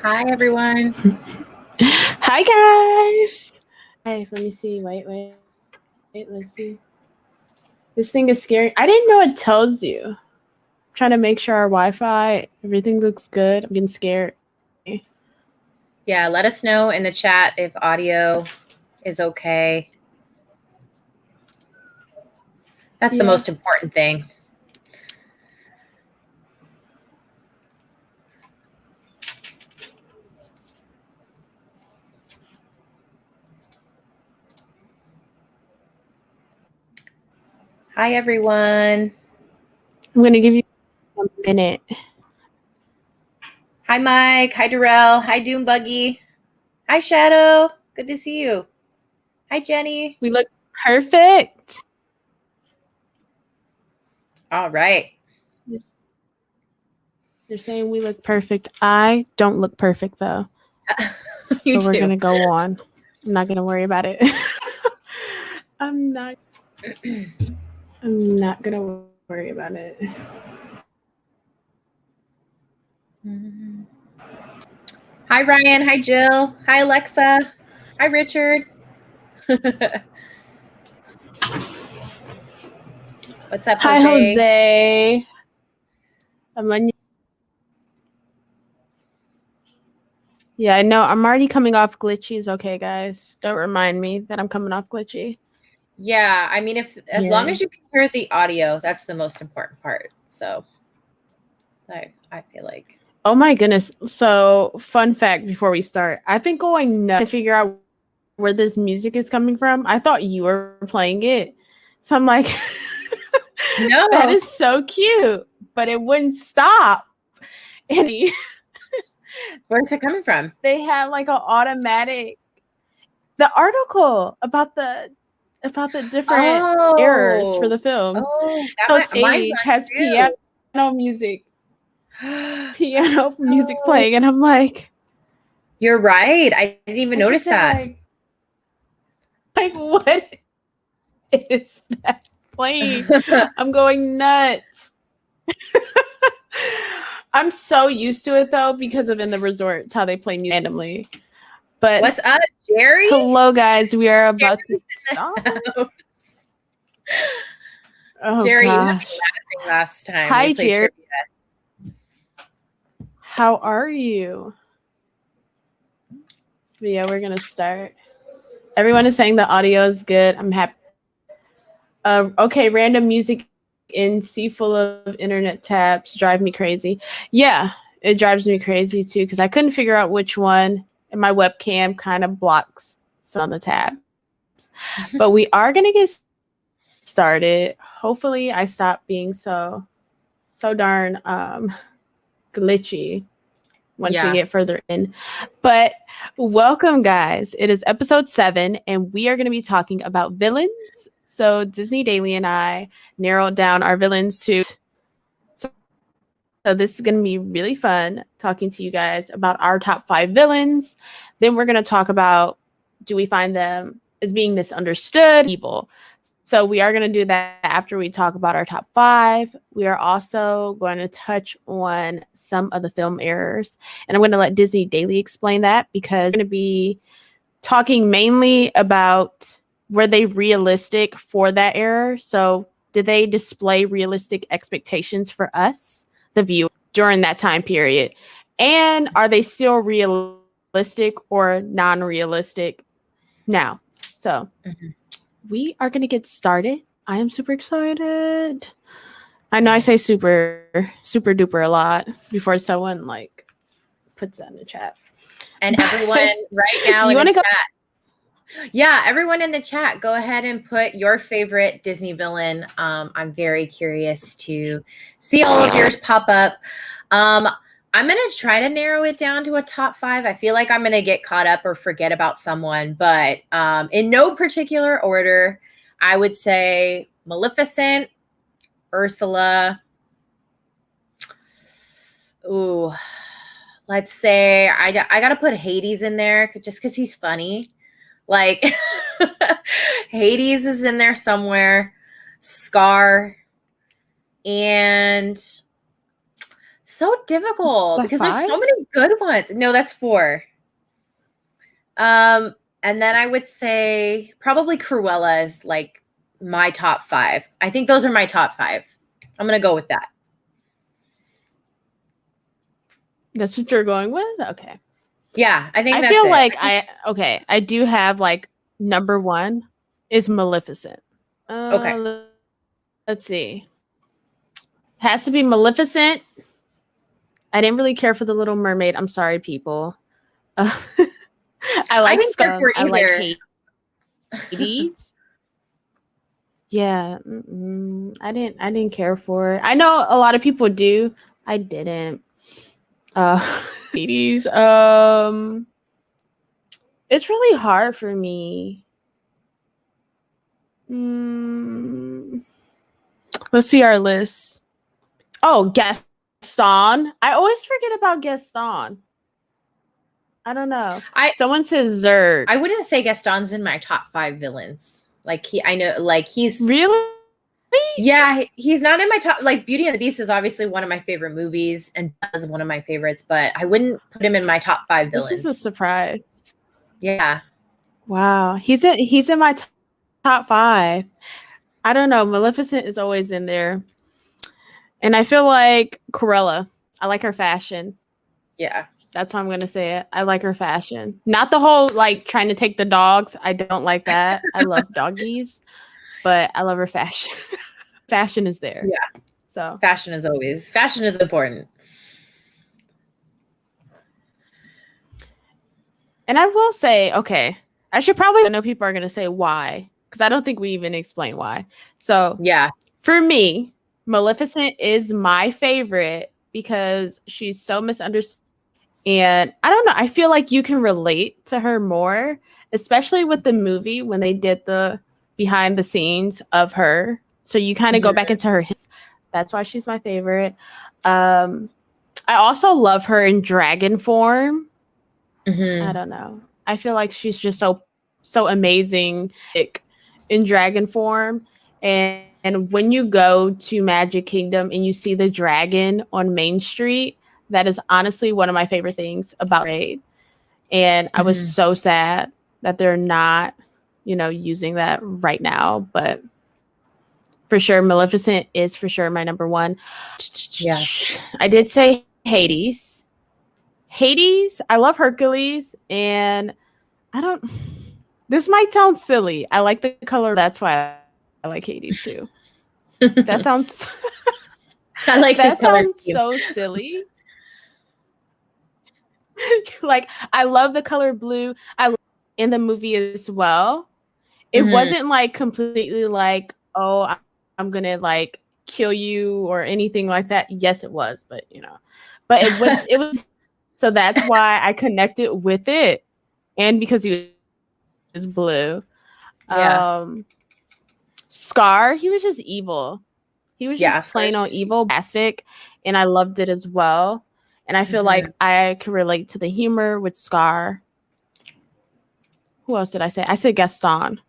Hi, everyone. Hi, guys. Hey, let me see. Wait. Let's see. This thing is scary. I didn't know it tells you. I'm trying to make sure our Wi-Fi, everything looks good. I'm getting scared. Yeah, let us know in the chat if audio is okay. That's the most important thing. Hi, everyone. I'm going to give you a minute. Hi, Mike. Hi, Darrell. Hi, Doom Buggy. Hi, Shadow. Good to see you. Hi, Jenny. We look perfect. All right. You're saying we look perfect. I don't look perfect, though. You so we're do. going to go on. I'm not going to worry about it. I'm not going to worry about it. Hi, Ryan. Hi, Jill. Hi, Alexa. Hi, Richard. What's up, Jose? Hi, Jose. I'm on. Yeah, I know. I'm already coming off glitchy. Okay, guys. Don't remind me that I'm coming off glitchy. Yeah, I mean, as long as you can hear the audio, that's the most important part. So I feel like. Oh my goodness. So, fun fact before we start. I've been going nuts to figure out where this music is coming from. I thought you were playing it. So I'm like, no, that is so cute, but it wouldn't stop. And where's it coming from? They had like an automatic the article about the different errors for the films. So Sage has piano music. Piano music playing, and I'm like, you're right. I didn't even notice that. Like what is that playing? I'm going nuts. I'm so used to it though because of In the Resorts how they play music randomly. But what's up, Jerry? Hello, guys. We are about to start. Oh, Jerry, gosh. You had me laughing last time. Hi, Jerry. Trivia. How are you? But yeah, we're gonna start. Everyone is saying the audio is good. I'm happy. Okay, random music in sea full of internet tabs drive me crazy. Yeah, it drives me crazy too because I couldn't figure out which one, and my webcam kind of blocks some of the tabs. But we are gonna get started. Hopefully, I stop being so darn glitchy once we get further in. But welcome, guys. It is episode 7, and we are going to be talking about villains. So Disney Daily and I narrowed down our villains to. So this is going to be really fun talking to you guys about our top 5 villains. Then we're going to talk about, do we find them as being misunderstood, evil? So we are going to do that after we talk about our top 5. We are also going to touch on some of the film errors. And I'm going to let Disney Daily explain that because we're going to be talking mainly about were they realistic for that error? So did they display realistic expectations for us, the viewer, during that time period? And are they still realistic or non-realistic now? So we are going to get started. I am super excited. I know I say super duper a lot before someone like puts that in the chat. And everyone right now in the chat. Yeah, everyone in the chat, go ahead and put your favorite Disney villain. I'm very curious to see all of yours pop up. I'm going to try to narrow it down to a top 5. I feel like I'm going to get caught up or forget about someone, but in no particular order, I would say Maleficent, Ursula. Ooh, let's say I got to put Hades in there just because he's funny. Like Hades is in there somewhere. Scar and so difficult because there's so many good ones. No, that's 4. And then I would say probably Cruella is like my top 5. I think those are my top 5. I'm going to go with that. That's what you're going with? Okay. Yeah, I think I feel like I do have like number 1 is Maleficent. Okay. Let's see. Has to be Maleficent. I didn't really care for the Little Mermaid. I'm sorry, people. I didn't care for it either. I like Hades. Yeah, I didn't care for it. I know a lot of people do. I didn't. Hades. It's really hard for me. Let's see our list. Oh, Gaston. I always forget about Gaston. I don't know. Someone says Zurg. I wouldn't say Gaston's in my top 5 villains. Like I know, like he's really. Yeah, he's not in my top. Like Beauty and the Beast is obviously one of my favorite movies, and is one of my favorites. But I wouldn't put him in my top 5 villains. This is a surprise. Yeah. Wow, he's in my top 5. I don't know. Maleficent is always in there, and I feel like Cruella. I like her fashion. Yeah. That's why I'm gonna say it. I like her fashion. Not the whole like trying to take the dogs. I don't like that. I love doggies, but I love her fashion. Fashion is there. Yeah. So fashion is important. And I will say, okay, I know people are gonna say why, because I don't think we even explain why. So yeah, for me, Maleficent is my favorite because she's so misunderstood. And I don't know, I feel like you can relate to her more, especially with the movie when they did the behind the scenes of her. So you kind of go back into her. That's why she's my favorite. I also love her in dragon form. I don't know. I feel like she's just so amazing in dragon form. And when you go to Magic Kingdom and you see the dragon on Main Street, that is honestly one of my favorite things about Raid. And I was so sad that they're not, using that right now. But for sure, Maleficent is for sure my number 1. Yeah. I did say Hades. I love Hercules. And this might sound silly. I like the color. That's why I like Hades too. That sounds... I like that sounds so silly. Like, I love the color blue. In the movie as well. It wasn't like completely like, oh, I'm gonna like kill you or anything like that. Yes, it was, but but it was. So that's why I connected with it, and because he was blue. Yeah. Scar, he was just evil. He was just plain on evil, plastic, and I loved it as well. And I feel like I can relate to the humor with Scar. Who else did I say? I said Gaston.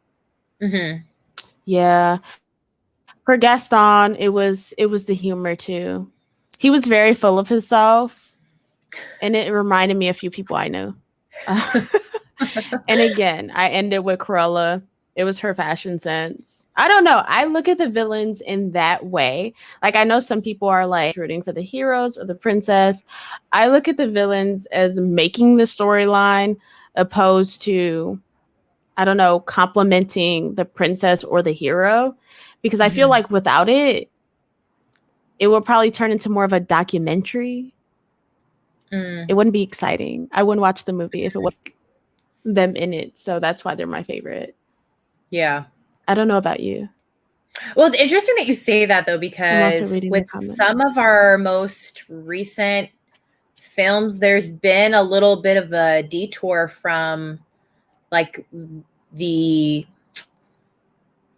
Yeah. For Gaston, it was the humor too. He was very full of himself, and it reminded me of a few people I knew. And again, I ended with Cruella. It was her fashion sense. I don't know. I look at the villains in that way. Like, I know some people are like rooting for the heroes or the princess. I look at the villains as making the storyline opposed to, I don't know, complimenting the princess or the hero. Because I feel like without it, it will probably turn into more of a documentary. It wouldn't be exciting. I wouldn't watch the movie if it was them in it. So that's why they're my favorite. Yeah. I don't know about you. Well, it's interesting that you say that, though, because with some of our most recent films, there's been a little bit of a detour from like the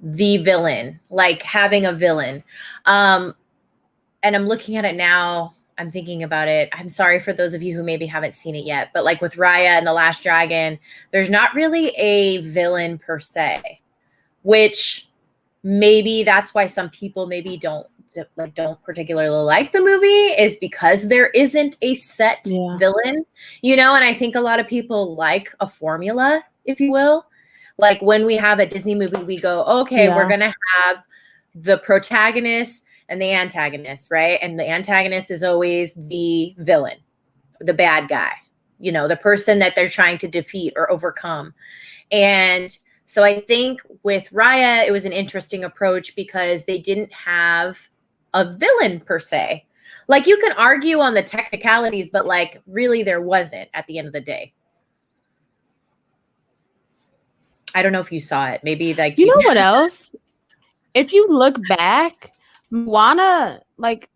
villain, like having a villain. And I'm looking at it now. I'm thinking about it. I'm sorry for those of you who maybe haven't seen it yet, but like with Raya and the Last Dragon, there's not really a villain per se, which maybe that's why some people maybe don't don't particularly like the movie is because there isn't a set villain, and I think a lot of people like a formula, if you will. Like when we have a Disney movie, we go, okay, we're going to have the protagonist and the antagonist, right? And the antagonist is always the villain, the bad guy, the person that they're trying to defeat or overcome. And so I think with Raya, it was an interesting approach because they didn't have a villain per se. Like you can argue on the technicalities, but like really there wasn't at the end of the day. I don't know if you saw it. Maybe like you know what else? If you look back, Moana, like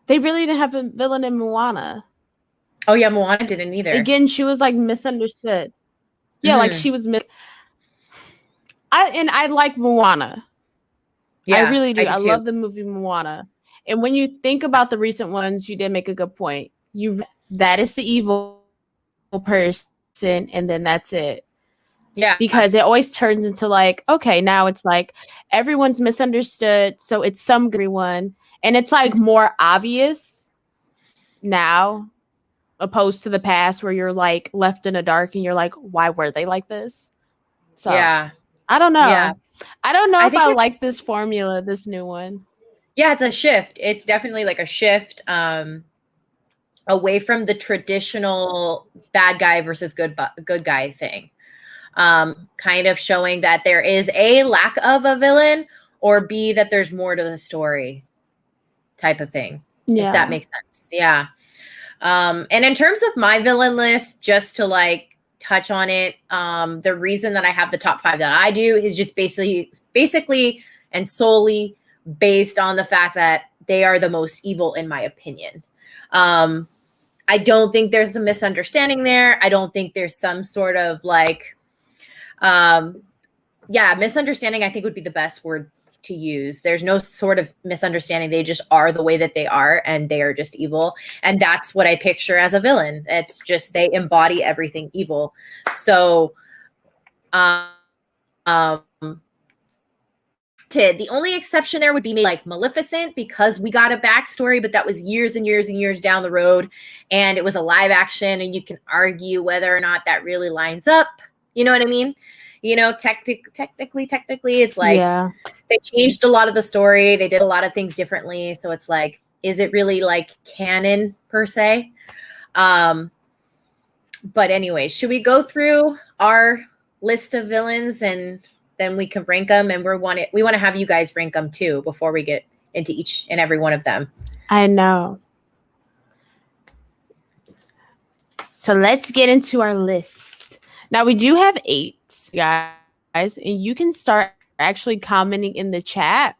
they really didn't have a villain in Moana. Oh yeah, Moana didn't either. Again, she was like misunderstood. Yeah, like she was I like Moana. Yeah, I really do. I love the movie Moana. And when you think about the recent ones, you did make a good point. That is the evil person, and then that's it. Yeah. Because it always turns into like, okay, now it's like everyone's misunderstood. So it's everyone. And it's like more obvious now opposed to the past where you're like left in the dark and you're like, why were they like this? So yeah. I don't know. Yeah. I don't know if I like this formula, this new one. Yeah, it's a shift. It's definitely like a shift away from the traditional bad guy versus good guy thing. Kind of showing that there is A, lack of a villain, or B, that there's more to the story type of thing. Yeah. If that makes sense. Yeah. And in terms of my villain list, just to like touch on it, the reason that I have the top 5 that I do is just basically and solely based on the fact that they are the most evil in my opinion. I don't think there's a misunderstanding there. I don't think there's some sort of like misunderstanding, I think would be the best word to use. There's no sort of misunderstanding. They just are the way that they are, and they are just evil. And that's what I picture as a villain. It's just they embody everything evil. So the only exception there would be maybe like Maleficent, because we got a backstory, but that was years and years and years down the road, and it was a live action, and you can argue whether or not that really lines up. You know what I mean? Technically, it's like they changed a lot of the story. They did a lot of things differently. So it's like, is it really like canon per se? But anyway, should we go through our list of villains and then we can rank them? And we want to have you guys rank them too before we get into each and every one of them. I know. So let's get into our list. Now, we do have 8, guys, and you can start actually commenting in the chat.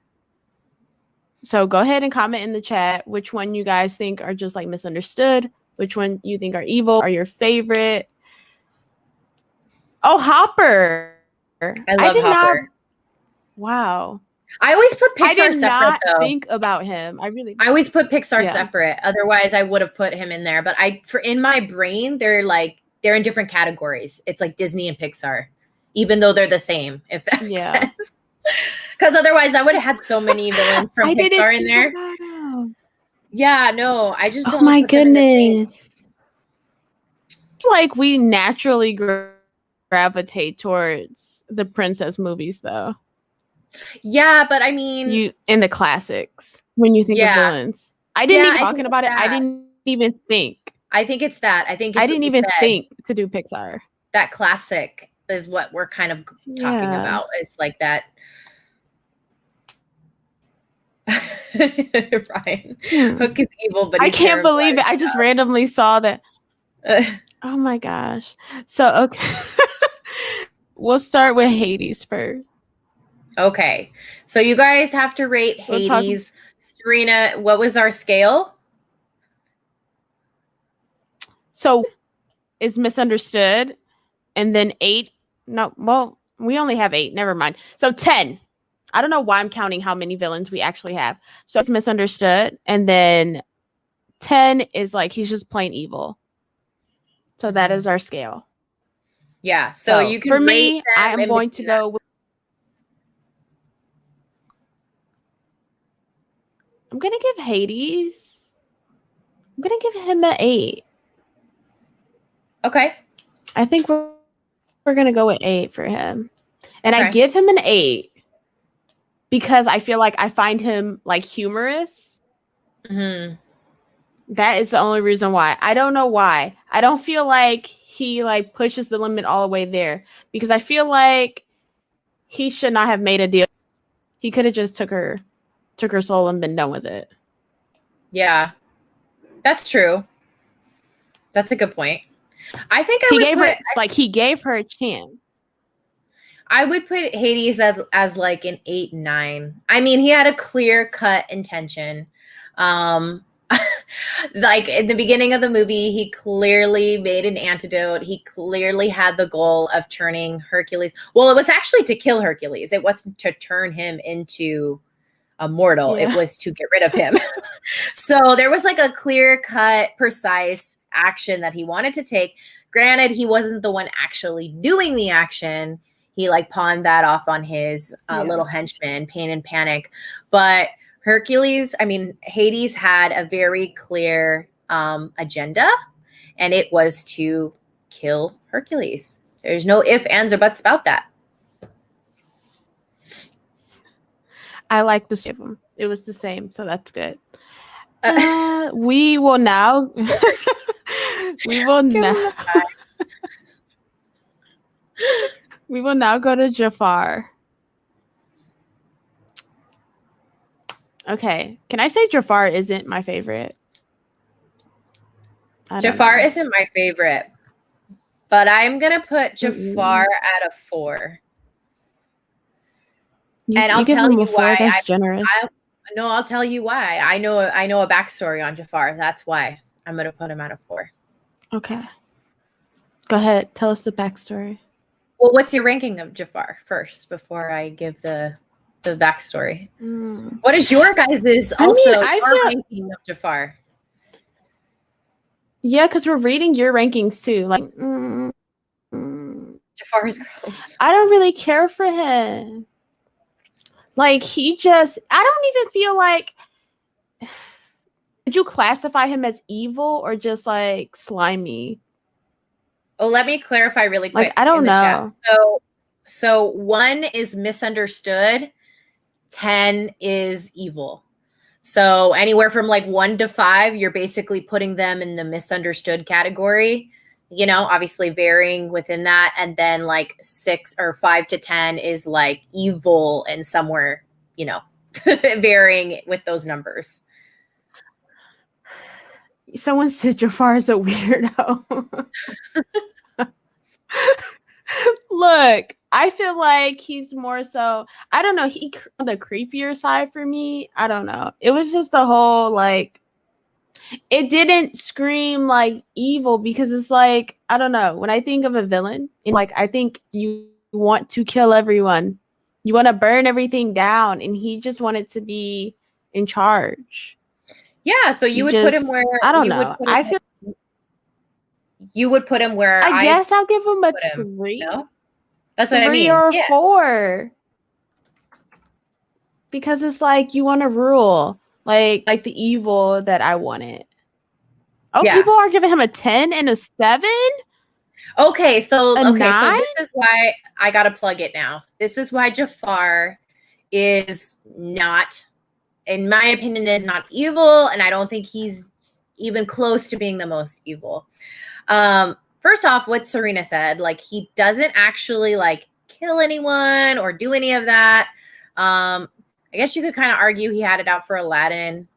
So go ahead and comment in the chat which one you guys think are just like misunderstood, which one you think are evil, are your favorite. Oh, Hopper. I love Hopper. Wow. I always put Pixar separate, though. I did not think about him. I always put Pixar separate. Otherwise, I would have put him in there. But in my brain, they're in different categories. It's like Disney and Pixar, even though they're the same, if that makes sense. Because otherwise I would have had so many villains from Pixar in there. Yeah, no, I just don't. Oh my goodness. Like we naturally gravitate towards the princess movies though. Yeah, but I mean, you in the classics when you think of villains. I didn't even talking about it. I didn't even think. I think it's that. I didn't even think to do Pixar. That classic is what we're kind of talking about. It's like that. Ryan, Hook is evil, but I can't believe it. I just randomly saw that. Oh my gosh. So, okay. We'll start with Hades first. Okay. So you guys have to rate Hades. Serena, what was our scale? So it's misunderstood. And then 8. No, well, we only have 8. Never mind. So 10. I don't know why I'm counting how many villains we actually have. So it's misunderstood. And then 10 is like he's just plain evil. So that is our scale. Yeah. So you can for me, I am going to go with gonna give Hades. I'm gonna give him an 8. Okay. I think we're gonna go with 8 for him, and Okay. I give him an 8 because I feel like I find him like humorous. Mm-hmm. That is the only reason why. I don't know why. I don't feel like he like pushes the limit all the way there, because I feel like he should not have made a deal. He could have just took her soul and been done with it. Yeah, that's true. That's a good point. I think he gave her a chance. I would put Hades as like an 8, 9. I mean, he had a clear cut intention. Like in the beginning of the movie, he clearly made an antidote. He clearly had the goal of turning Hercules. Well, it was actually to kill Hercules. It wasn't to turn him into a mortal. Yeah. It was to get rid of him. So there was like a clear cut, precise action that he wanted to take. Granted, he wasn't the one actually doing the action. He like pawned that off on his little henchman, Pain and Panic. But Hades had a very clear agenda, and it was to kill Hercules. There's no ifs, ands, or buts about that. I like the same. It was the same, so that's good. We will now. We will now go to Jafar. Okay. Can I say Jafar isn't my favorite? Jafar isn't my favorite, but I'm going to put Jafar at a 4. And I'll tell you why. That's generous. I'll tell you why. I know a backstory on Jafar. That's why I'm going to put him at a 4. Okay. Go ahead. Tell us the backstory. Well, what's your ranking of Jafar first before I give the backstory? What is your guys' ranking of Jafar? Yeah, because we're reading your rankings too. Like, Jafar is gross. I don't really care for him. Like, I don't even feel like. Did you classify him as evil or just like slimy? Oh, let me clarify really quick. Like, I don't know. So 1 is misunderstood, 10 is evil. So anywhere from like 1 to 5, you're basically putting them in the misunderstood category, obviously varying within that. And then like 6 or 5 to 10 is like evil and somewhere, varying with those numbers. Someone said Jafar is a weirdo. Look, I feel like he's more so, I don't know, he on the creepier side for me. I don't know. It was just the whole like, it didn't scream like evil, because it's like, I don't know. When I think of a villain, like, I think you want to kill everyone. You want to burn everything down, and he just wanted to be in charge. Yeah, so you would put him where I don't know. I feel you would put him where I guess I'll give him a 3. No? That's what I mean. 3 or 4. Because it's like you want to rule, like the evil that I wanted. Oh, yeah. People are giving him a 10 and a 7. Okay, so this is why I gotta plug it now. This is why Jafar is not, in my opinion, is not evil, and I don't think he's even close to being the most evil. First off, what Serena said, like, he doesn't actually like kill anyone or do any of that. I guess you could kind of argue he had it out for Aladdin,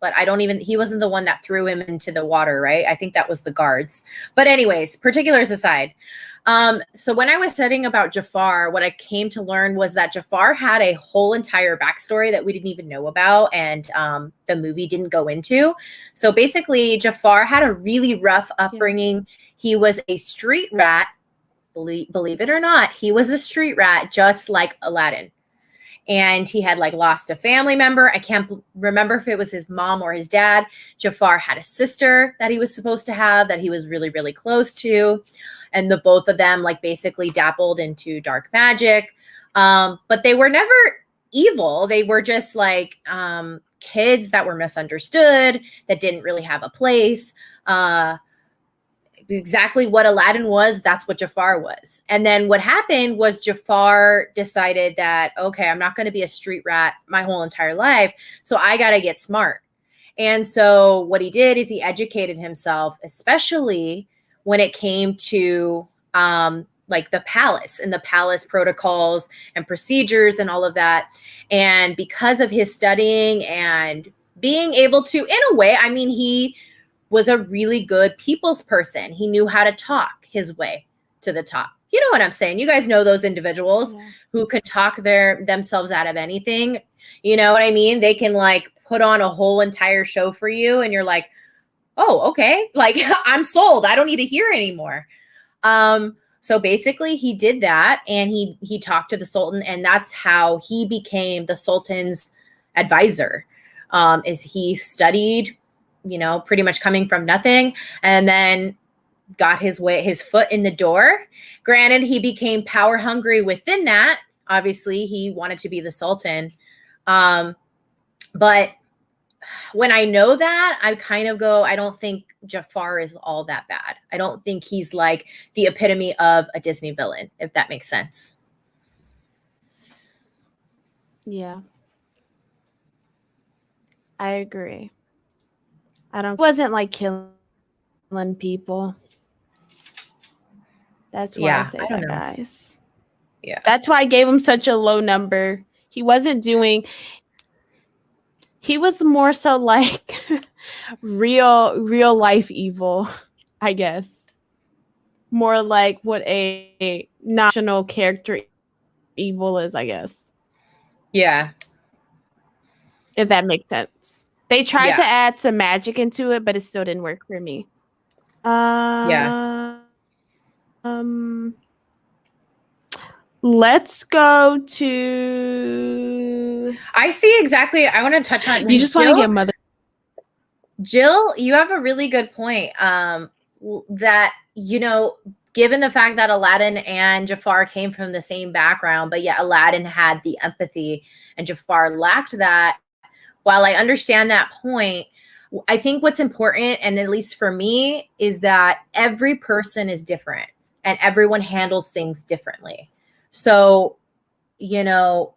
but he wasn't the one that threw him into the water, right? I think that was the guards. But anyways, particulars aside. So when I was studying about Jafar, what I came to learn was that Jafar had a whole entire backstory that we didn't even know about, and the movie didn't go into. So basically, Jafar had a really rough upbringing. Yeah. He was a street rat, believe it or not. He was a street rat, just like Aladdin. And he had like lost a family member. I can't remember if it was his mom or his dad. Jafar had a sister that he was supposed to have that he was really, really close to. And the both of them like basically dabbled into dark magic. But they were never evil. They were just like kids that were misunderstood, that didn't really have a place. Exactly what Aladdin was, that's what Jafar was. And then what happened was Jafar decided that, okay, I'm not going to be a street rat my whole entire life, so I got to get smart. And so what he did is he educated himself, especially when it came to like the palace and the palace protocols and procedures and all of that. And because of his studying and being able to, in a way, I mean, he was a really good people's person. He knew how to talk his way to the top. You know what I'm saying? You guys know those individuals who can talk themselves out of anything. You know what I mean? They can like put on a whole entire show for you and you're like, oh, okay. Like I'm sold. I don't need to hear anymore. So basically he did that and he talked to the Sultan, and that's how he became the Sultan's advisor. Is he studied, you know, pretty much coming from nothing, and then got his foot in the door. Granted, he became power hungry within that. Obviously, he wanted to be the Sultan. But when I know that, I kind of go, I don't think Jafar is all that bad. I don't think he's like the epitome of a Disney villain, if that makes sense. Yeah. I agree. It wasn't like killing people. That's why I say that, guys. Yeah. That's why I gave him such a low number. He wasn't doing, he was more so like real life evil, I guess. More like what a national character evil is, I guess. Yeah. If that makes sense. They tried to add some magic into it, but it still didn't work for me. Let's go to. I see exactly. I want to touch on. You just want to get Mother. Jill, you have a really good point. That, you know, given the fact that Aladdin and Jafar came from the same background, but yet Aladdin had the empathy and Jafar lacked that. While I understand that point, I think what's important, and at least for me, is that every person is different and everyone handles things differently. So, you know,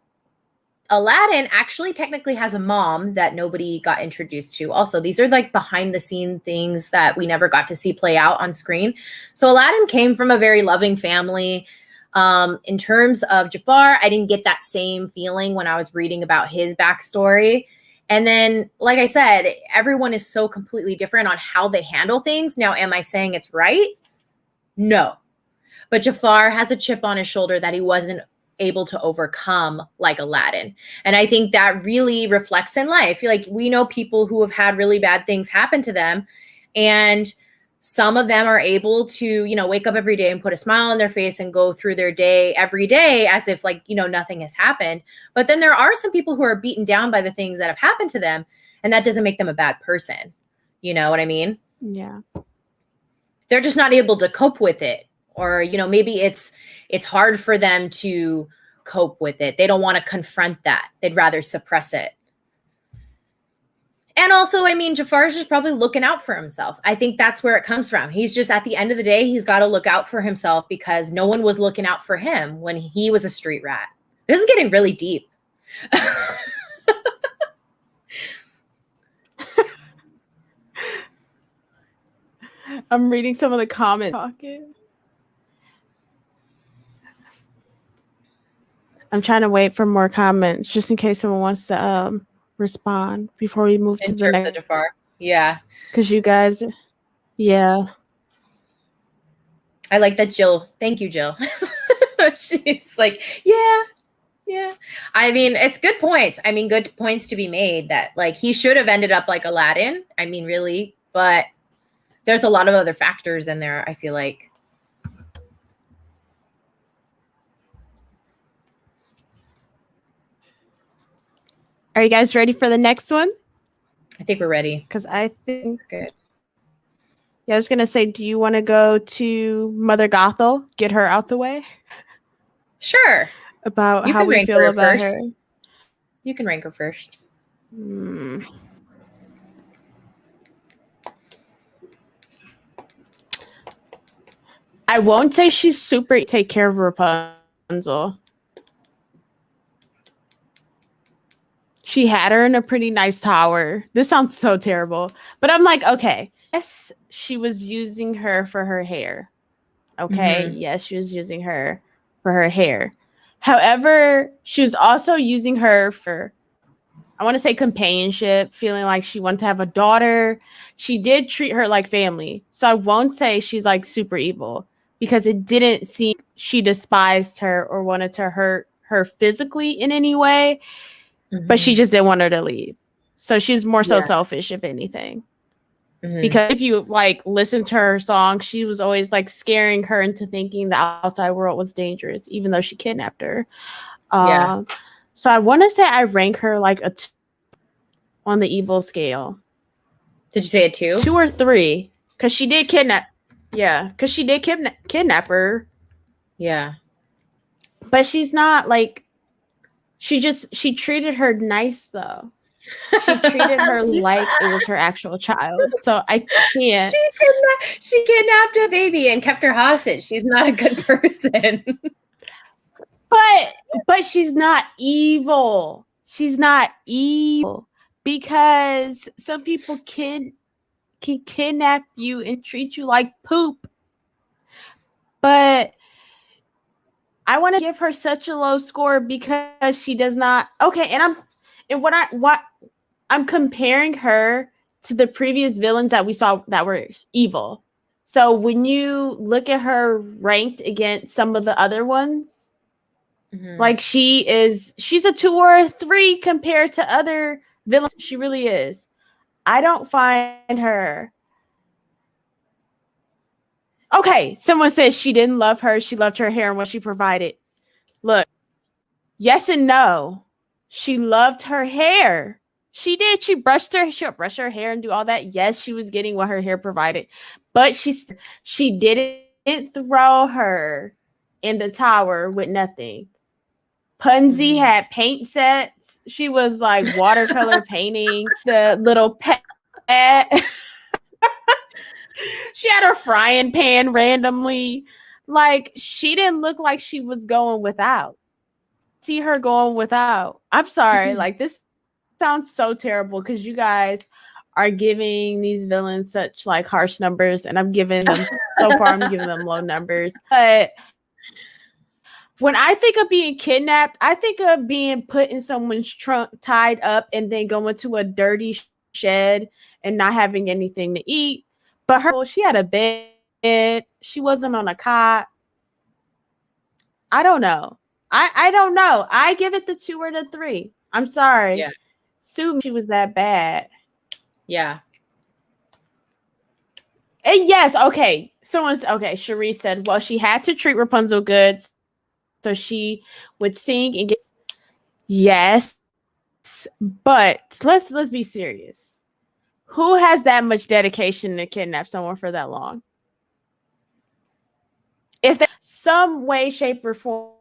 Aladdin actually technically has a mom that nobody got introduced to. Also, these are like behind the scene things that we never got to see play out on screen. So Aladdin came from a very loving family. In terms of Jafar, I didn't get that same feeling when I was reading about his backstory. And then, like I said, everyone is so completely different on how they handle things. Now, am I saying it's right? No. But Jafar has a chip on his shoulder that he wasn't able to overcome like Aladdin. And I think that really reflects in life. Like, we know people who have had really bad things happen to them, and some of them are able to, you know, wake up every day and put a smile on their face and go through their day every day as if like, you know, nothing has happened. But then there are some people who are beaten down by the things that have happened to them, and that doesn't make them a bad person. You know what I mean? Yeah. They're just not able to cope with it. Or, you know, maybe it's hard for them to cope with it. They don't want to confront that. They'd rather suppress it. And also, I mean, Jafar's just probably looking out for himself. I think that's where it comes from. He's just, at the end of the day, he's got to look out for himself because no one was looking out for him when he was a street rat. This is getting really deep. I'm reading some of the comments. I'm trying to wait for more comments just in case someone wants to respond before we move to the next. In terms of Jafar. Yeah. Because you guys, yeah. I like that Jill. Thank you, Jill. She's like, yeah. I mean, it's good points. I mean, good points to be made that like he should have ended up like Aladdin. I mean, really, but there's a lot of other factors in there, I feel like. Are you guys ready for the next one? I think we're ready. Because I think good. Yeah, I was going to say, do you want to go to Mother Gothel, get her out the way? Sure. About how we feel about her. You can rank her first. I won't say she's super take care of Rapunzel. She had her in a pretty nice tower. This sounds so terrible. But I'm like, okay. Yes, she was using her for her hair. Okay. Mm-hmm. Yes, she was using her for her hair. However, she was also using her for, I want to say, companionship, feeling like she wanted to have a daughter. She did treat her like family. So I won't say she's like super evil, because it didn't seem she despised her or wanted to hurt her physically in any way. Mm-hmm. But she just didn't want her to leave. So she's more so selfish, if anything. Mm-hmm. Because if you like listen to her song, she was always like scaring her into thinking the outside world was dangerous, even though she kidnapped her. So I want to say I rank her like a 2 on the evil scale. Did you say a 2? 2 or 3? Because she did kidnap. Yeah, because she did kidnap her. Yeah. But she's not like, she treated her nice though. She treated her like it was her actual child. So I can't. She kidnapped a baby and kept her hostage. She's not a good person. But she's not evil. She's not evil, because some people can kidnap you and treat you like poop. But I want to give her such a low score because she does not. Okay, I'm comparing her to the previous villains that we saw that were evil. So when you look at her ranked against some of the other ones, mm-hmm. like she's a 2 or a 3 compared to other villains. She really is. I don't find her. Okay, someone says she didn't love her. She loved her hair and what she provided. Look, yes and no. She loved her hair. She did. She'll brush her hair and do all that. Yes, she was getting what her hair provided. But she didn't throw her in the tower with nothing. Punzi had paint sets. She was like watercolor painting the little pet. She had her frying pan randomly. Like, she didn't look like she was going without. See her going without. I'm sorry. Like, this sounds so terrible because you guys are giving these villains such like harsh numbers, and I'm giving them I'm giving them low numbers. But when I think of being kidnapped, I think of being put in someone's trunk, tied up, and then going to a dirty shed and not having anything to eat. But she had a bed. She wasn't on a cot. I don't know. I don't know. I give it the 2 or the 3. I'm sorry. Yeah. Sue, she was that bad. Yeah. And yes, okay. Cherie said, well, she had to treat Rapunzel good, so she would sing and get. Yes, but let's be serious. Who has that much dedication to kidnap someone for that long? If there's some way, shape, or form,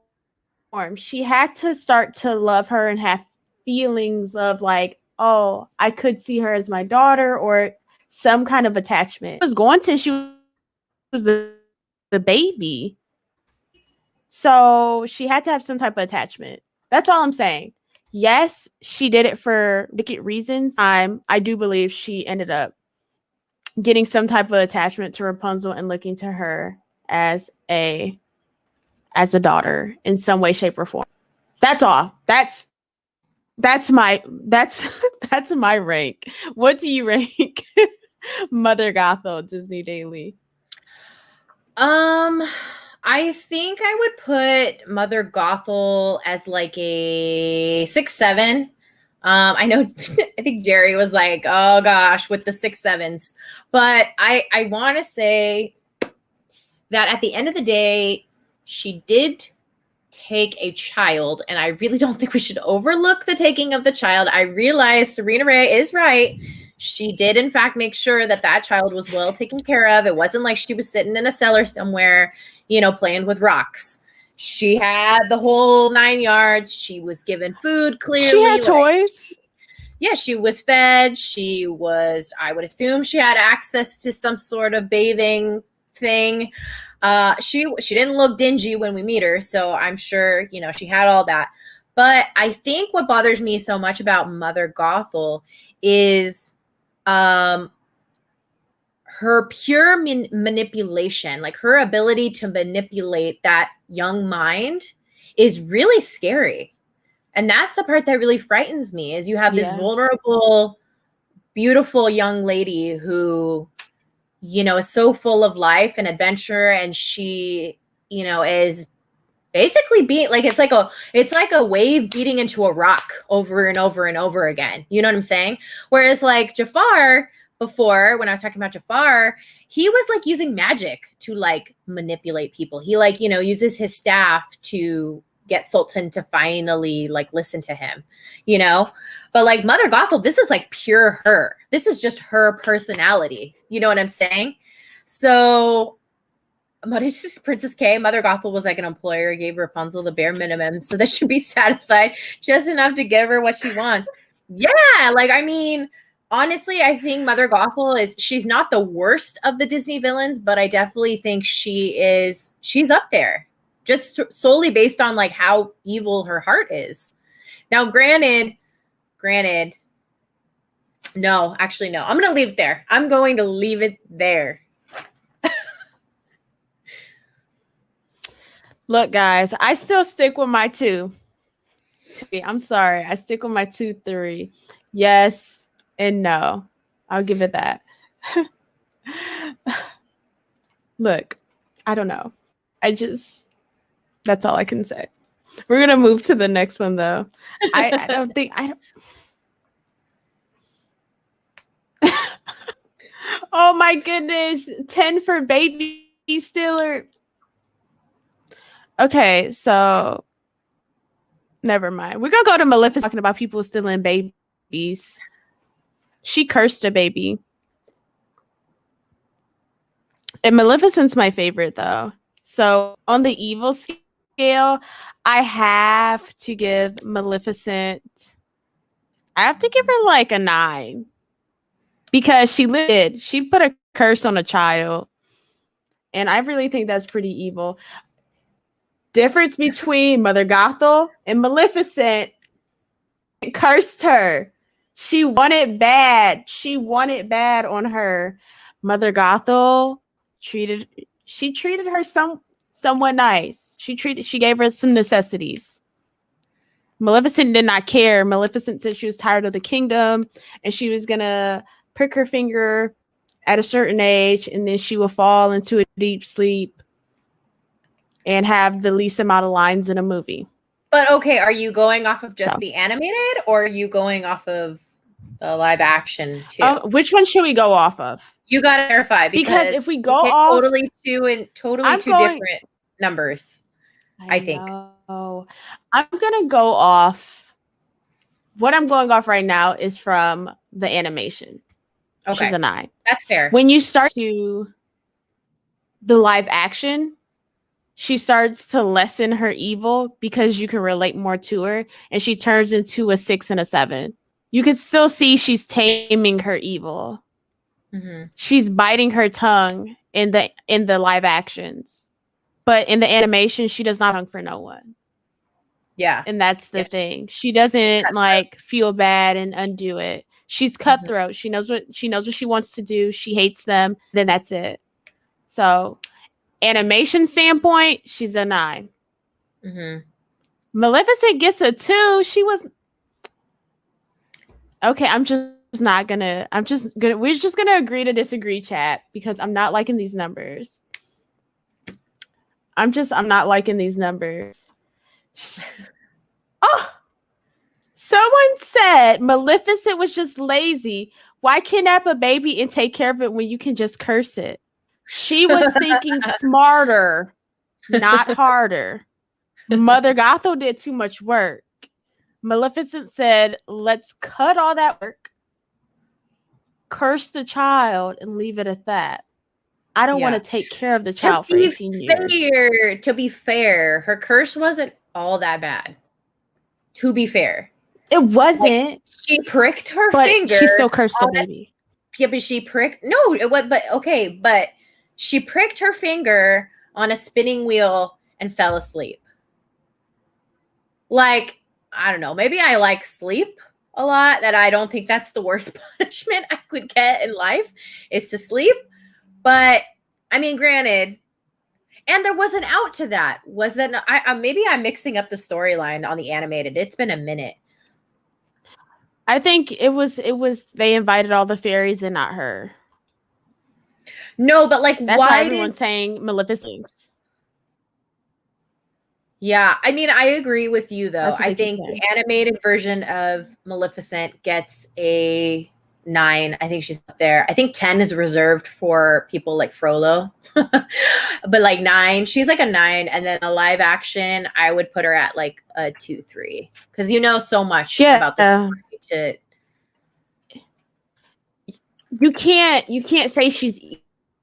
she had to start to love her and have feelings of like, oh, I could see her as my daughter, or some kind of attachment. She was going to, she was the baby. So she had to have some type of attachment. That's all I'm saying. Yes, she did it for wicked reasons. I do believe she ended up getting some type of attachment to Rapunzel and looking to her as a daughter in some way, shape, or form. That's all. That's my rank. What do you rank Mother Gothel Disney Daily? I think I would put Mother Gothel as like a 6-7. I know, I think Jerry was like, oh gosh, with the 6-7s. But I want to say that at the end of the day, she did take a child, and I really don't think we should overlook the taking of the child. I realize Serena Ray is right. She did, in fact, make sure that child was well taken care of. It wasn't like she was sitting in a cellar somewhere, playing with rocks. She had the whole 9 yards. She was given food, clearly. She had toys. yeah, she was fed. She was, I would assume she had access to some sort of bathing thing. She didn't look dingy when we meet her, so I'm sure, you know, she had all that. But I think what bothers me so much about Mother Gothel is her pure manipulation, like her ability to manipulate that young mind is really scary. And that's the part that really frightens me is you have this vulnerable, beautiful young lady who, you know, is so full of life and adventure. And she, you know, is basically being like, it's like a wave beating into a rock over and over and over again. You know what I'm saying? Whereas like Jafar before, when I was talking about Jafar, he was like using magic to like manipulate people. He like, you know, uses his staff to get Sultan to finally like listen to him, you know? But like Mother Gothel, this is like pure her. This is just her personality. You know what I'm saying? So what is this? Princess K, Mother Gothel was like an employer, gave Rapunzel the bare minimum so that she'd be satisfied just enough to give her what she wants. Yeah, like I mean, honestly, I think Mother Gothel she's not the worst of the Disney villains, but I definitely think she's up there just solely based on like how evil her heart is. Now, granted, no, actually, no. I'm going to leave it there. I'm going to leave it there. Look, guys, I still stick with my 2. I'm sorry. I stick with my 2, 3. Yes and no. I'll give it that. Look, I don't know. That's all I can say. We're going to move to the next one, though. I don't. Oh, my goodness. 10 for Baby Stealer. Okay, so never mind. We're going to go to Maleficent talking about people stealing babies. She cursed a baby. And Maleficent's my favorite, though. So on the evil scale, I have to give Maleficent, I have to give her like a 9. Because she put a curse on a child. And I really think that's pretty evil. Difference between Mother Gothel and Maleficent, cursed her. She wanted bad. She wanted bad on her. Mother Gothel treated her somewhat nice. She gave her some necessities. Maleficent did not care. Maleficent said she was tired of the kingdom and she was gonna prick her finger at a certain age and then she will fall into a deep sleep and have the least amount of lines in a movie. But okay, are you going off of just the animated or are you going off of the live action too? Which one should we go off of? You got to verify because if we go off totally two different numbers, I think. I'm going to go off. What I'm going off right now is from the animation. Okay. Which is a 9. That's fair. When you start to the live action, she starts to lessen her evil because you can relate more to her and she turns into a 6 and a 7. You can still see she's taming her evil. Mm-hmm. She's biting her tongue in the live actions. But in the animation, she does not tongue for no one. Yeah. And that's the thing. She doesn't like feel bad and undo it. She's cutthroat. Mm-hmm. She knows what she wants to do. She hates them. Then that's it. So animation standpoint, she's a 9. Mm-hmm. Maleficent gets a 2. She was okay. We're just gonna agree to disagree, chat, because I'm not liking these numbers. I'm not liking these numbers. Oh, someone said Maleficent was just lazy. Why kidnap a baby and take care of it when you can just curse it? She was thinking smarter, not harder. Mother Gothel did too much work. Maleficent said, let's cut all that work, curse the child, and leave it at that. I don't want to take care of the child for 18 years. To be fair, her curse wasn't all that bad. To be fair. It wasn't. Like, she pricked her but finger. She still cursed the baby. Yeah, but she pricked. No, it was. But okay, but she pricked her finger on a spinning wheel and fell asleep. Like, I don't know. Maybe I like sleep a lot. That I don't think that's the worst punishment I could get in life is to sleep. But I mean, granted. And there was an out to that. Was that maybe I'm mixing up the storyline on the animated. It's been a minute. I think it was they invited all the fairies and not her. No, but like that's why everyone's saying Maleficent. Yeah, I mean, I agree with you though. I think the animated version of Maleficent gets a 9. I think she's up there. I think 10 is reserved for people like Frollo. But like 9, she's like a 9. And then a live action, I would put her at like a 2, 3. Because you know so much about the story to you can't say she's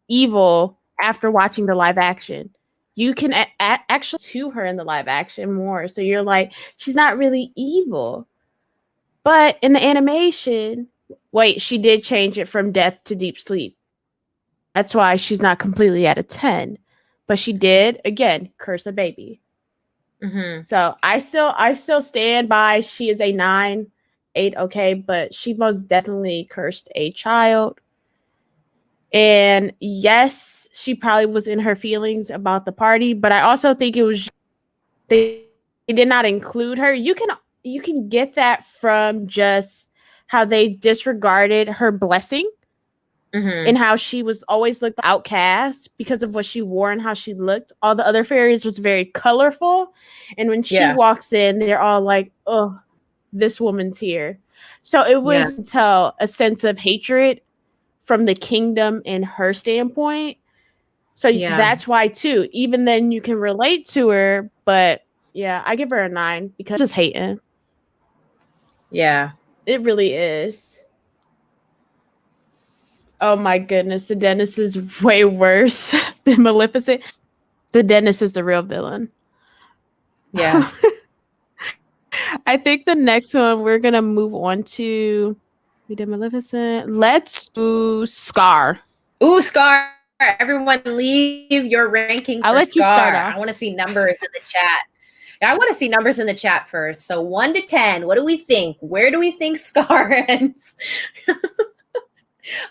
evil after watching the live action. You can actually to her in the live action more. So you're like, she's not really evil. But in the animation, wait, she did change it from death to deep sleep. That's why she's not completely at a 10. But she did, again, curse a baby. Mm-hmm. So I still stand by she is a 9, 8, okay, but she most definitely cursed a child. And yes, she probably was in her feelings about the party, but I also think it was they did not include her. You can get that from just how they disregarded her blessing. Mm-hmm. And how she was always looked outcast because of what she wore and how she looked. All the other fairies was very colorful. And when she walks in, they're all like, oh, this woman's here. So it was until a sense of hatred from the kingdom in her standpoint. So that's why, too, even then you can relate to her. But yeah, I give her a 9 because just hating. Yeah, it really is. Oh my goodness, the dentist is way worse than Maleficent. The dentist is the real villain. Yeah. I think the next one we're going to move on to, we did Maleficent. Let's do Scar. Ooh, Scar. Everyone leave your ranking for I'll let Scar. You start off. I want to see numbers in the chat. I want to see numbers in the chat first. So 1 to 10, what do we think? Where do we think Scar ends?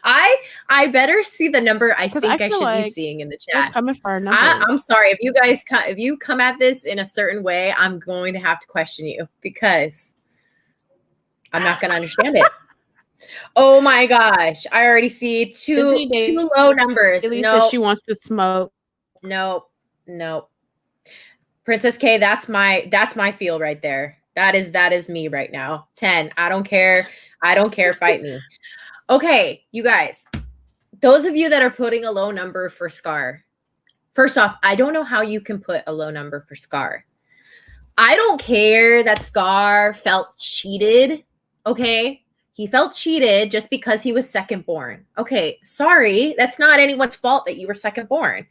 I better see the number I think I should be seeing in the chat. I'm sorry if you come at this in a certain way, I'm going to have to question you because I'm not going to understand it. Oh my gosh! I already see two low numbers. No, she wants to smoke. No. Princess K, that's my feel right there. That is me right now. 10. I don't care. Fight me. Okay, you guys, those of you that are putting a low number for Scar, first off, I don't know how you can put a low number for Scar. I don't care that Scar felt cheated, okay? He felt cheated just because he was second born. Okay, sorry, that's not anyone's fault that you were second born.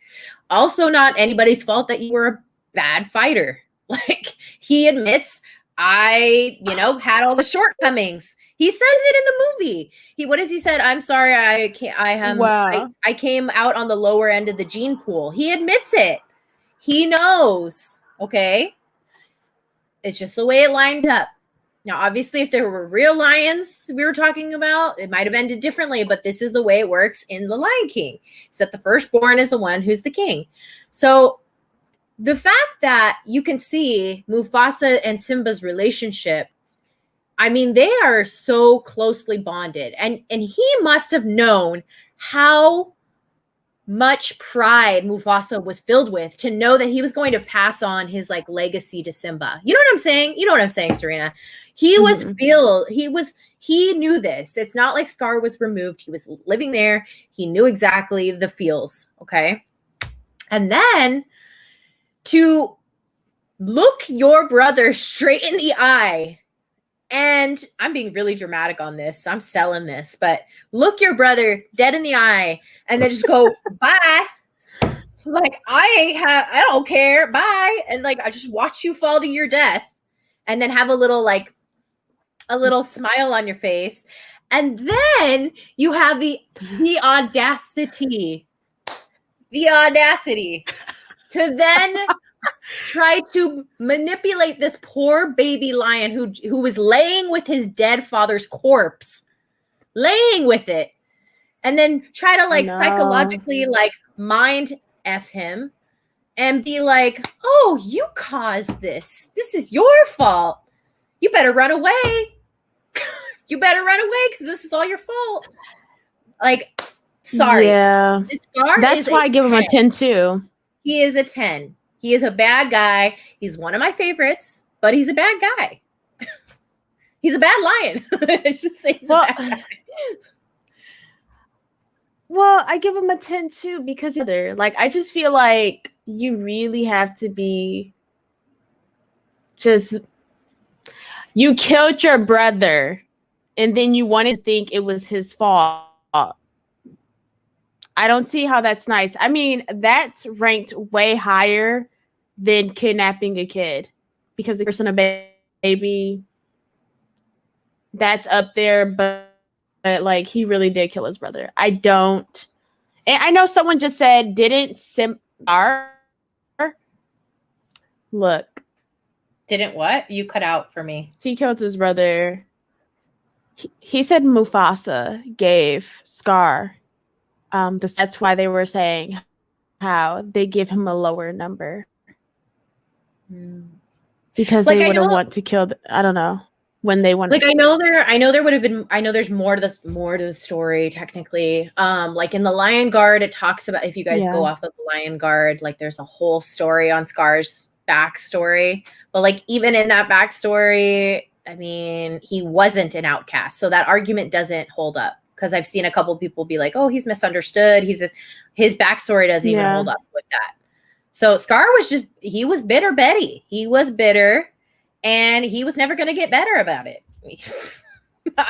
Also not anybody's fault that you were a bad fighter. Like, he admits, I had all the shortcomings. He says it in the movie. What has he said? I'm sorry, I came out on the lower end of the gene pool. He admits it. He knows. Okay. It's just the way it lined up. Now, obviously, if there were real lions we were talking about, it might have ended differently, but this is the way it works in The Lion King. It's that the firstborn is the one who's the king. So the fact that you can see Mufasa and Simba's relationship, I mean, they are so closely bonded. And he must have known how much pride Mufasa was filled with to know that he was going to pass on his like legacy to Simba. You know what I'm saying? You know what I'm saying, Serena? He was he knew this. It's not like Scar was removed. He was living there. He knew exactly the feels. Okay. And then to look your brother straight in the eye, and I'm being really dramatic on this. I'm selling this, but look your brother dead in the eye and then just go, bye. Like, I don't care. Bye. And like, I just watch you fall to your death and then have a little like a little smile on your face. And then you have the audacity to then try to manipulate this poor baby lion who was laying with his dead father's corpse, laying with it, and then try to like psychologically like mind F him and be like, oh, you caused this. This is your fault. You better run away. You better run away because this is all your fault. Like, sorry. Yeah. That's why I give him a 10 too. He is a 10. He is a bad guy. He's one of my favorites, but he's a bad guy. He's a bad lion. I should say he's a bad guy. Well, I give him a 10 too because like I just feel like you really have to be just you killed your brother and then you want to think it was his fault. I don't see how that's nice. I mean, that's ranked way higher than kidnapping a kid because the person a baby that's up there, but like he really did kill his brother. I don't. And I know someone just said, didn't Scar look? Didn't what? You cut out for me. He killed his brother. He said Mufasa gave Scar. That's why they were saying how they give him a lower number. Because like, they would have want to kill. I don't know. When they want, like, I know there would have been. I know there's more to the story technically. Like in the Lion Guard, it talks about if you guys go off of the Lion Guard, like there's a whole story on Scar's backstory. But like even in that backstory, I mean, he wasn't an outcast, so that argument doesn't hold up. Because I've seen a couple people be like, "Oh, he's misunderstood. His backstory doesn't even hold up with that." So Scar he was bitter Betty. He was bitter. And he was never going to get better about it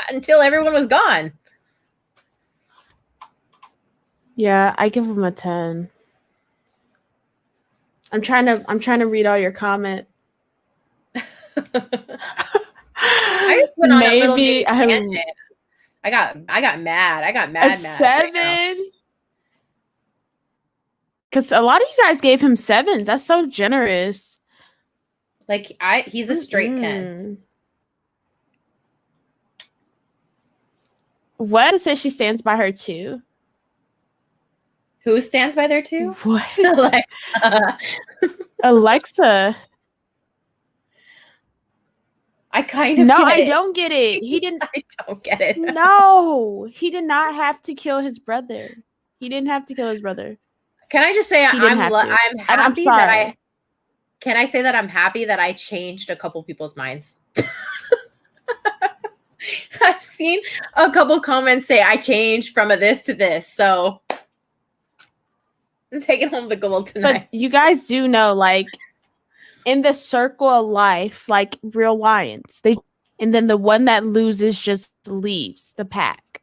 until everyone was gone. Yeah, I give him a 10. I'm trying to read all your comment. I just went on a little tangent. I got mad. I got mad. 7. Because a lot of you guys gave him 7s. That's so generous. Like he's a straight 10. What says she stands by her too? Who stands by their two? What? Alexa. Alexa. I kind of No, get I it. don't get it. He didn't. I don't get it. No, he did not have to kill his brother. He didn't have to kill his brother. Can I just say I'm happy that I. Can I say that I'm happy that I changed a couple people's minds? I've seen a couple comments say I changed from a this to this, so I'm taking home the gold tonight. But you guys do know, like, in the circle of life, like real lions, and then the one that loses just leaves the pack.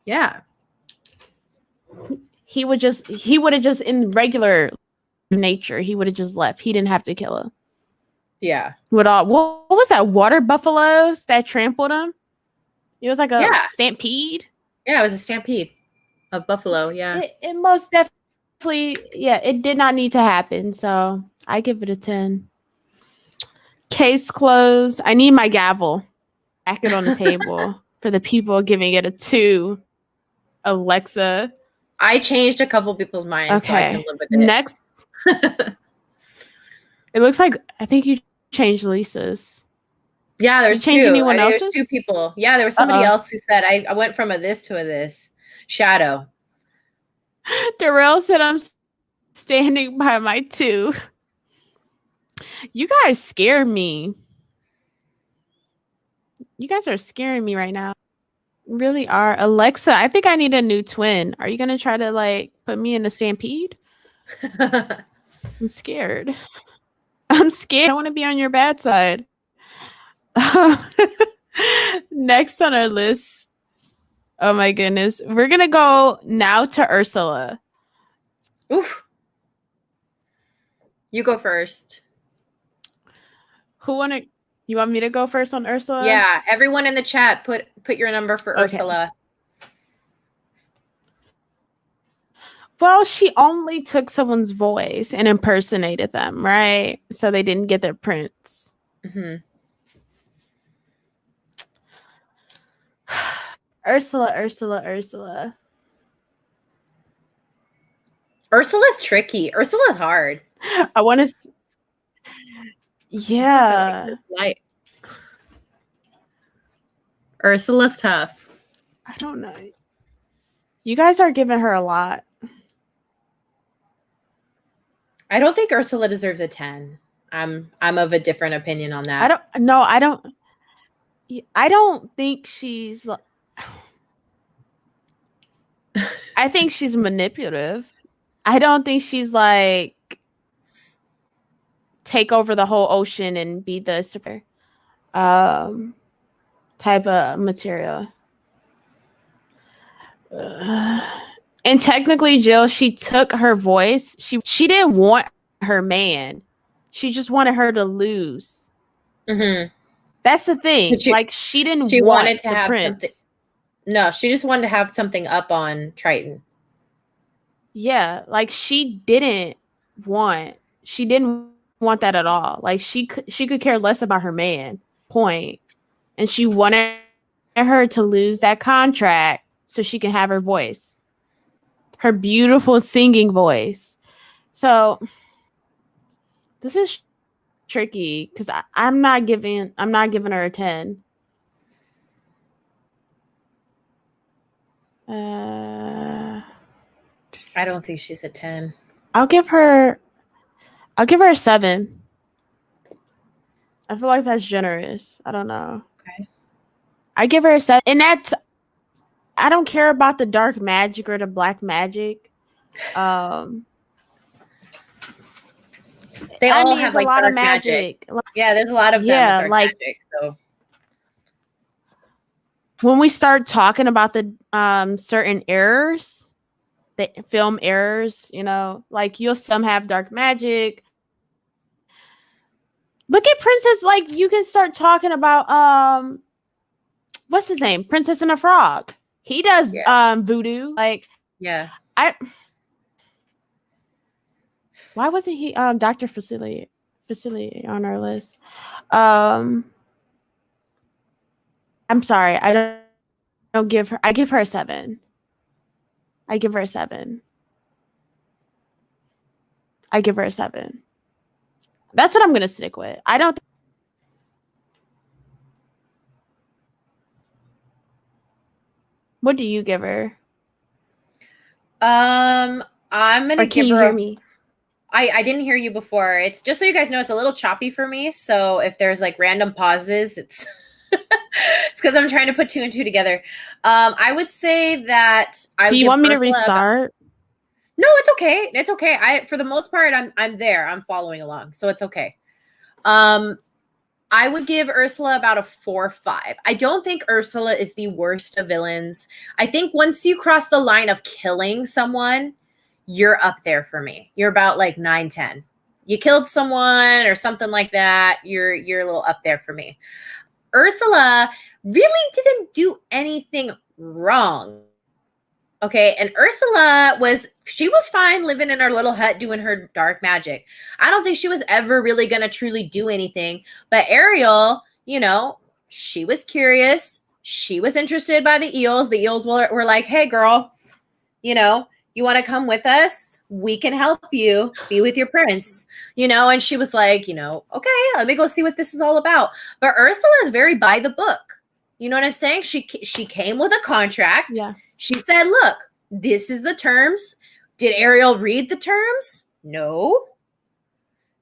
Yeah. He would have just in regular nature, he would have just left. He didn't have to kill him. Yeah. What was that? Water buffaloes that trampled him? It was like a stampede. Yeah, it was a stampede of buffalo. Yeah. It most definitely, it did not need to happen. So I give it a 10. Case closed. I need my gavel. Back it on the table for the people giving it a 2. Alexa. I changed a couple people's minds, so I can live with it. Next. It looks like I think you changed Lisa's. Yeah, there's two. Anyone else's? There's 2 people. Yeah, there was somebody else who said I went from a this to a this. Shadow. Darrell said I'm standing by my 2. You guys scare me. You guys are scaring me right now. Really are. Alexa, I think I need a new twin. Are you gonna try to like put me in a stampede? I'm scared. I don't want to be on your bad side. Next on our list. Oh my goodness. We're gonna go now to Ursula. Oof. You go first. Who wanna You want me to go first on Ursula? Yeah, everyone in the chat, put your number for okay. Ursula. Well, she only took someone's voice and impersonated them, right? So they didn't get their prints. Mm-hmm. Ursula. Ursula's tricky. Ursula's hard. I want to. Yeah. Like Ursula's tough. I don't know. You guys are giving her a lot. I don't think Ursula deserves a 10. I'm of a different opinion on that. I don't think she's I think she's manipulative. I don't think she's like take over the whole ocean and be the super type of material. And technically, Jill, she took her voice. She didn't want her man. She just wanted her to lose. Mm-hmm. That's the thing. She didn't she want wanted to have prince. Something. No, she just wanted to have something up on Triton. Yeah, she didn't want that at all. Like she could care less about her man. Point. And she wanted her to lose that contract so she can have her voice. Her beautiful singing voice. So this is tricky because I'm not giving her a 10. I don't think she's a 10. I'll give her a 7. I feel like that's generous. I don't know. Okay. I give her a 7. And I don't care about the dark magic or the black magic. They all have a lot of magic. Yeah, there's a lot of them with dark magic. So when we start talking about the certain errors, the film errors, you'll some have dark magic. Look at Princess, you can start talking about what's his name? Princess and the Frog. He does voodoo. Yeah. Why wasn't he Dr. Facility on our list? I'm sorry. I give her a 7. I give her a 7. That's what I'm gonna stick with. I don't. What do you give her? I'm gonna give her. Can you hear me? I didn't hear you before. It's just so you guys know, it's a little choppy for me. So if there's random pauses, it's it's because I'm trying to put 2 and 2 together. I would say that Do you want me to restart? No, it's okay. It's okay. For the most part, I'm there. I'm following along, so it's okay. I would give Ursula about a 4-5. I don't think Ursula is the worst of villains. I think once you cross the line of killing someone, you're up there for me. You're about 9-10. You killed someone or something like that, you're a little up there for me. Ursula really didn't do anything wrong. Okay, and Ursula was fine living in her little hut doing her dark magic. I don't think she was ever really going to truly do anything. But Ariel, she was curious. She was interested by the eels. The eels were like, hey, girl, you want to come with us? We can help you be with your prince, and she was like, okay, let me go see what this is all about. But Ursula is very by the book. You know what I'm saying? She came with a contract. Yeah. She said, look, this is the terms. Did Ariel read the terms? No.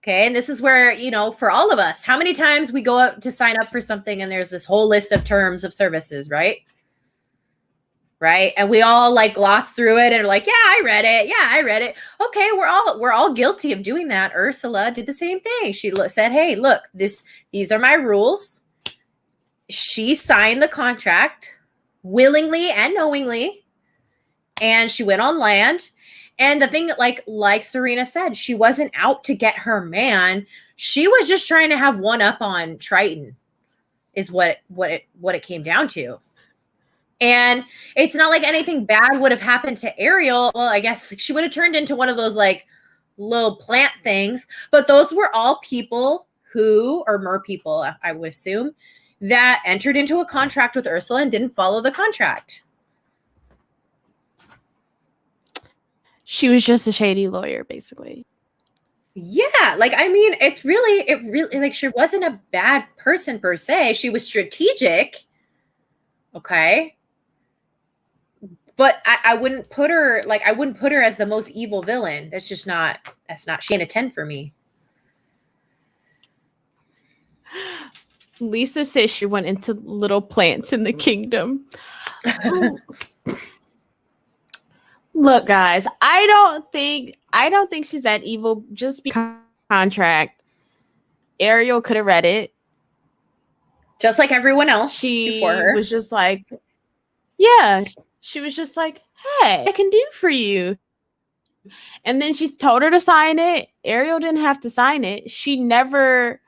Okay. And this is where, for all of us, how many times we go out to sign up for something and there's this whole list of terms of services, right? Right. And we all gloss through it and are like, yeah, I read it. Yeah, I read it. Okay. We're all guilty of doing that. Ursula did the same thing. She said, hey, look, these are my rules. She signed the contract willingly and knowingly. And she went on land. And the thing that like Serena said, she wasn't out to get her man. She was just trying to have one up on Triton, is what it came down to. And it's not like anything bad would have happened to Ariel. Well, I guess she would have turned into one of those like little plant things, but those were all people who, or mer people, I would assume, that entered into a contract with Ursula and didn't follow the contract. She was just a shady lawyer, basically. Yeah, like, I mean, it really, like, she wasn't a bad person per se. She was strategic. Okay. But I wouldn't put her, like, I wouldn't put her as the most evil villain. That's not, she ain't a 10 for me. Lisa says she went into little plants in the kingdom. Look, guys, I don't think she's that evil. Just because contract, Ariel could have read it, just like everyone else before her. Was just like, yeah, she was just like, hey, I can do for you. And then she told her to sign it. Ariel didn't have to sign it. She never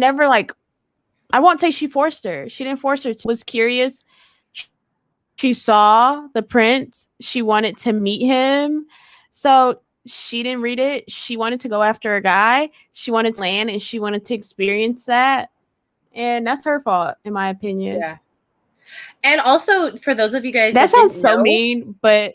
like, I won't say she forced her. She didn't force her. She was curious. She saw the prince. She wanted to meet him. So she didn't read it. She wanted to go after a guy. She wanted to land and she wanted to experience that. And that's her fault, in my opinion. Yeah. And also, for those of you guys that sounds so mean, but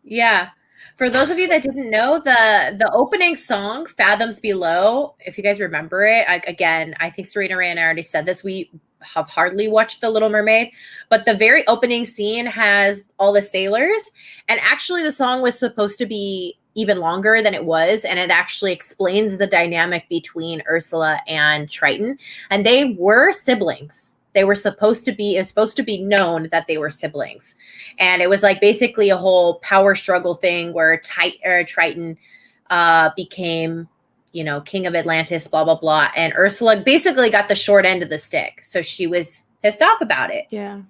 yeah. For those of you that didn't know, the opening song, Fathoms Below, if you guys remember it, again, I think Serena Ray and I already said this, we have hardly watched The Little Mermaid, but the very opening scene has all the sailors, and actually the song was supposed to be even longer than it was, and it actually explains the dynamic between Ursula and Triton, and they were siblings. They were supposed to be, it was supposed to be known that they were siblings. And it was like basically a whole power struggle thing where Triton became, you know, king of Atlantis, blah, blah, blah. And Ursula basically got the short end of the stick. So she was pissed off about it. Yeah.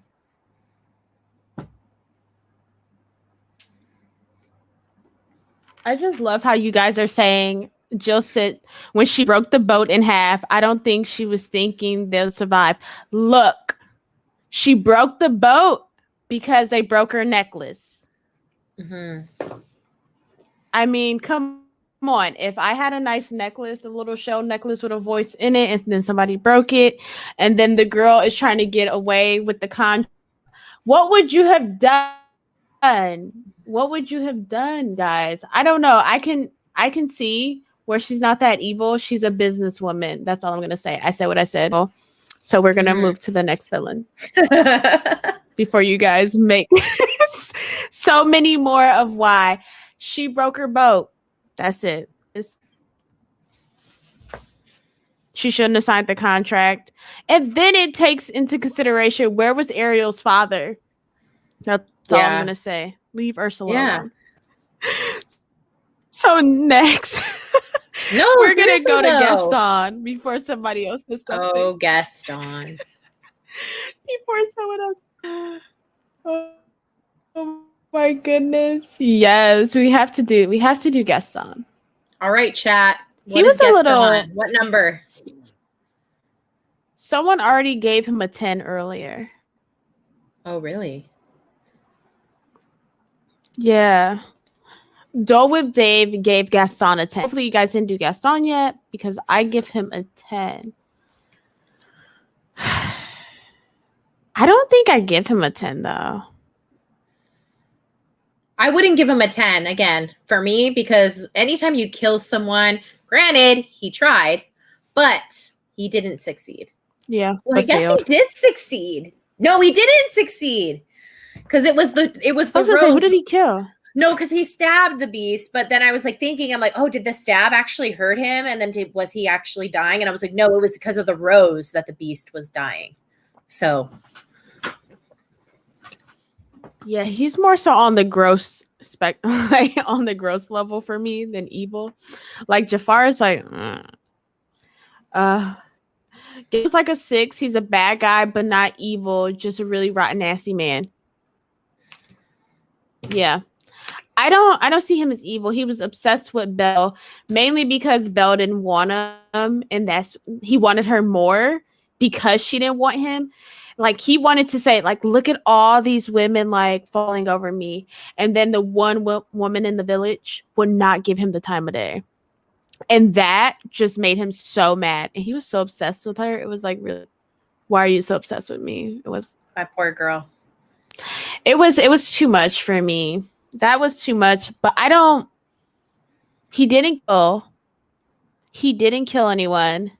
I just love how you guys are saying Jill said when she broke the boat in half, I don't think she was thinking they'll survive. Look, she broke the boat because they broke her necklace. Mm-hmm. I mean, come on. If I had a nice necklace, a little shell necklace with a voice in it, and then somebody broke it, and then the girl is trying to get away with the contract, what would you have done? What would you have done, guys? I don't know. I can see where she's not that evil. She's a businesswoman. That's all I'm going to say. I said what I said. So we're going to move to the next villain before you guys make so many more of why she broke her boat. That's it. She shouldn't have signed the contract. And then it takes into consideration, where was Ariel's father? That's all I'm going to say. Leave Ursula alone. So next, we're going to go to Gaston before somebody else says something. Oh, Gaston. Before someone else. Oh my goodness. Yes, we have to do Gaston. All right, chat. He was a little. What number? Someone already gave him a 10 earlier. Oh, really? Yeah. Dole Whip Dave gave Gaston a 10. Hopefully you guys didn't do Gaston yet, because I give him a 10. I don't think I give him a 10 though. I wouldn't give him a 10 again for me, because anytime you kill someone, granted, he tried, but he didn't succeed. Yeah. Well, I guess he did succeed. No, he didn't succeed. Because it was the rose. Who did he kill? No, because he stabbed the beast. But then I was like thinking, I'm like, oh, did the stab actually hurt him? And then was he actually dying? And I was like, no, it was because of the rose that the beast was dying. So. Yeah, he's more so on the gross like on the gross level for me than evil. Like Jafar is like, he's like a 6. He's a bad guy, but not evil. Just a really rotten, nasty man. Yeah. I don't see him as evil. He was obsessed with Belle, mainly because Belle didn't want him, and he wanted her more because she didn't want him. Like, he wanted to say, like, look at all these women like falling over me, and then the one woman in the village would not give him the time of day, and that just made him so mad, and he was so obsessed with her. It was like, really, why are you so obsessed with me? It was my poor girl. It was too much for me. That was too much, but he didn't kill anyone.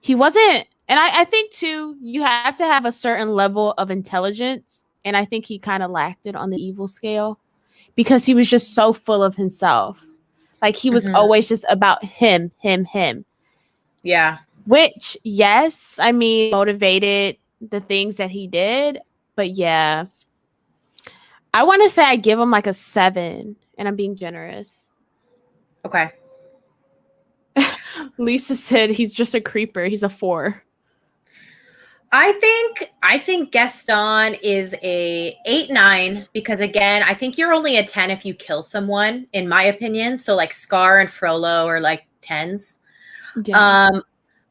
He wasn't, and I think too, you have to have a certain level of intelligence, and I think he kind of lacked it on the evil scale because he was just so full of himself. Like, he was always just about him. Yeah. Which, yes, I mean, motivated the things that he did, but yeah. I want to say I give him like a 7, and I'm being generous. Okay. Lisa said he's just a creeper. He's a 4. I think Gaston is a 8-9 because, again, I think you're only a 10 if you kill someone, in my opinion. So like Scar and Frollo are like 10s. Yeah.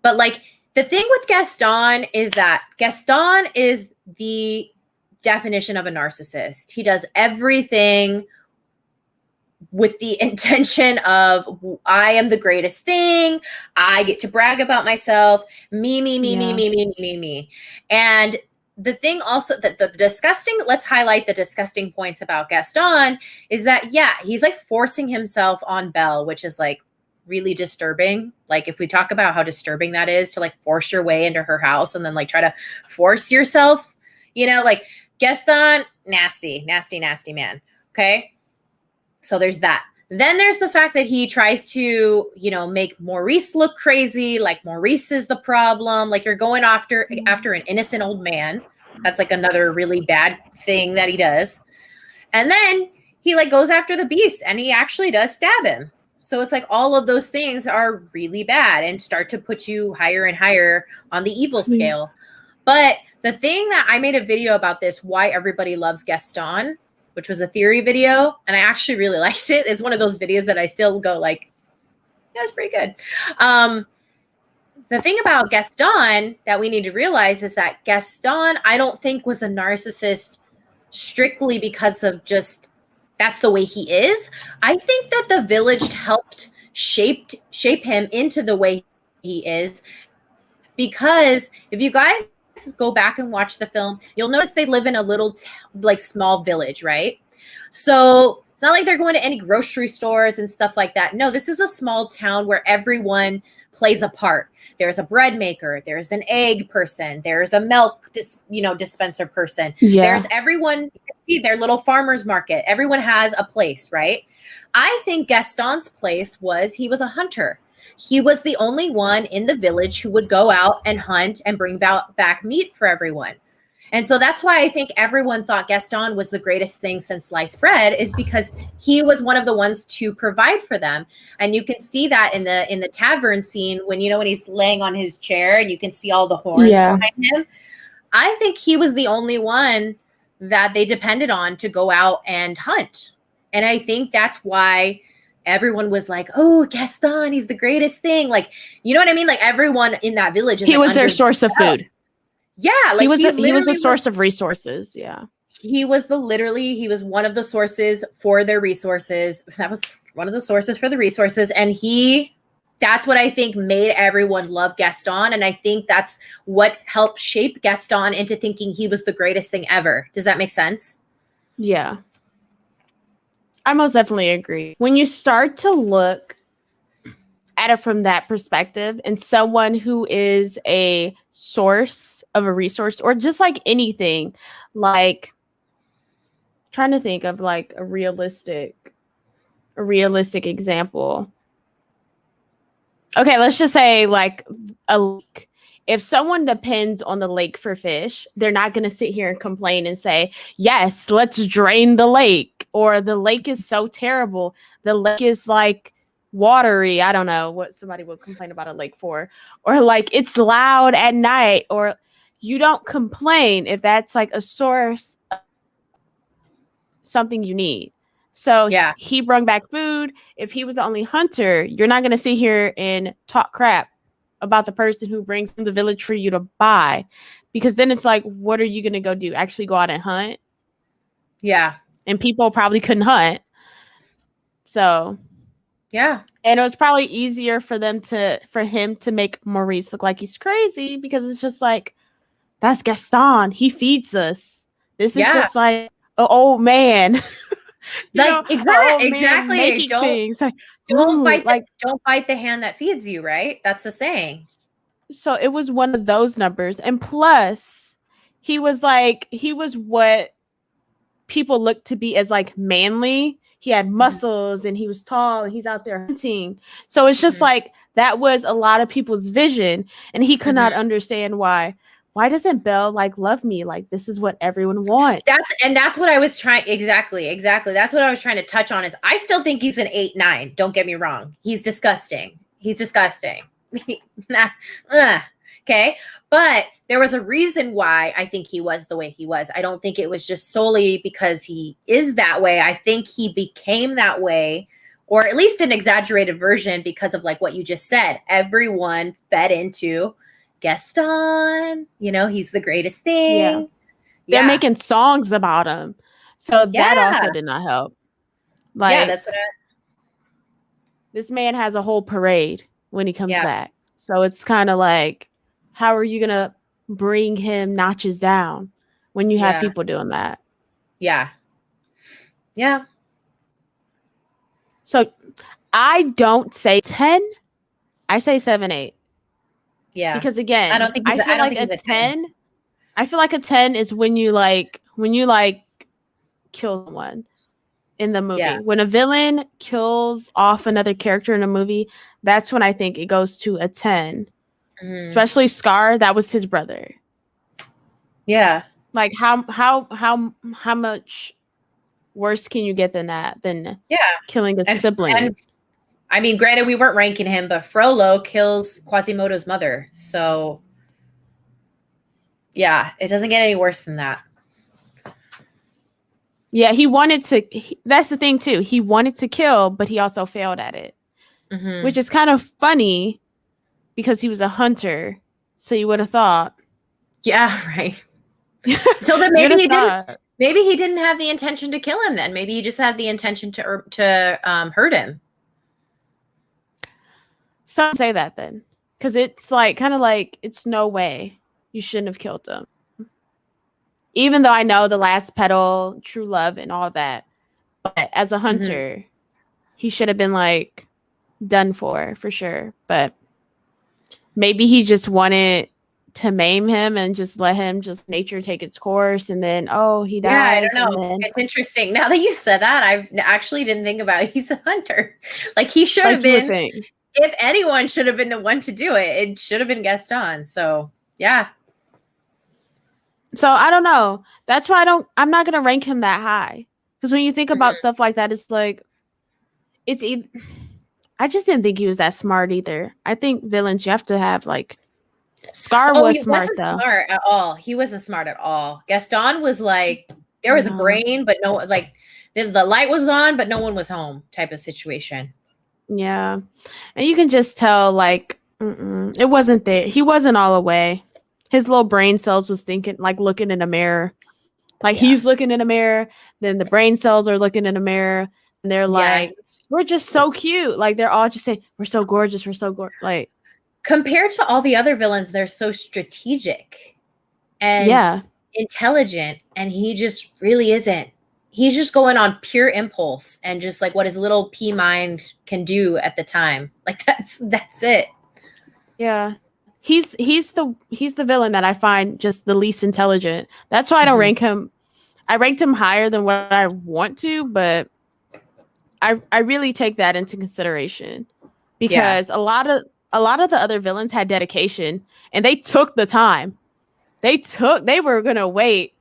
But like the thing with Gaston is that Gaston is the definition of a narcissist. He does everything with the intention of, I am the greatest thing. I get to brag about myself. Me. And the thing also that the disgusting, let's highlight the disgusting points about Gaston is that, yeah, he's like forcing himself on Belle, which is like really disturbing. Like, if we talk about how disturbing that is to like force your way into her house and then like try to force yourself, like Gaston, nasty man. Okay. So there's that. Then there's the fact that he tries to, make Maurice look crazy. Like, Maurice is the problem. Like, you're going after an innocent old man. That's like another really bad thing that he does. And then he like goes after the beast and he actually does stab him. So it's like all of those things are really bad and start to put you higher and higher on the evil scale. But the thing that I made a video about this, why everybody loves Gaston, which was a theory video, and I actually really liked it. It's one of those videos that I still go like, yeah, it's pretty good. The thing about Gaston that we need to realize is that Gaston, I don't think, was a narcissist strictly because of just that's the way he is. I think that the village helped shape him into the way he is, because if you guys go back and watch the film, you'll notice they live in a little small village, right? So it's not like they're going to any grocery stores and stuff like that. No, this is a small town where everyone plays a part. There's a bread maker, there's an egg person, there's a milk dispenser person. Yeah. There's everyone, you can see their little farmer's market. Everyone has a place, right? I think Gaston's place was he was a hunter. He was the only one in the village who would go out and hunt and bring back meat for everyone. And so that's why I think everyone thought Gaston was the greatest thing since sliced bread, is because he was one of the ones to provide for them. And you can see that in the tavern scene when he's laying on his chair and you can see all the horns behind him. I think he was the only one that they depended on to go out and hunt. And I think that's why everyone was like, oh, Gaston, he's the greatest thing. Like, you know what I mean? Like, everyone in that village. He was their source of food. Yeah. Like, he was the source of resources. Yeah. He was one of the sources for their resources. That was one of the sources for the resources. And that's what I think made everyone love Gaston. And I think that's what helped shape Gaston into thinking he was the greatest thing ever. Does that make sense? Yeah. I most definitely agree. When you start to look at it from that perspective, and someone who is a source of a resource, or just like anything, like trying to think of like a realistic example. Okay, let's just say like a lake. If someone depends on the lake for fish, they're not going to sit here and complain and say, yes, let's drain the lake. Or the lake is so terrible. The lake is like watery. I don't know what somebody would complain about a lake for. Or like it's loud at night. Or you don't complain if that's like a source of something you need. So he brought back food. If he was the only hunter, you're not going to sit here and talk crap about the person who brings in the village for you to buy, because then it's like, what are you going to go do? Actually go out and hunt? Yeah. And people probably couldn't hunt. So yeah. And it was probably easier for him to make Maurice look like he's crazy, because it's just like, that's Gaston. He feeds us. This is just like an old man. Exactly. Don't bite the hand that feeds you, right? That's the saying. So it was one of those numbers. And plus, he was what people look to be as like manly. He had muscles and he was tall and he's out there hunting. So it's just like, that was a lot of people's vision. And he could not understand why doesn't Belle like love me? Like, this is what everyone wants. That's what I was trying. Exactly. That's what I was trying to touch on. Is I still think he's an 8-9. Don't get me wrong. He's disgusting. Okay. But there was a reason why I think he was the way he was. I don't think it was just solely because he is that way. I think he became that way, or at least an exaggerated version, because of like what you just said. Everyone fed into Gaston, he's the greatest thing. They're making songs about him. So that also did not help. Like, that's what this man has a whole parade when he comes back. So it's kind of like, how are you going to bring him notches down when you have people doing that? Yeah. Yeah. So I don't say 10. I say 7, 8. Yeah. Because again, I feel like a 10. I feel like a 10 is when you kill someone in the movie. Yeah. When a villain kills off another character in a movie, that's when I think it goes to a 10. Especially Scar, that was his brother. Yeah. Like how much worse can you get than that? Than killing a sibling? And I mean, granted, we weren't ranking him, but Frollo kills Quasimodo's mother. So yeah, it doesn't get any worse than that. Yeah, he wanted to. That's the thing too. He wanted to kill, but he also failed at it, which is kind of funny because he was a hunter. So you would have thought. Yeah, right. So then maybe he didn't. Maybe he didn't have the intention to kill him. Then maybe he just had the intention to hurt him. Some say that then, because it's like kind of like, it's no way you shouldn't have killed him. Even though I know the last petal, true love, and all that, but as a hunter, he should have been like done for sure. But maybe he just wanted to maim him and just let him just nature take its course, and then he dies. Yeah, I don't know. It's interesting now that you said that. I actually didn't think about it. He's a hunter. Like, he should have been. If anyone should have been the one to do it, it should have been Gaston. So yeah. So I don't know. That's why I'm not gonna rank him that high, because when you think about stuff like that, it's like, I just didn't think he was that smart either. I think villains, you have to have like. Scar was smart though. Smart at all. He wasn't smart at all. Gaston was like, there was a brain, but no, like the light was on, but no one was home type of situation. Yeah. And you can just tell, like, it wasn't there. He wasn't all the way. His little brain cells was thinking, like, looking in a mirror. Like, he's looking in a mirror. Then the brain cells are looking in a mirror. And they're like, we're just so cute. Like, they're all just saying, we're so gorgeous. We're so gorgeous. Like, compared to all the other villains, they're so strategic and intelligent. And he just really isn't. He's just going on pure impulse and just like what his little pea mind can do at the time. Like, that's it. Yeah. He's the villain that I find just the least intelligent. That's why I don't rank him. I ranked him higher than what I want to, but I really take that into consideration, because a lot of the other villains had dedication, and they took the time. They were going to wait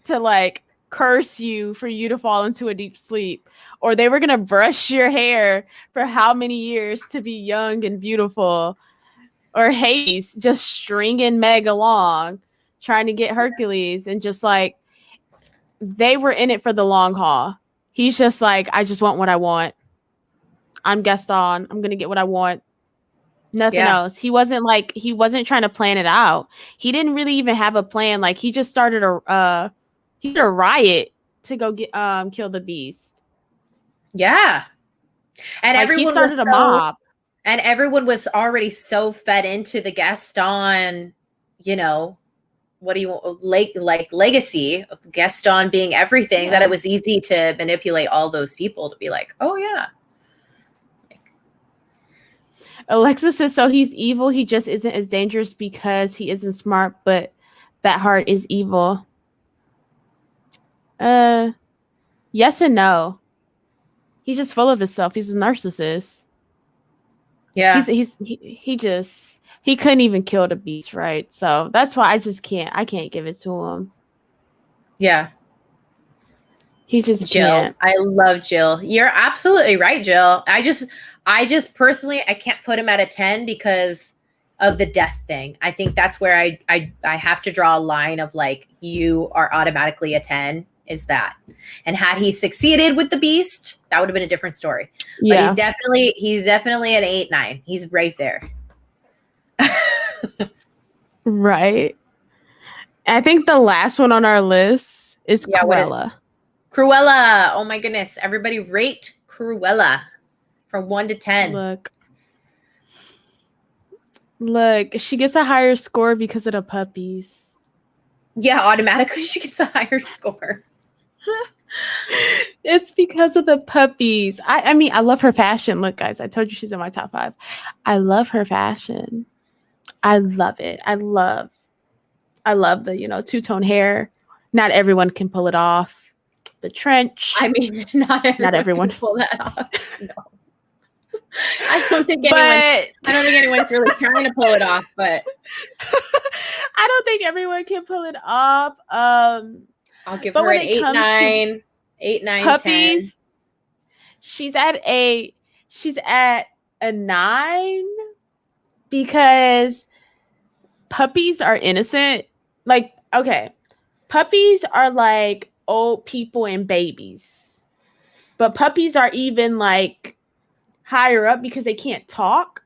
to like curse you for you to fall into a deep sleep, or they were going to brush your hair for how many years to be young and beautiful, or Hades just stringing Meg along, trying to get Hercules, and just like, they were in it for the long haul. He's just like, I just want what I want. I'm Gaston. I'm gonna get what I want. Nothing else. He wasn't trying to plan it out. He didn't really even have a plan. Like, he just started a riot to go get kill the beast. Yeah. And like, everyone he started a mob. And everyone was already so fed into the Gaston, you know, what do you like legacy of Gaston being everything, that it was easy to manipulate all those people to be like, oh yeah. Alexis says, so he's evil. He just isn't as dangerous because he isn't smart, but that heart is evil. Yes and no. He's just full of himself. He's a narcissist. Yeah. He couldn't even kill the beast, right? So that's why I can't give it to him. Yeah. He just Jill. can't. I love Jill. You're absolutely right, Jill. I just personally, I can't put him at a 10 because of the death thing. I think that's where I have to draw a line of like, you are automatically a 10, is that. And had he succeeded with the beast, that would have been a different story. Yeah. But he's definitely an 8, 9. He's right there. Right. I think the last one on our list is Cruella. Cruella. Oh my goodness. Everybody rate Cruella from 1 to 10. Look, she gets a higher score because of the puppies. Yeah, automatically she gets a higher score. It's because of the puppies. I mean, I love her fashion. Look, guys, I told you she's in my top 5. I love her fashion. I love it. I love the, two-tone hair. Not everyone can pull it off. The trench. I mean, not everyone can pull that off. No. I don't think anyone's really trying to pull it off, but I don't think everyone can pull it off. I'll give her an 8, 9, 10. She's at a 9 because puppies are innocent. Like, okay, puppies are like old people and babies, but puppies are even like higher up because they can't talk,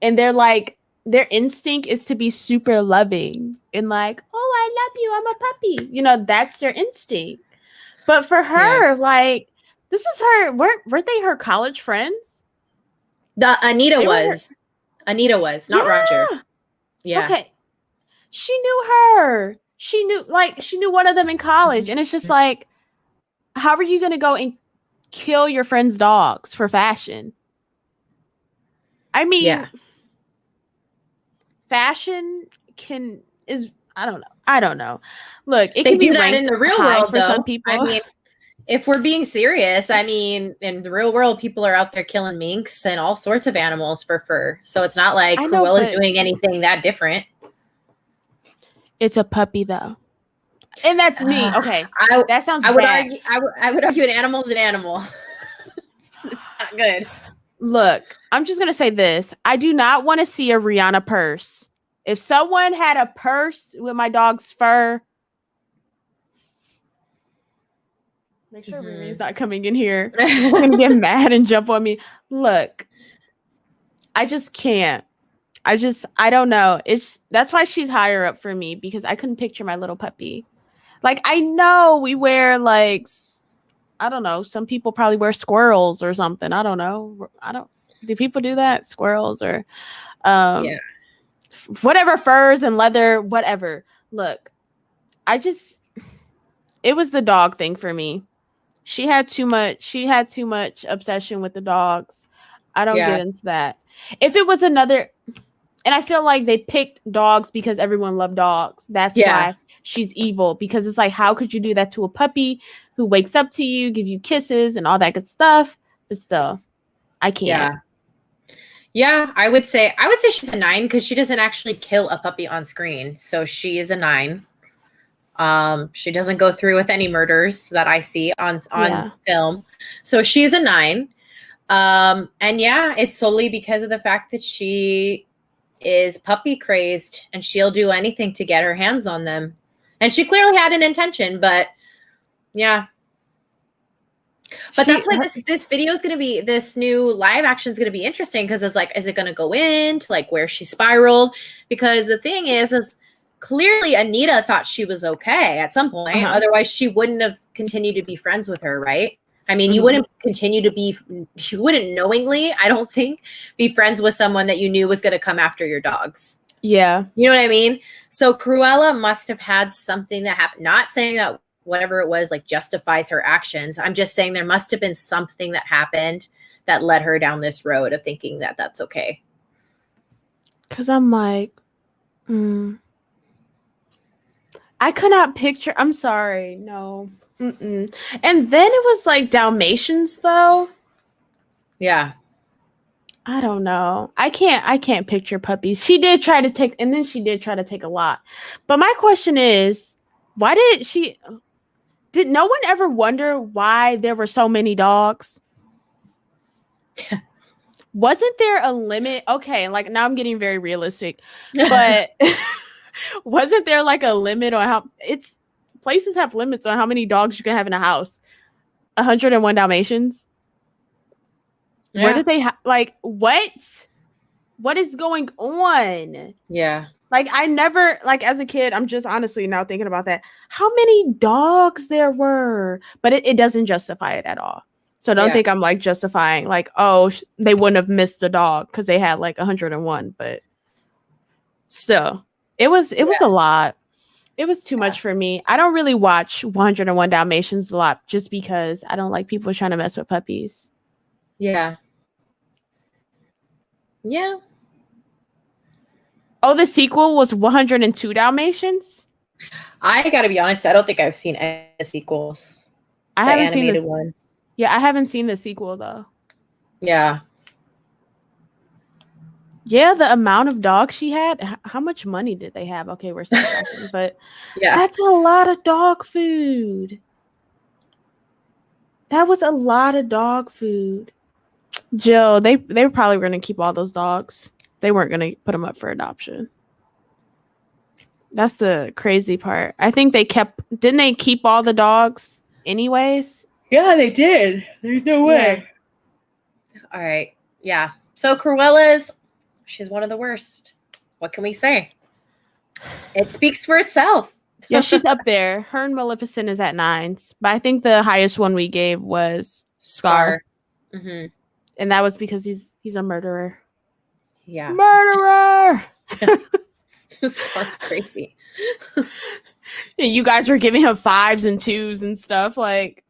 and they're like, their instinct is to be super loving and like, oh, I love you, I'm a puppy, that's their instinct. But for her, like, this was her, weren't they her college friends? Anita was, not Roger. Yeah. Okay. She knew her. She knew one of them in college. And it's just like, how are you going to go and kill your friend's dogs for fashion? I mean, fashion I don't know. Look, it they can do be that in the real world for some people. I mean, if we're being serious, I mean, in the real world, people are out there killing minks and all sorts of animals for fur. So it's not like Cruella's doing anything that different. It's a puppy, though. And that's me. Okay. That sounds bad. I would argue an animal's an animal. It's not good. Look, I'm just going to say this. I do not want to see a Rihanna purse. If someone had a purse with my dog's fur, make sure Riri's not coming in here. She's going to get mad and jump on me. Look, I just can't. I don't know. That's why she's higher up for me, because I couldn't picture my little puppy. Like, I know we wear like, I don't know. Some people probably wear squirrels or something. I don't know. Do people do that? Squirrels or, whatever, furs and leather, whatever. Look, it was the dog thing for me. She had too much obsession with the dogs. I don't get into that. If it was another, and I feel like they picked dogs because everyone loved dogs. That's why she's evil, because it's like, how could you do that to a puppy who wakes up to you, give you kisses and all that good stuff? But still, I can't. Yeah, I would say she's a 9 because she doesn't actually kill a puppy on screen. So she is a 9. She doesn't go through with any murders that I see on film. So she's a 9. And it's solely because of the fact that she is puppy crazed and she'll do anything to get her hands on them. And she clearly had an intention, but But that's why this video is going to be, this new live action is going to be interesting, because it's like, is it going to go into like where she spiraled? Because the thing is clearly Anita thought she was okay at some point. Otherwise, she wouldn't have continued to be friends with her, right? I mean, you wouldn't you wouldn't knowingly, I don't think, be friends with someone that you knew was going to come after your dogs. Yeah. You know what I mean? So Cruella must have had something that happened. Not saying that whatever it was like justifies her actions. I'm just saying there must have been something that happened that led her down this road of thinking that that's okay. Because I'm like, I could not picture. I'm sorry. No. And then it was like Dalmatians, though. Yeah. I don't know. I can't picture puppies. She did try to take a lot. But my question is, why did no one ever wonder why there were so many dogs? Wasn't there a limit? Okay, like now I'm getting very realistic. But wasn't there like a limit on how places have limits on how many dogs you can have in a house? 101 Dalmatians? Yeah. Where did they like what? What is going on? Yeah. Like I never, like as a kid, I'm just honestly now thinking about that. How many dogs there were? But it doesn't justify it at all. So don't think I'm like justifying like, oh, they wouldn't have missed a dog because they had like 101. But still, it was a lot. It was too much for me. I don't really watch 101 Dalmatians a lot just because I don't like people trying to mess with puppies. Yeah. Yeah. Oh, the sequel was 102 Dalmatians? I gotta be honest, I don't think I've seen any sequels. I haven't seen the ones. Yeah, I haven't seen the sequel though. Yeah. Yeah, the amount of dogs she had. How much money did they have? Okay, we're still talking, but that's a lot of dog food. That was a lot of dog food. Jill, they were probably going to keep all those dogs. They weren't going to put them up for adoption. That's the crazy part. I think didn't they keep all the dogs anyways? Yeah, they did. There's no way. All right. Yeah. So she's one of the worst. What can we say? It speaks for itself. Yeah, she's up there. Her and Maleficent is at 9s. But I think the highest one we gave was Scar. Mm-hmm. And that was because he's a murderer. Yeah. Murderer! Scar's crazy. You guys were giving him 5s and 2s and stuff. Like,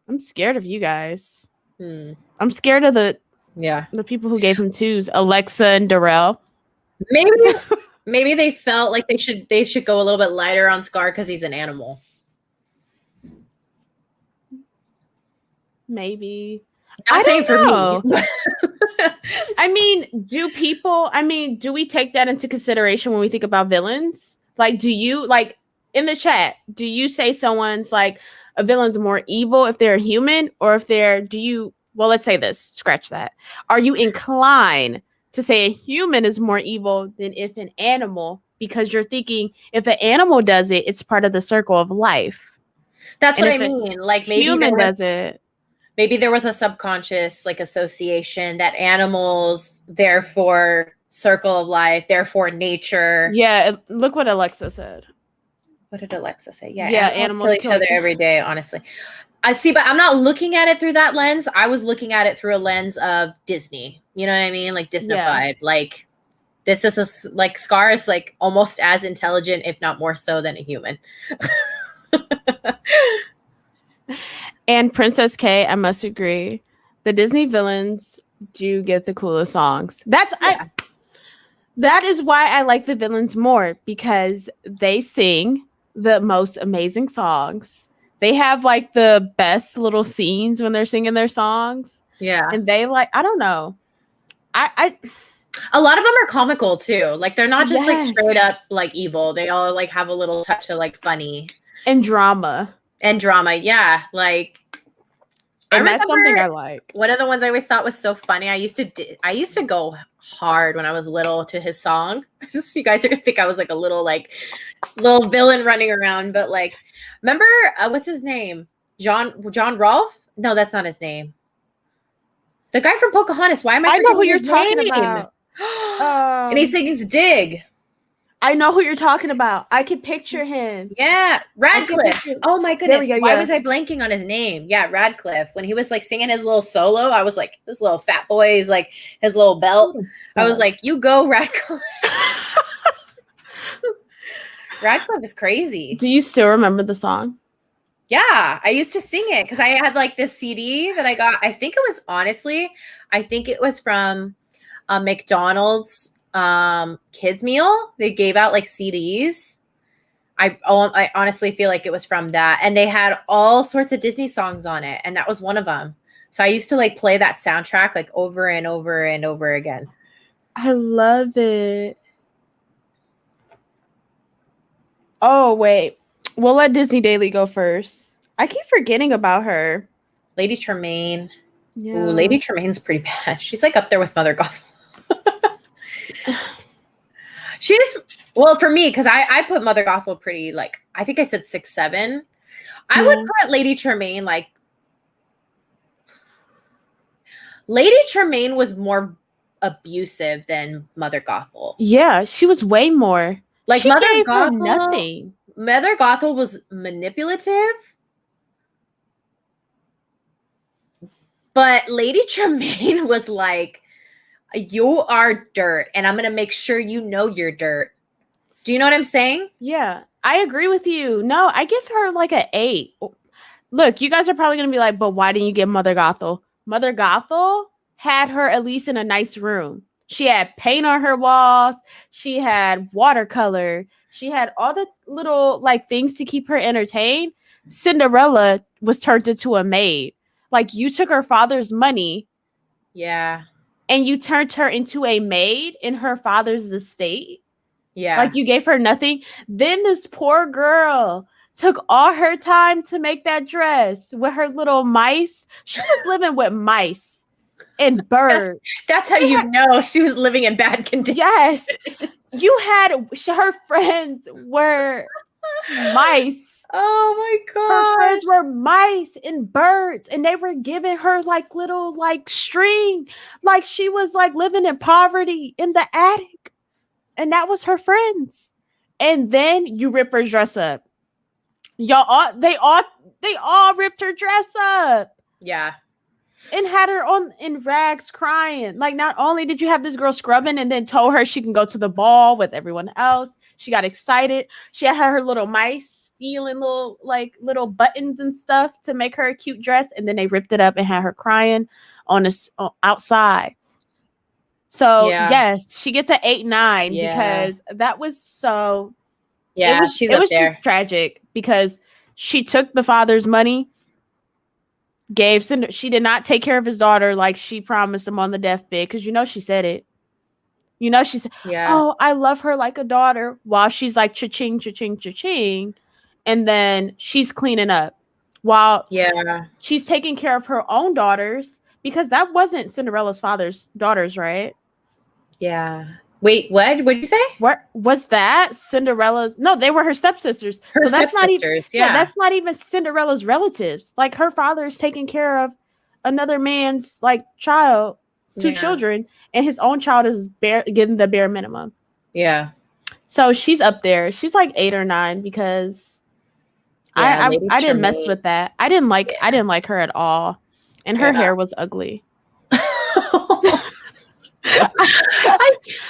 I'm scared of you guys. I'm scared of the people who gave him 2s. Alexa and Darrell. Maybe they felt like they should go a little bit lighter on Scar because he's an animal. Maybe. Not saying for me. I mean, do we take that into consideration when we think about villains? Like, do you, like, in the chat, do you say someone's like a villain's more evil if they're human, or if well, let's say this, scratch that. Are you inclined to say a human is more evil than if an animal, because you're thinking if an animal does it, it's part of the circle of life? That's what I mean. Like maybe human does it. Maybe there was a subconscious like association that animals, therefore circle of life, therefore nature. Yeah, look what Alexa said. What did Alexa say? Yeah, animals kill each other every day, honestly. I see, but I'm not looking at it through that lens. I was looking at it through a lens of Disney. You know what I mean? Like Disneyfied. Yeah. Like this is like Scar is like almost as intelligent, if not more so, than a human. And Princess K, I must agree. The Disney villains do get the coolest songs. That is why I like the villains more, because they sing the most amazing songs. They have like the best little scenes when they're singing their songs. Yeah. And they like, I don't know. A lot of them are comical too. Like they're not just like straight up like evil. They all like have a little touch of like funny. And drama. Yeah. Like, and that's something I like. One of the ones I always thought was so funny. I used to go hard when I was little to his song. Just you guys are gonna think I was like a little villain running around, but like, remember what's his name? John Rolfe. No, that's not his name. The guy from Pocahontas. Why am I know who you're his talking name? about. And he sings Dig. I know who you're talking about. I can picture him. Yeah, Radcliffe. Oh my goodness. Go, Why was I blanking on his name? Yeah, Radcliffe. When he was like singing his little solo, I was like, this little fat boy is like his little belt. I was like, you go, Radcliffe. Radcliffe is crazy. Do you still remember the song? Yeah, I used to sing it because I had like this CD that I got. I think it was from McDonald's kids meal. They gave out like CDs. I honestly feel like it was from that, and they had all sorts of Disney songs on it, and that was one of them. So I used to like play that soundtrack like over and over and over again. I love it. Oh wait, we'll let Disney Daily go first. I keep forgetting about her. Lady Tremaine. Yeah. Ooh, Lady Tremaine's pretty bad. She's like up there with Mother Gothel. Well, for me, because I put Mother Gothel pretty, like, I think I said 6, 7. I would put Lady Tremaine, like, Lady Tremaine was more abusive than Mother Gothel. Yeah, she was way more. Like, she gave her nothing. Mother Gothel was manipulative. But Lady Tremaine was like, you are dirt, and I'm going to make sure you know you're dirt. Do you know what I'm saying? Yeah, I agree with you. No, I give her like an 8. Look, you guys are probably going to be like, but why didn't you give Mother Gothel? Mother Gothel had her at least in a nice room. She had paint on her walls. She had watercolor. She had all the little like things to keep her entertained. Cinderella was turned into a maid. Like, you took her father's money. Yeah. And you turned her into a maid in her father's estate. Yeah. Like, you gave her nothing. Then this poor girl took all her time to make that dress with her little mice. She was living with mice and birds. That's how you know she was living in bad conditions. Yes. You had her friends were mice. Oh my God. Her friends were mice and birds, and they were giving her like little like string. Like, she was like living in poverty in the attic. And that was her friends. And then you rip her dress up. They all ripped her dress up. Yeah. And had her on in rags crying. Like, not only did you have this girl scrubbing and then told her she can go to the ball with everyone else, she got excited. She had her little mice stealing little buttons and stuff to make her a cute dress, and then they ripped it up and had her crying on outside. So yes, she gets an 8, 9 because that was so. Yeah, it was just tragic because she took the father's money, gave Cinder. She did not take care of his daughter like she promised him on the deathbed, because she said it. She said, "Oh, I love her like a daughter," while she's like cha-ching, cha-ching, cha-ching, and then she's cleaning up while she's taking care of her own daughters, because that wasn't Cinderella's father's daughters, right? Yeah. Wait, what? What did you say? What was that? Cinderella's? No, they were her stepsisters. Her so that's stepsisters, not even, that's not even Cinderella's relatives. Like, her father is taking care of another man's like child, 2 children, and his own child is getting the bare minimum. Yeah. So she's up there. She's like 8 or 9 because I didn't mess with that. I didn't like her at all, and her hair was ugly.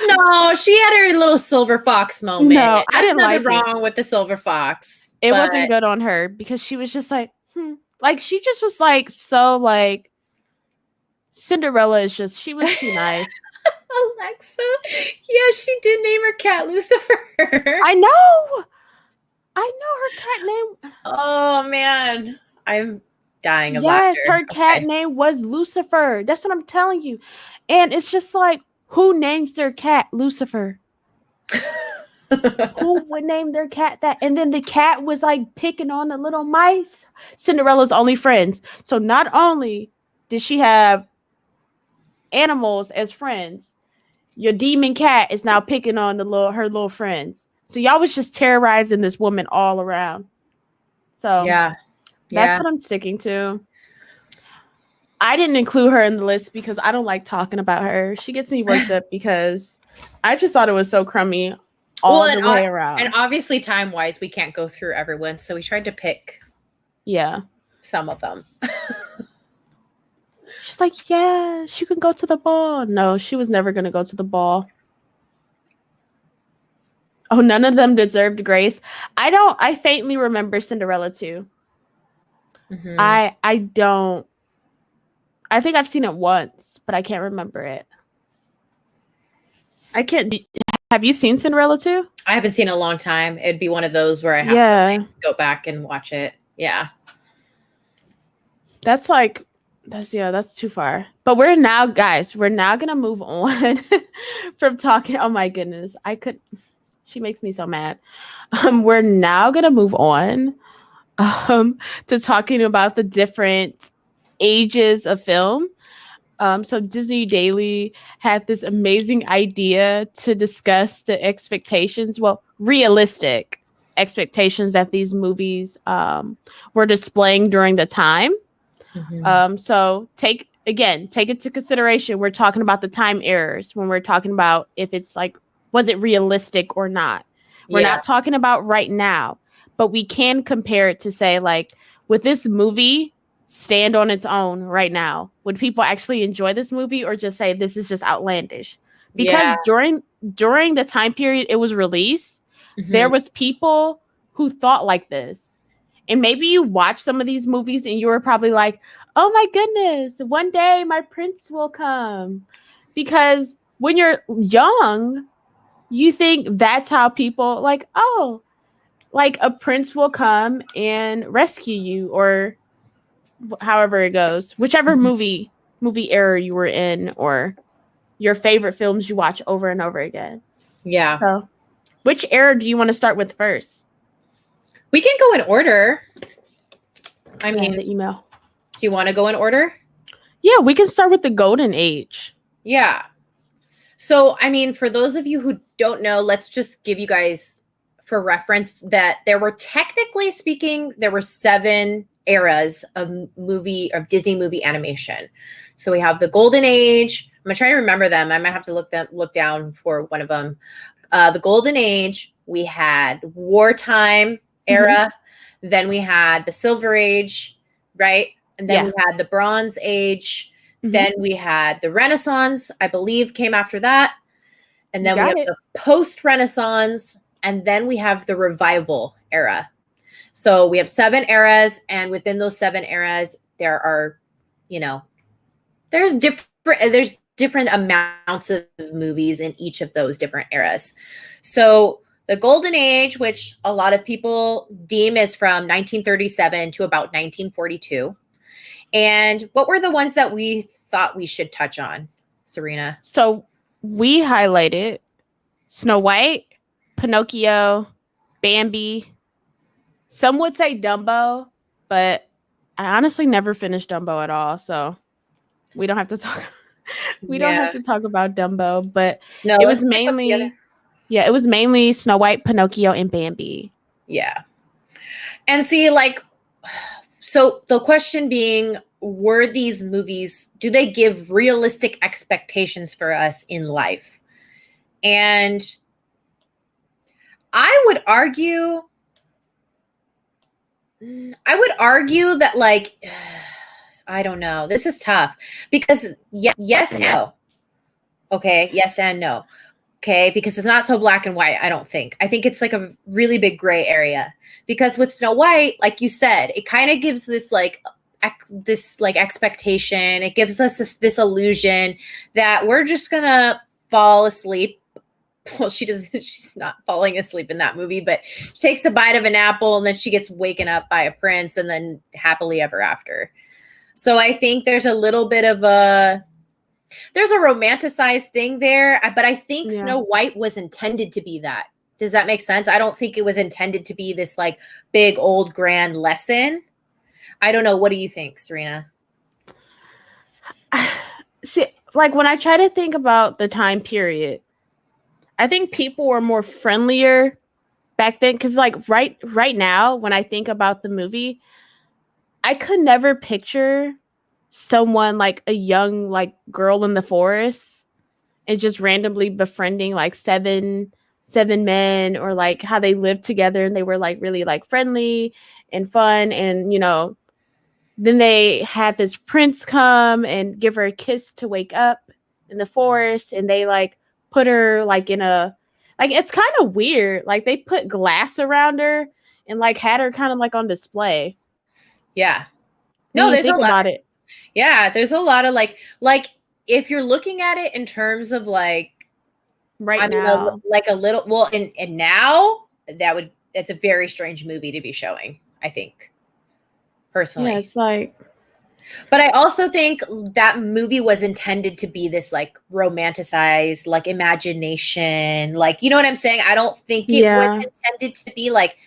No, she had her little silver fox moment. No, I didn't like wrong with the silver fox. It wasn't good on her because she was just like, like, she just was like, so like, Cinderella is just, she was too nice. Alexa, she did name her cat Lucifer. I know her cat name. Oh man, I'm dying of laughter. Yes, her cat name was Lucifer. That's what I'm telling you. And it's just like, who names their cat Lucifer? Who would name their cat that? And then the cat was like picking on the little mice, Cinderella's only friends. So not only did she have animals as friends, your demon cat is now picking on her little friends. So y'all was just terrorizing this woman all around. So that's what I'm sticking to. I didn't include her in the list because I don't like talking about her. She gets me worked up because I just thought it was so crummy all the way around. And obviously, time-wise, we can't go through everyone, so we tried to pick some of them. She's like, yeah, she can go to the ball. No, she was never going to go to the ball. Oh, none of them deserved grace. I faintly remember Cinderella too. Mm-hmm. I don't. I think I've seen it once, but I can't remember it. I can't. Have you seen Cinderella too? I haven't seen it in a long time. It'd be one of those where I have to like, go back and watch it. Yeah. That's too far. But we're now going to move on from talking. Oh my goodness. She makes me so mad. We're now going to move on to talking about the different ages of film. So Disney Daily had this amazing idea to discuss the expectations, realistic expectations that these movies were displaying during the time. Mm-hmm. So take into consideration, we're talking about the time errors when we're talking about if it's like, was it realistic or not? We're not talking about right now, but we can compare it to say, like, with this movie stand on its own right now, would people actually enjoy this movie or just say this is just outlandish? Because during the time period it was released, mm-hmm. there was people who thought like this. And maybe you watch some of these movies and you were probably like, oh my goodness, one day my prince will come. Because when you're young, you think that's how people like, oh, like a prince will come and rescue you, or however it goes, whichever movie era you were in, or your favorite films you watch over and over again. Yeah. So which era do you want to start with first? We can go in order. I mean, the email. Do you want to go in order? Yeah, we can start with the golden age. Yeah. So, I mean, for those of you who don't know, let's just give you guys for reference that there were, technically speaking, there were 7 eras of Disney movie animation. So we have the golden age. I'm gonna try to remember them. I might have to look down for one of them. The golden age, we had wartime era. Mm-hmm. Then we had the silver age, right? And then we had the bronze age. Mm-hmm. Then we had the Renaissance, I believe, came after that. And then we have the post-Renaissance. And then we have the revival era. So we have 7 eras. And within those 7 eras, there are, there's different amounts of movies in each of those different eras. So the golden age, which a lot of people deem is from 1937 to about 1942. And what were the ones that we thought we should touch on, Serena? So we highlighted Snow White, Pinocchio, Bambi. Some would say Dumbo, but I honestly never finished Dumbo at all. So we don't have to talk. Don't have to talk about Dumbo, but it was mainly Snow White, Pinocchio, and Bambi. Yeah. And see, so the question being, were these movies, do they give realistic expectations for us in life? And I would argue that, I don't know. This is tough because yes, no. Okay. Yes and no. Okay. Because it's not so black and white. I don't think. I think it's like a really big gray area, because with Snow White, like you said, it kind of gives this expectation. It gives us this illusion that we're just going to fall asleep. Well, she's not falling asleep in that movie, but she takes a bite of an apple and then she gets waken up by a prince and then happily ever after. So I think there's a little bit of there's a romanticized thing there, but I think Snow White was intended to be that. Does that make sense? I don't think it was intended to be this big old grand lesson. I don't know. What do you think, Serena? See, when I try to think about the time period, I think people were more friendlier back then. Because right now, when I think about the movie, I could never picture someone like a young like girl in the forest and just randomly befriending like seven men, or like how they lived together and they were like really like friendly and fun. And then they had this prince come and give her a kiss to wake up in the forest, and they like put her like in a, like, it's kind of weird, like they put glass around her and like had her kind of like on display. Yeah. No, there's a lot about it. Yeah, there's a lot of like if you're looking at it in terms of like now, like a little, well, and now it's a very strange movie to be showing, I think, personally. Yeah, it's like, but I also think that movie was intended to be this like romanticized, like imagination, like, you know what I'm saying? I don't think it was intended to be like,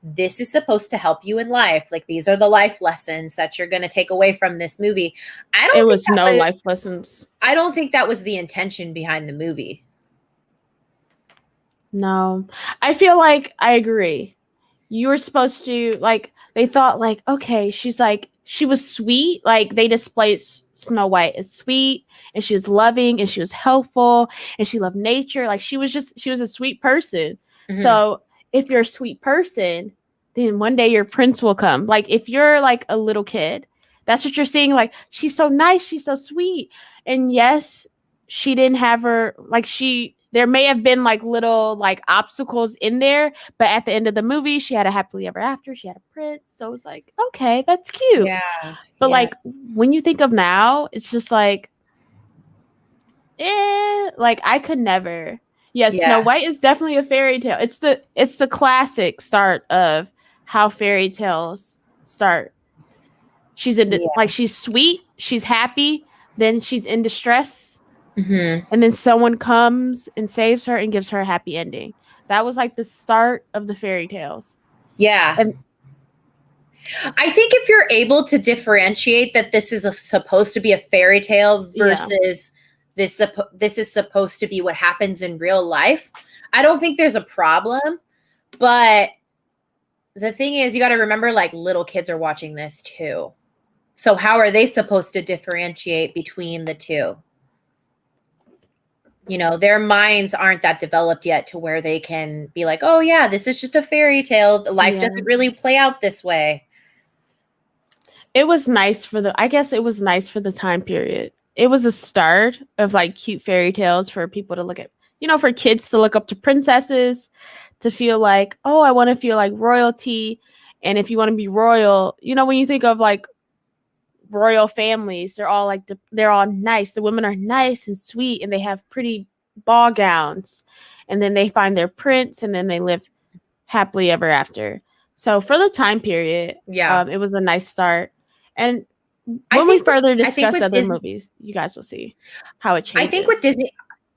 this is supposed to help you in life. Like, these are the life lessons that you're going to take away from this movie. It was no life lessons. I don't think that was the intention behind the movie. No, I feel like I agree. You were supposed to, like, they thought like, okay, she's like, she was sweet. Like, they displayed Snow White as sweet, and she was loving, and she was helpful, and she loved nature. Like, she was a sweet person. Mm-hmm. So if you're a sweet person, then one day your prince will come. Like, if you're like a little kid, that's what you're seeing. Like, she's so nice, she's so sweet. And yes, she didn't have her, like, there may have been like little like obstacles in there, but at the end of the movie, she had a happily ever after. She had a prince. So it was like, okay, that's cute. Yeah. But like, when you think of now, it's just like, like, I could never. Yes, Snow White is definitely a fairy tale. It's the classic start of how fairy tales start. She's like, she's sweet, she's happy, then she's in distress. Mm-hmm. And then someone comes and saves her and gives her a happy ending. That was like the start of the fairy tales. Yeah. And I think if you're able to differentiate that this is supposed to be a fairy tale versus this is supposed to be what happens in real life, I don't think there's a problem. But the thing is, you got to remember, like, little kids are watching this too. So how are they supposed to differentiate between the two? Their minds aren't that developed yet to where they can be like, oh yeah, this is just a fairy tale. Life doesn't really play out this way. It was nice for the time period. It was a start of like cute fairy tales for people to look at, for kids to look up to princesses, to feel like, oh, I want to feel like royalty. And if you want to be royal, when you think of like royal families, they're all nice. The women are nice and sweet, and they have pretty ball gowns, and then they find their prince, and then they live happily ever after. So for the time period, it was a nice start. And when we further discuss other movies, you guys will see how it changes. I think with Disney,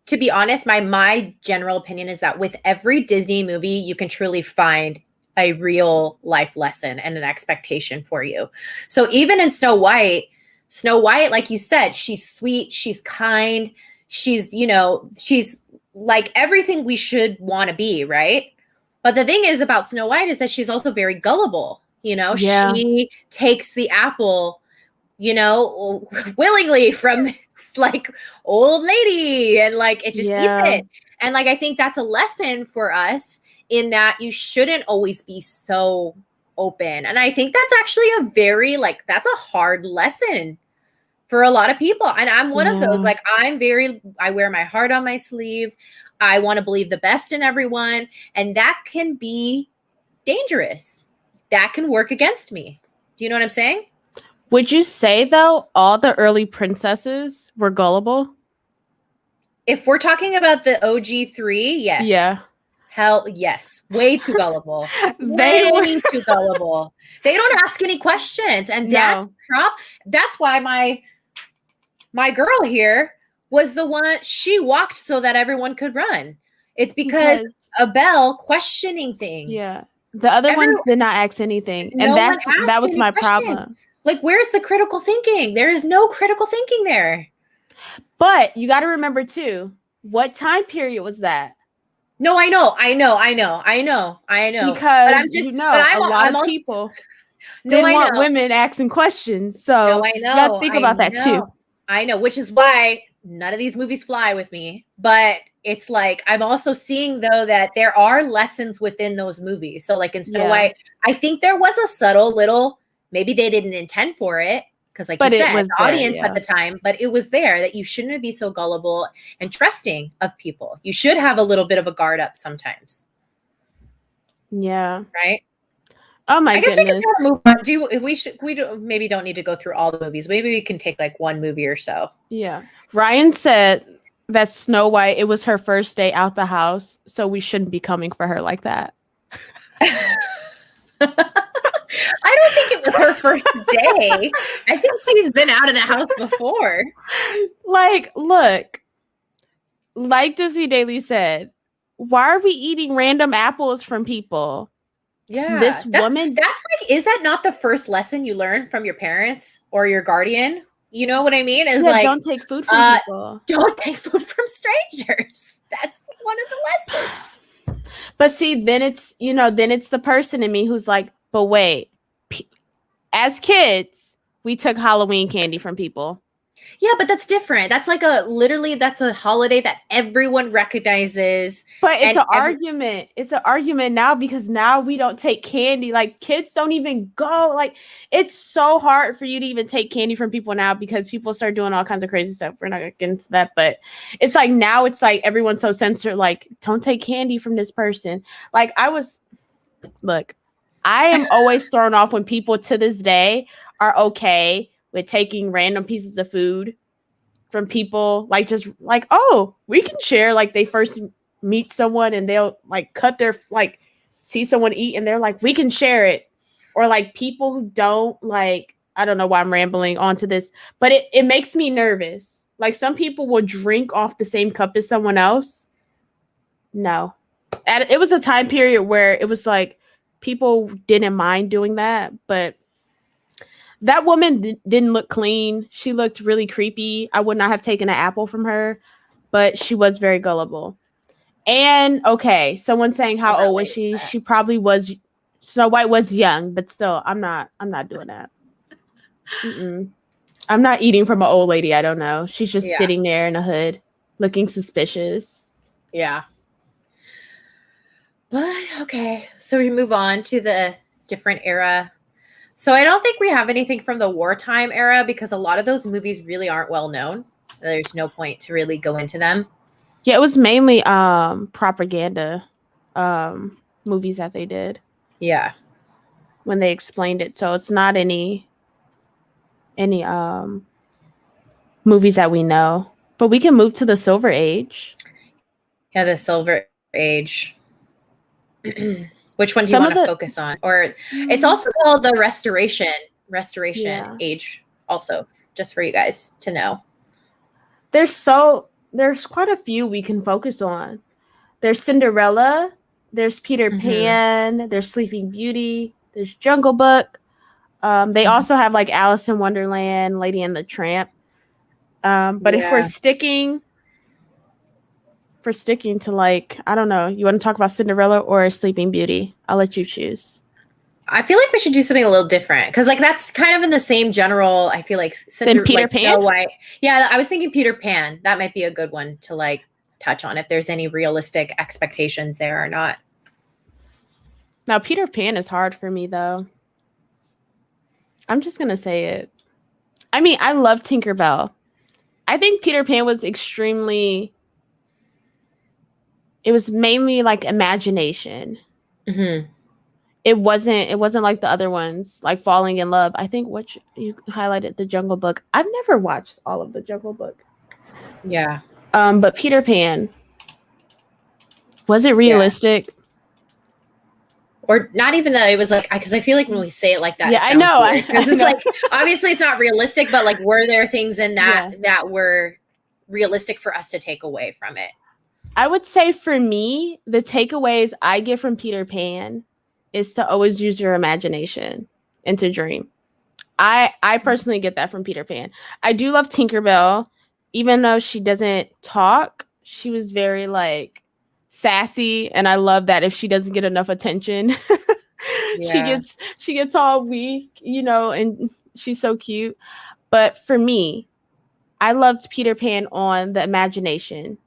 to be honest, my general opinion is that with every Disney movie, you can truly find a real life lesson and an expectation for you. So even in Snow White, like you said, she's sweet, she's kind, she's like everything we should want to be, right? But the thing is about Snow White is that she's also very gullible. She takes the apple, willingly from this like old lady, and like it just eats it. And like, I think that's a lesson for us, in that you shouldn't always be so open. And I think that's actually that's a hard lesson for a lot of people. And I'm one of those, like, I wear my heart on my sleeve. I want to believe the best in everyone. And that can be dangerous. That can work against me. Do you know what I'm saying? Would you say, though, all the early princesses were gullible? If we're talking about the OG3, yes. Yeah. Hell yes. Way too gullible. Way too gullible. They don't ask any questions. And that's why my girl here was the one, she walked so that everyone could run. It's because of Belle questioning things. Yeah. The other ones did not ask anything. And that was my problem. Like, where's the critical thinking? There is no critical thinking there. But you got to remember too, what time period was that? No, I know. Because a lot of people didn't want women asking questions. So I know. You gotta think about that too. I know, which is why none of these movies fly with me. But it's like I'm also seeing though that there are lessons within those movies. So like in Snow White, I think there was a subtle little, maybe they didn't intend for it, because like you said, the audience at the time, but it was there that you shouldn't be so gullible and trusting of people. You should have a little bit of a guard up sometimes. Yeah. Right. Oh my goodness. We can move on. We maybe don't need to go through all the movies. Maybe we can take like one movie or so. Yeah. Ryan said that Snow White, it was her first day out the house, so we shouldn't be coming for her like that. I don't think it was her first day. I think she's been out of the house before. Like, look, like Disney Daily said, why are we eating random apples from people? Yeah. This woman. That's like, is that not the first lesson you learn from your parents or your guardian? You know what I mean? Is like, don't take food from people. Don't take food from strangers. That's one of the lessons. But see, then it's, then it's the person in me who's like, but wait, as kids, we took Halloween candy from people. Yeah, but that's different. That's like that's a holiday that everyone recognizes. But it's an argument. It's an argument now because now we don't take candy. Like kids don't even go. Like it's so hard for you to even take candy from people now because people start doing all kinds of crazy stuff. We're not gonna get into that, but it's like now it's like everyone's so censored. Like don't take candy from this person. Like look, I am always thrown off when people to this day are okay with taking random pieces of food from people, like just like, oh, we can share. Like they first meet someone and they'll like cut their, like see someone eat and they're like, we can share it. Or like people who don't like, I don't know why I'm rambling onto this, but it makes me nervous. Like some people will drink off the same cup as someone else. No. It was a time period where it was like people didn't mind doing that, but that woman didn't look clean. She looked really creepy. I would not have taken an apple from her, but she was very gullible. And okay, someone saying how old was she? She probably was. Snow White was young, but still, I'm not doing that. I'm not eating from an old lady. I don't know. She's just sitting there in a hood, looking suspicious. Yeah. But okay, so we move on to the different era. So I don't think we have anything from the wartime era because a lot of those movies really aren't well known. There's no point to really go into them. Yeah, it was mainly propaganda movies that they did. Yeah. When they explained it. So it's not any movies that we know. But we can move to the Silver Age. Yeah, the Silver Age. Which one do you want to focus on? Or it's also called the Restoration Age also, just for you guys to know. There's quite a few we can focus on. There's Cinderella, there's Peter Pan, there's Sleeping Beauty, there's Jungle Book. They also have like Alice in Wonderland, Lady and the Tramp. But if we're sticking to like, I don't know, you want to talk about Cinderella or Sleeping Beauty? I'll let you choose. I feel like we should do something a little different because like that's kind of in the same general. I feel like Peter Pan. Snow White. Yeah, I was thinking Peter Pan. That might be a good one to like touch on if there's any realistic expectations there or not. Now Peter Pan is hard for me though. I'm just gonna say it. I mean, I love Tinkerbell. I think Peter Pan was extremely. It was mainly like imagination. It wasn't like the other ones, like Falling in Love. I think what you highlighted, the Jungle Book. I've never watched all of the Jungle Book. Yeah. But Peter Pan, was it realistic? Yeah. Or not even that it was like, because I feel like when we say it like that, I know. Because it's like, obviously it's not realistic, but like, were there things in that were realistic for us to take away from it? I would say for me, the takeaways I get from Peter Pan is to always use your imagination and to dream. I personally get that from Peter Pan. I do love Tinkerbell. Even though she doesn't talk, she was very like sassy. And I love that if she doesn't get enough attention, she gets all weak, you know, and she's so cute. But for me, I loved Peter Pan on the imagination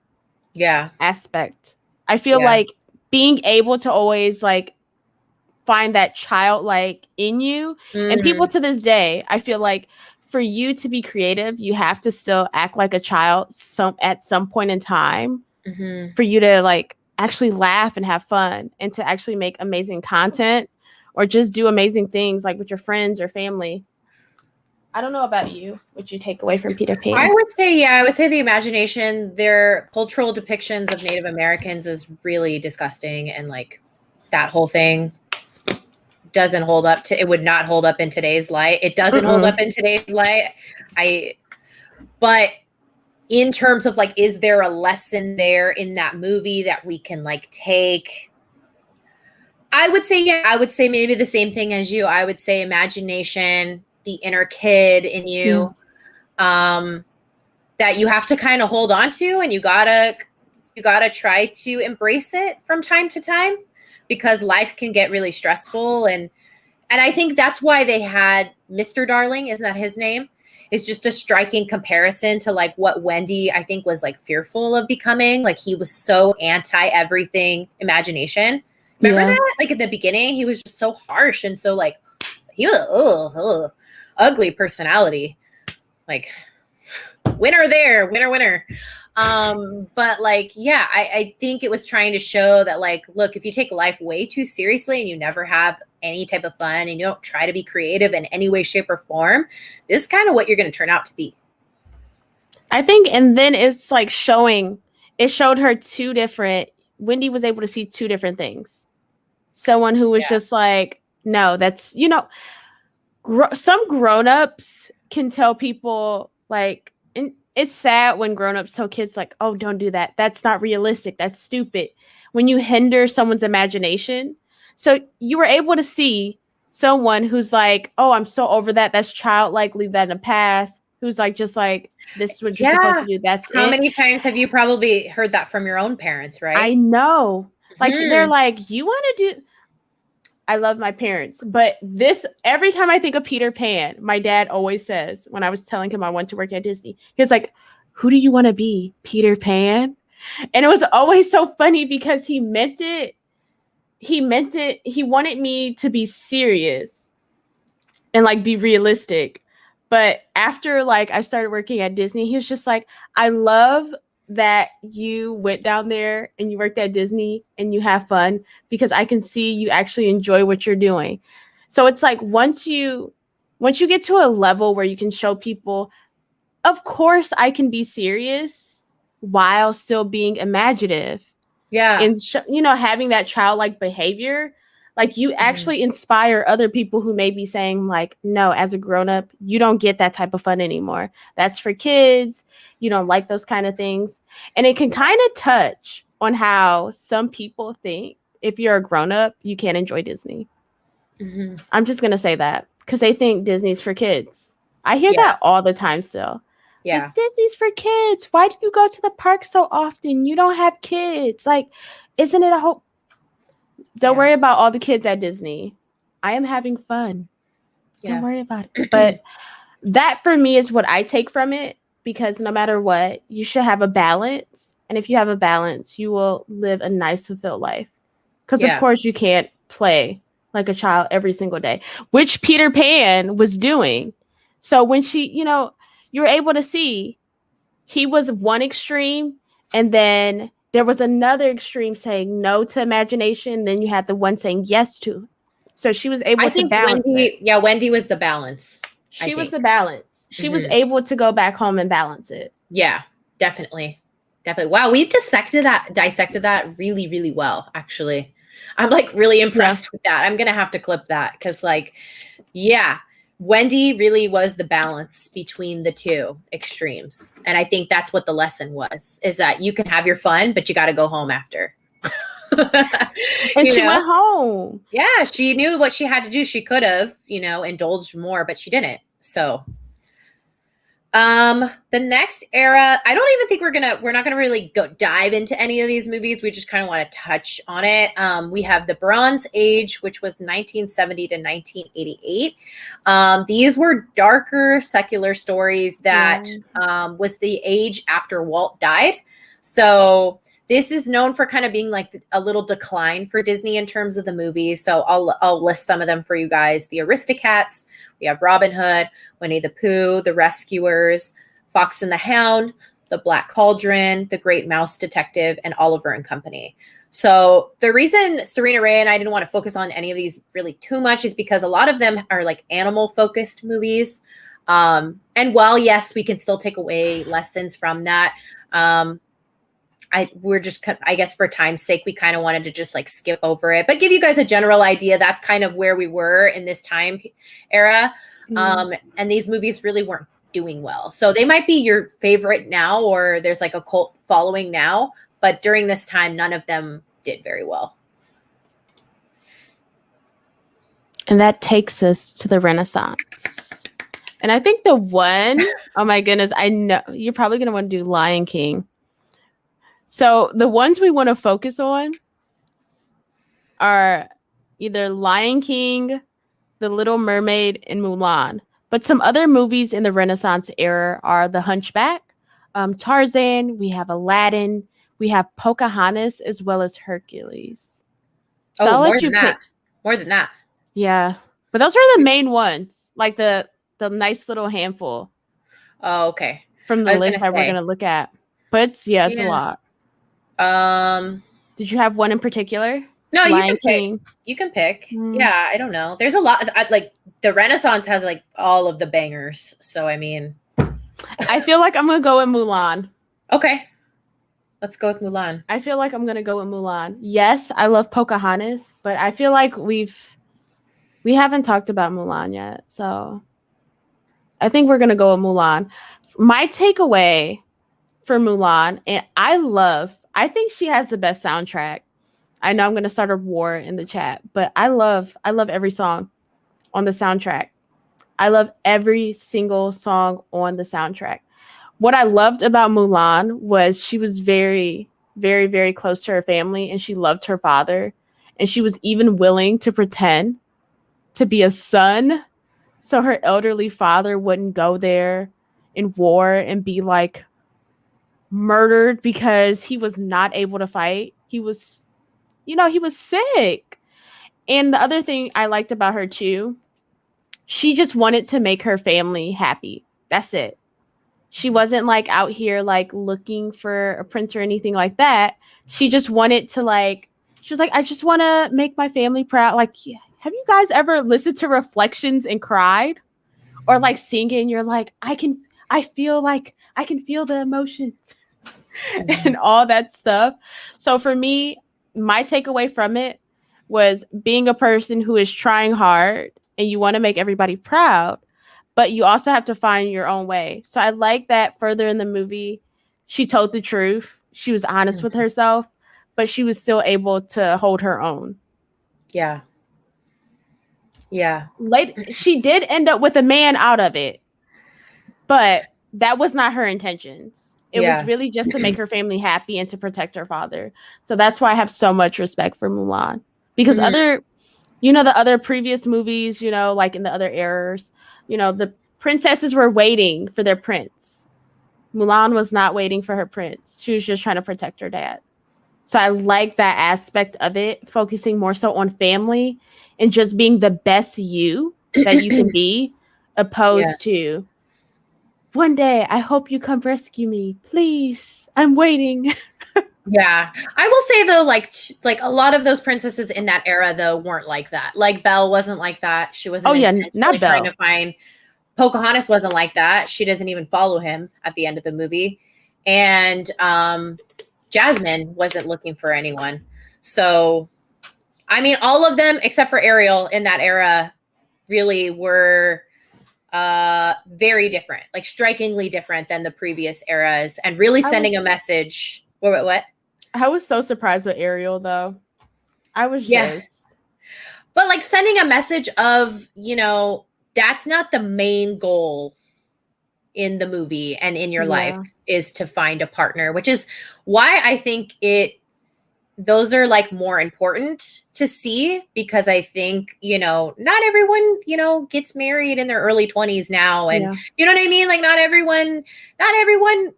aspect. I feel like being able to always like find that childlike in you, and people to this day, I feel like for you to be creative, you have to still act like a child at some point in time for you to like actually laugh and have fun and to actually make amazing content or just do amazing things like with your friends or family. I don't know about you, what you take away from Peter Pan. I would say the imagination, their cultural depictions of Native Americans is really disgusting, and like that whole thing doesn't hold up it would not hold up in today's light. It doesn't hold up in today's light. But in terms of like, is there a lesson there in that movie that we can like take? I would say maybe the same thing as you. I would say imagination, the inner kid in you, that you have to kind of hold on to, and you gotta try to embrace it from time to time, because life can get really stressful. And I think that's why they had Mr. Darling, isn't that his name? It's just a striking comparison to like what Wendy, I think, was like fearful of becoming. Like he was so anti everything imagination. Remember that? Like at the beginning, he was just so harsh, and so like he was ugly personality. Like winner there, winner. But like, yeah, I think it was trying to show that like, look, if you take life way too seriously and you never have any type of fun and you don't try to be creative in any way, shape, or form, this is kind of what you're going to turn out to be. I think, and then it's like it showed her Wendy was able to see two different things. Someone who was just like, no, that's, you know, some grown-ups can tell people like, and it's sad when grown-ups tell kids like, oh, don't do that. That's not realistic. That's stupid. When you hinder someone's imagination. So you were able to see someone who's like, oh, I'm so over that. That's childlike. Leave that in the past. Who's like, just like, this is what you're supposed to do. That's How many times have you probably heard that from your own parents, right? I know. Like, they're like, you want to do... I love my parents, but every time I think of Peter Pan, my dad always says, when I was telling him I went to work at Disney, he was like, who do you want to be, Peter Pan? And it was always so funny because he meant it. He wanted me to be serious and like be realistic. But after like I started working at Disney, he was just like, I love that you went down there and you worked at Disney and you have fun, because I can see you actually enjoy what you're doing. So it's like once you get to a level where you can show people, of course I can be serious while still being imaginative. Yeah. And having that childlike behavior, like you actually inspire other people who may be saying like, no, as a grown-up, you don't get that type of fun anymore. That's for kids. You don't like those kind of things. And it can kind of touch on how some people think if you're a grown-up, you can't enjoy Disney. I'm just going to say that because they think Disney's for kids. I hear that all the time still. Yeah. Like, Disney's for kids. Why do you go to the park so often? You don't have kids. Like, isn't it a hope? Don't worry about all the kids at Disney. I am having fun. Don't worry about it. But that for me is what I take from it, because no matter what, you should have a balance. And if you have a balance, you will live a nice, fulfilled life. Because of course you can't play like a child every single day, which Peter Pan was doing. So when you were able to see he was one extreme, and then there was another extreme saying no to imagination. Then you had the one saying yes to. So she was able to balance it. Yeah, Wendy was the balance. She was the balance. She was able to go back home and balance it. Yeah, definitely. Wow, we dissected that really, really well, actually. I'm like really impressed with that. I'm going to have to clip that because Wendy really was the balance between the two extremes. And I think that's what the lesson was, is that you can have your fun, but you got to go home after. And she went home. Yeah, she knew what she had to do. She could have, indulged more, but she didn't. So The next era, I don't even think we're not gonna really go dive into any of these movies. We just kind of want to touch on it. We have the Bronze Age, which was 1970 to 1988. These were darker secular stories that was the age after Walt died. So this is known for kind of being like a little decline for Disney in terms of the movies. So I'll list some of them for you guys. The Aristocats, we have Robin Hood, Winnie the Pooh, The Rescuers, Fox and the Hound, The Black Cauldron, The Great Mouse Detective, and Oliver and Company. So the reason Serena Ray and I didn't want to focus on any of these really too much is because a lot of them are like animal-focused movies. And while, yes, we can still take away lessons from that, we're just, I guess for time's sake, we kind of wanted to just like skip over it, but give you guys a general idea. That's kind of where we were in this time era. And these movies really weren't doing well. So they might be your favorite now, or there's like a cult following now, but during this time, none of them did very well. And that takes us to the Renaissance. And I think the one, oh my goodness, I know you're probably going to want to do Lion King. So the ones we want to focus on are either Lion King, The Little Mermaid, and Mulan. But some other movies in the Renaissance era are The Hunchback, Tarzan, we have Aladdin, we have Pocahontas, as well as Hercules. So I'll let you pick. More than that. Yeah. But those are the main ones, like the nice little handful. Oh, okay. From the list that we're going to look at. But it's a lot. Did you have one in particular? No, you can pick. Yeah, I don't know. There's a lot. Like the Renaissance has like all of the bangers. So I mean, I feel like I'm gonna go with Mulan. Okay, let's go with Mulan. I feel like I'm gonna go with Mulan. Yes, I love Pocahontas, but I feel like we haven't talked about Mulan yet. So I think we're gonna go with Mulan. My takeaway for Mulan, and I think she has the best soundtrack. I know I'm going to start a war in the chat, but I love every song on the soundtrack. I love every single song on the soundtrack. What I loved about Mulan was she was very, very, very close to her family, and she loved her father, and she was even willing to pretend to be a son so her elderly father wouldn't go there in war and be like murdered because he was not able to fight. He was sick. And the other thing I liked about her too, she just wanted to make her family happy. That's it. She wasn't like out here like looking for a prince or anything like that. She just wanted to she was like, I just want to make my family proud. Like, have you guys ever listened to Reflections and cried? Or like singing and you're like, I can feel the emotions and all that stuff. So for me, my takeaway from it was being a person who is trying hard and you want to make everybody proud, but you also have to find your own way. So I like that further in the movie, she told the truth. She was honest with herself, but she was still able to hold her own. Yeah. Yeah. She did end up with a man out of it, but that was not her intentions. It was really just to make her family happy and to protect her father. So that's why I have so much respect for Mulan. Because the other previous movies, like in the other eras, the princesses were waiting for their prince. Mulan was not waiting for her prince. She was just trying to protect her dad. So I like that aspect of it, focusing more so on family and just being the best you that you can be, opposed to, one day, I hope you come rescue me. Please, I'm waiting. Yeah. I will say, though, like a lot of those princesses in that era, though, weren't like that. Like Belle wasn't like that. She wasn't not Belle. Trying to find. Pocahontas wasn't like that. She doesn't even follow him at the end of the movie. And Jasmine wasn't looking for anyone. So, I mean, all of them, except for Ariel in that era, really were very different, like strikingly different than the previous eras, and really sending a message. What? I was so surprised with Ariel, though. I was just. But like sending a message of, that's not the main goal in the movie and in your life is to find a partner, which is why I think those are like more important to see, because I think, not everyone, gets married in their early 20s now. And you know what I mean? Like not everyone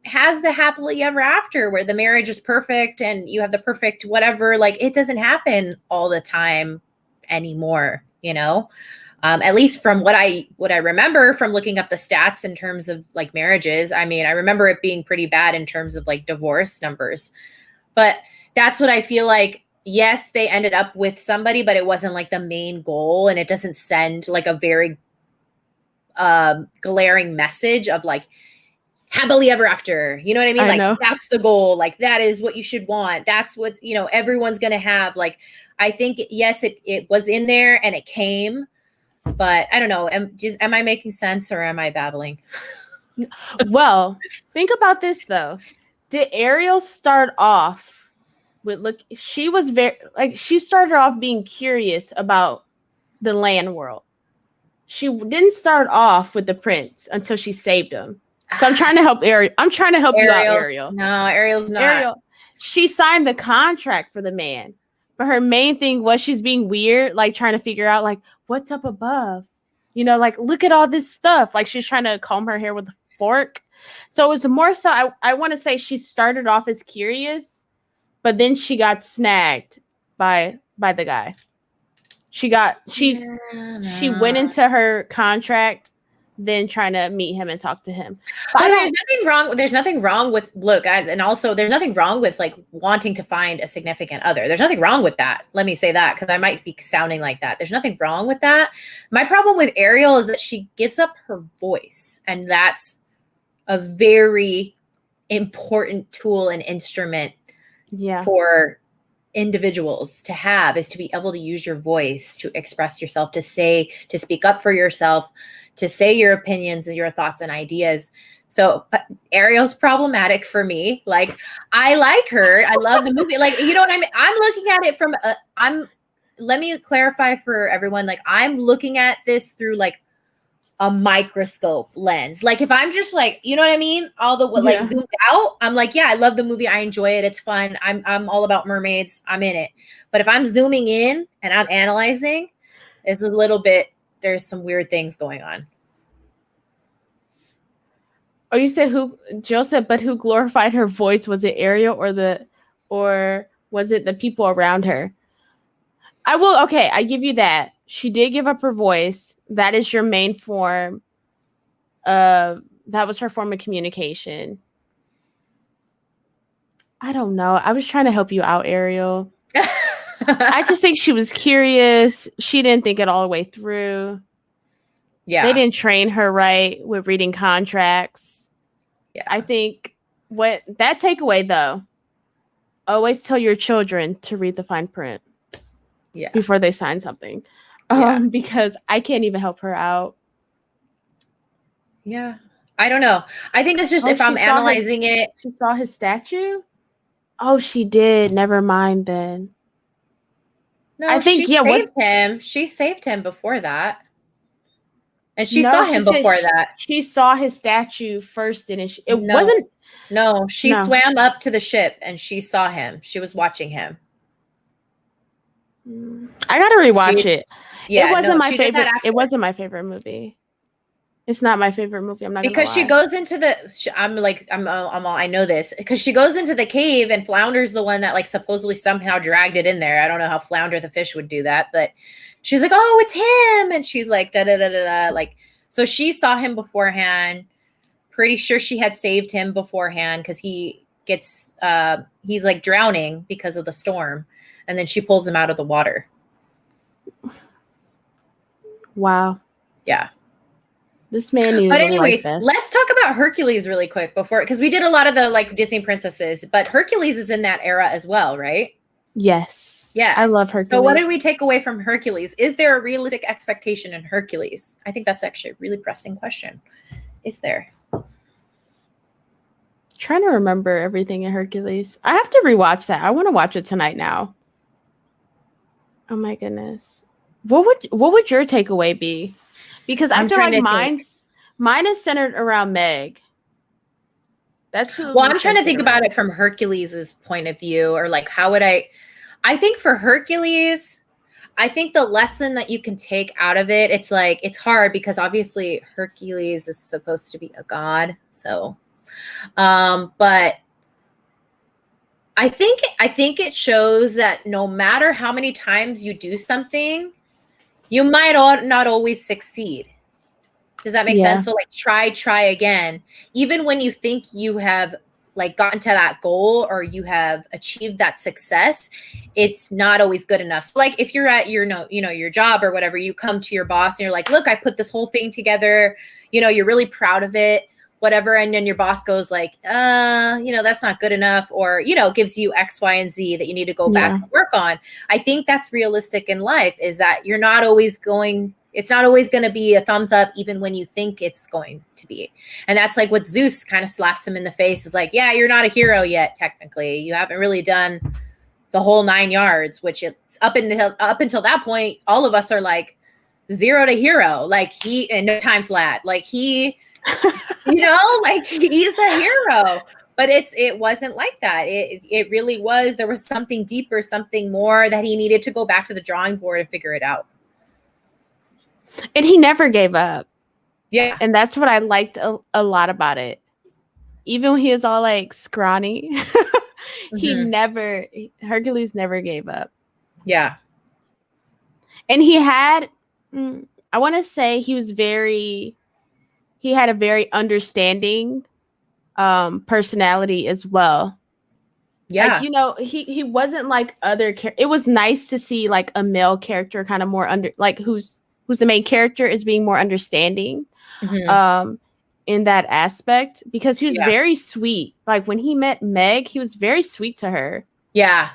has the happily ever after where the marriage is perfect and you have the perfect whatever. Like it doesn't happen all the time anymore, at least from what I remember from looking up the stats in terms of like marriages. I mean, I remember it being pretty bad in terms of like divorce numbers, but that's what I feel like. Yes, they ended up with somebody, but it wasn't like the main goal. And it doesn't send like a very glaring message of like happily ever after. You know what I mean? Like that's the goal. Like that is what you should want. That's what, everyone's going to have. Like, I think, yes, it was in there and it came, but I don't know. Am I making sense or am I babbling? Well, think about this though. Did Ariel start off she was she started off being curious about the land world. She didn't start off with the prince until she saved him. So I'm trying to help Ariel. I'm trying to help you out, Ariel. No, Ariel's not. Ariel, she signed the contract for the man, but her main thing was she's being weird, like trying to figure out like what's up above. Like look at all this stuff. Like she's trying to comb her hair with a fork. So it was more so I want to say she started off as curious, but then she got snagged by the guy. She went into her contract, then trying to meet him and talk to him. But there's nothing wrong. There's nothing wrong with and also there's nothing wrong with like wanting to find a significant other. There's nothing wrong with that. Let me say that because I might be sounding like that. There's nothing wrong with that. My problem with Ariel is that she gives up her voice, and that's a very important tool and instrument for individuals to have, is to be able to use your voice to express yourself, to speak up for yourself, to say your opinions and your thoughts and ideas. So Ariel's problematic for me. Like I like her. I love the movie. Like, you know what I mean? I'm looking at it from let me clarify for everyone. Like I'm looking at this through like a microscope lens. Like if I'm just like, you know what I mean? All the like zoomed out, I'm like, yeah, I love the movie. I enjoy it. It's fun. I'm all about mermaids. I'm in it. But if I'm zooming in and I'm analyzing, it's a little bit, there's some weird things going on. Oh, you said Jill said, but who glorified her voice? Was it Ariel or was it the people around her? I give you that. She did give up her voice. That is your main form. That was her form of communication. I don't know. I was trying to help you out, Ariel. I just think she was curious. She didn't think it all the way through. Yeah. They didn't train her right with reading contracts. Yeah. I think that takeaway though, always tell your children to read the fine print. Yeah. Before they sign something. Because I can't even help her out. Yeah. I don't know. I think it's just if I'm analyzing it. She saw his statue? Oh, she did. Never mind then. No, I think saved him. She saved him before that. And she saw him before that. She saw his statue first and it wasn't. No, she swam up to the ship and she saw him. She was watching him. I gotta rewatch it. Yeah, it wasn't my favorite. It wasn't my favorite movie. It's not my favorite movie. I'm not because she goes into the. I know this because she goes into the cave and Flounder's the one that like supposedly somehow dragged it in there. I don't know how Flounder the fish would do that, but she's like, "Oh, it's him," and she's like, "Da da da da da." Like, so she saw him beforehand. Pretty sure she had saved him beforehand because he's like drowning because of the storm, and then she pulls him out of the water. Wow. Yeah. This man needs. But anyways, let's talk about Hercules really quick because we did a lot of the like Disney princesses, but Hercules is in that era as well, right? Yes. Yeah. I love Hercules. So what did we take away from Hercules? Is there a realistic expectation in Hercules? I think that's actually a really pressing question. Is there? Trying to remember everything in Hercules. I have to rewatch that. I want to watch it tonight now. Oh my goodness. What would your takeaway be? Because I feel like Mine is centered around Meg. That's who. Well, I'm trying to think about it from Hercules' point of view, or like, how would I think for Hercules, I think the lesson that you can take out of it, it's like, it's hard because obviously Hercules is supposed to be a god. So, but I think it shows that no matter how many times you do something, you might not always succeed. Does that make sense? So like try again. Even when you think you have like gotten to that goal or you have achieved that success, it's not always good enough. So like if you're at your your job or whatever, you come to your boss and you're like, look, I put this whole thing together, you're really proud of it, whatever. And then your boss goes like, that's not good enough, or, gives you X, Y, and Z that you need to go back and work on. I think that's realistic in life, is that you're not always it's not always going to be a thumbs up, even when you think it's going to be. And that's like what Zeus kind of slaps him in the face, is like, yeah, you're not a hero yet. Technically, you haven't really done the whole 9 yards, which it's up until that point, all of us are like 0 to hero. Like and no time flat. Like he, like he's a hero. But it wasn't like that. It really was. There was something deeper, something more that he needed to go back to the drawing board and figure it out. And he never gave up. Yeah. And that's what I liked a lot about it. Even when he was all like scrawny, Hercules never gave up. Yeah. And he had, I want to say he had a very understanding personality as well. Yeah. Like, he wasn't like other it was nice to see like a male character kind of more who's the main character is being more understanding in that aspect, because he was very sweet. Like when he met Meg, he was very sweet to her. Yeah.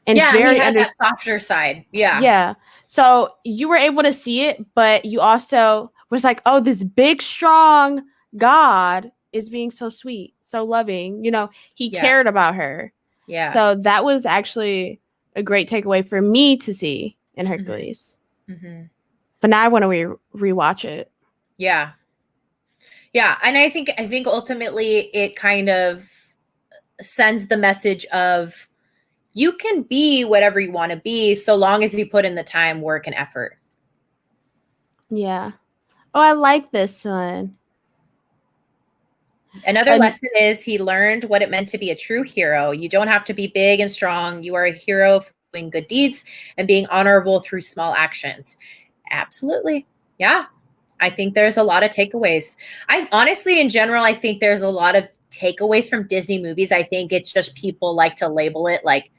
And very that softer side. Yeah. Yeah. So you were able to see it, but you also was like, oh, this big, strong God is being so sweet, so loving. He cared about her. Yeah. So that was actually a great takeaway for me to see in Hercules. Mm-hmm. But now I want to rewatch it. Yeah. Yeah. And I think ultimately it kind of sends the message of, you can be whatever you want to be so long as you put in the time, work, and effort. Yeah. Oh, I like this one. Another lesson is he learned what it meant to be a true hero. You don't have to be big and strong. You are a hero for doing good deeds and being honorable through small actions. Absolutely. Yeah. I think there's a lot of takeaways. I honestly, in general, I think there's a lot of takeaways from Disney movies. I think it's just people like to label it like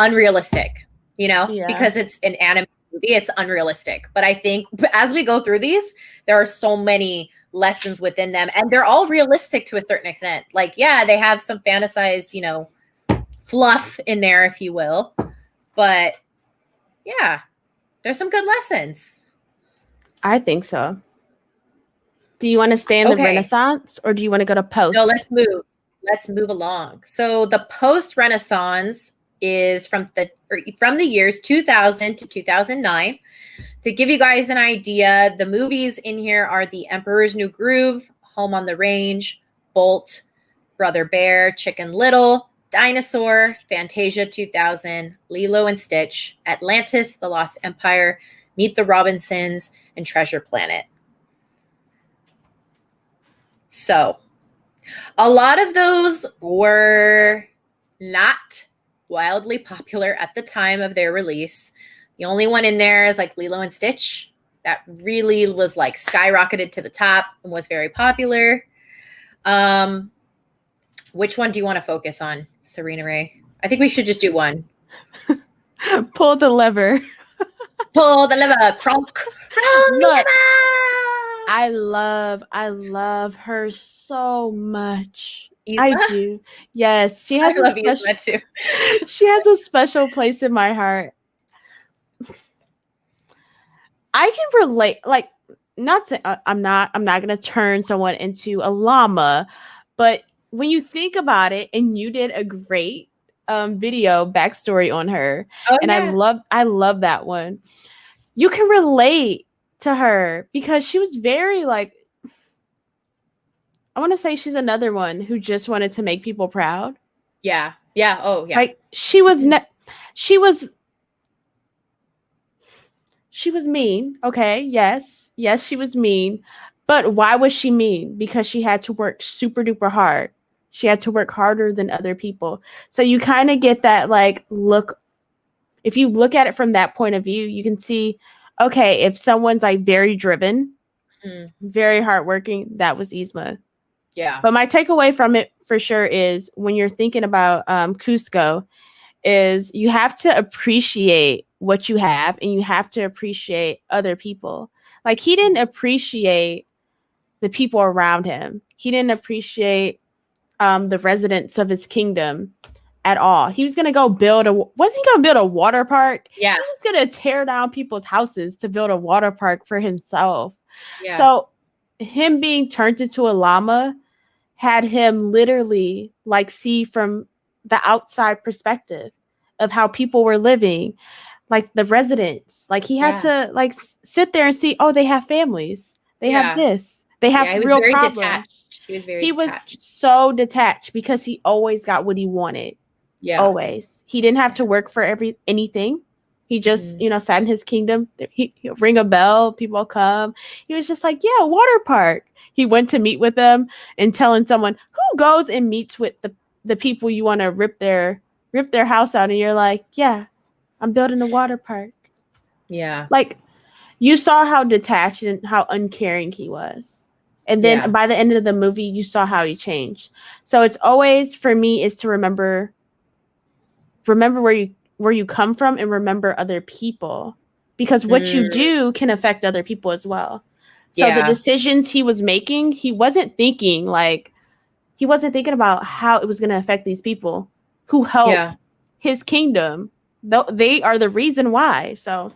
unrealistic, because it's an animated movie, it's unrealistic. But I think as we go through these, there are so many lessons within them, and they're all realistic to a certain extent. Like, yeah, they have some fantasized, fluff in there, if you will. But yeah, there's some good lessons. I think so. Do you want to stay in the Renaissance, or do you want to go to post? No, let's move along. So the post-Renaissance is from the years 2000 to 2009. To give you guys an idea, the movies in here are The Emperor's New Groove, Home on the Range, Bolt, Brother Bear, Chicken Little, Dinosaur, Fantasia 2000, Lilo and Stitch, Atlantis, The Lost Empire, Meet the Robinsons, and Treasure Planet. So, a lot of those were not wildly popular at the time of their release. The only one in there is like Lilo and Stitch. That really was like skyrocketed to the top and was very popular. Which one do you want to focus on, Serena Ray? I think we should just do one. Pull the lever. Pull the lever, Kronk. Look, I love her so much. Yzma? I do. Yes, she has Yzma too. She has a special place in my heart. I can relate. Like, I'm not going to turn someone into a llama, but when you think about it, and you did a great video backstory on her, and I love that one. You can relate to her because she was very like, I want to say she's another one who just wanted to make people proud. Yeah. Yeah. Oh, yeah. Like she was mean. Okay. Yes, she was mean. But why was she mean? Because she had to work super duper hard. She had to work harder than other people. So you kind of get that like look. If you look at it from that point of view, you can see, okay, if someone's like very driven, very hardworking, that was Yzma. Yeah. But my takeaway from it for sure is when you're thinking about Cusco, is you have to appreciate what you have and you have to appreciate other people. Like he didn't appreciate the people around him. He didn't appreciate the residents of his kingdom at all. He was going to go wasn't he going to build a water park? Yeah. He was going to tear down people's houses to build a water park for himself. Yeah. So him being turned into a llama had him literally like see from the outside perspective of how people were living, like the residents. Like he had to like sit there and see, oh, they have families. They have this. They have he was real very problems. Detached. He was very detached. Was so detached because he always got what he wanted. Yeah. Always. He didn't have to work for anything. He just, sat in his kingdom. He'd ring a bell, people come. He was just like, yeah, water park. He went to meet with them and telling someone who goes and meets with the people you want to rip their house out. And you're like, yeah, I'm building a water park. Yeah. Like you saw how detached and how uncaring he was. And then by the end of the movie, you saw how he changed. So it's always, for me, is to remember where you come from and remember other people, because what you do can affect other people as well. So the decisions he was making, he wasn't thinking about how it was going to affect these people who help his kingdom. They are the reason why. So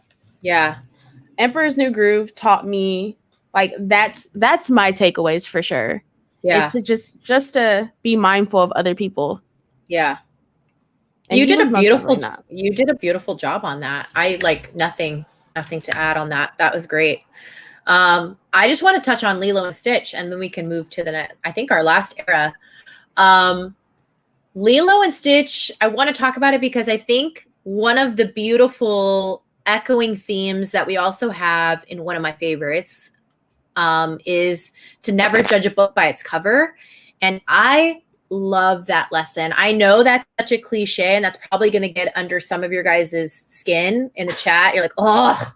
Emperor's New Groove taught me, like, that's my takeaways for sure. Is to just to be mindful of other people. Yeah. And you did a beautiful job on that. I like nothing to add on that. That was great. I just want to touch on Lilo and Stitch, and then we can move to I think our last era. Lilo and Stitch, I want to talk about it because I think one of the beautiful echoing themes that we also have in one of my favorites is to never judge a book by its cover. And I love that lesson. I know that's such a cliche, and that's probably going to get under some of your guys' skin in the chat. You're like, oh,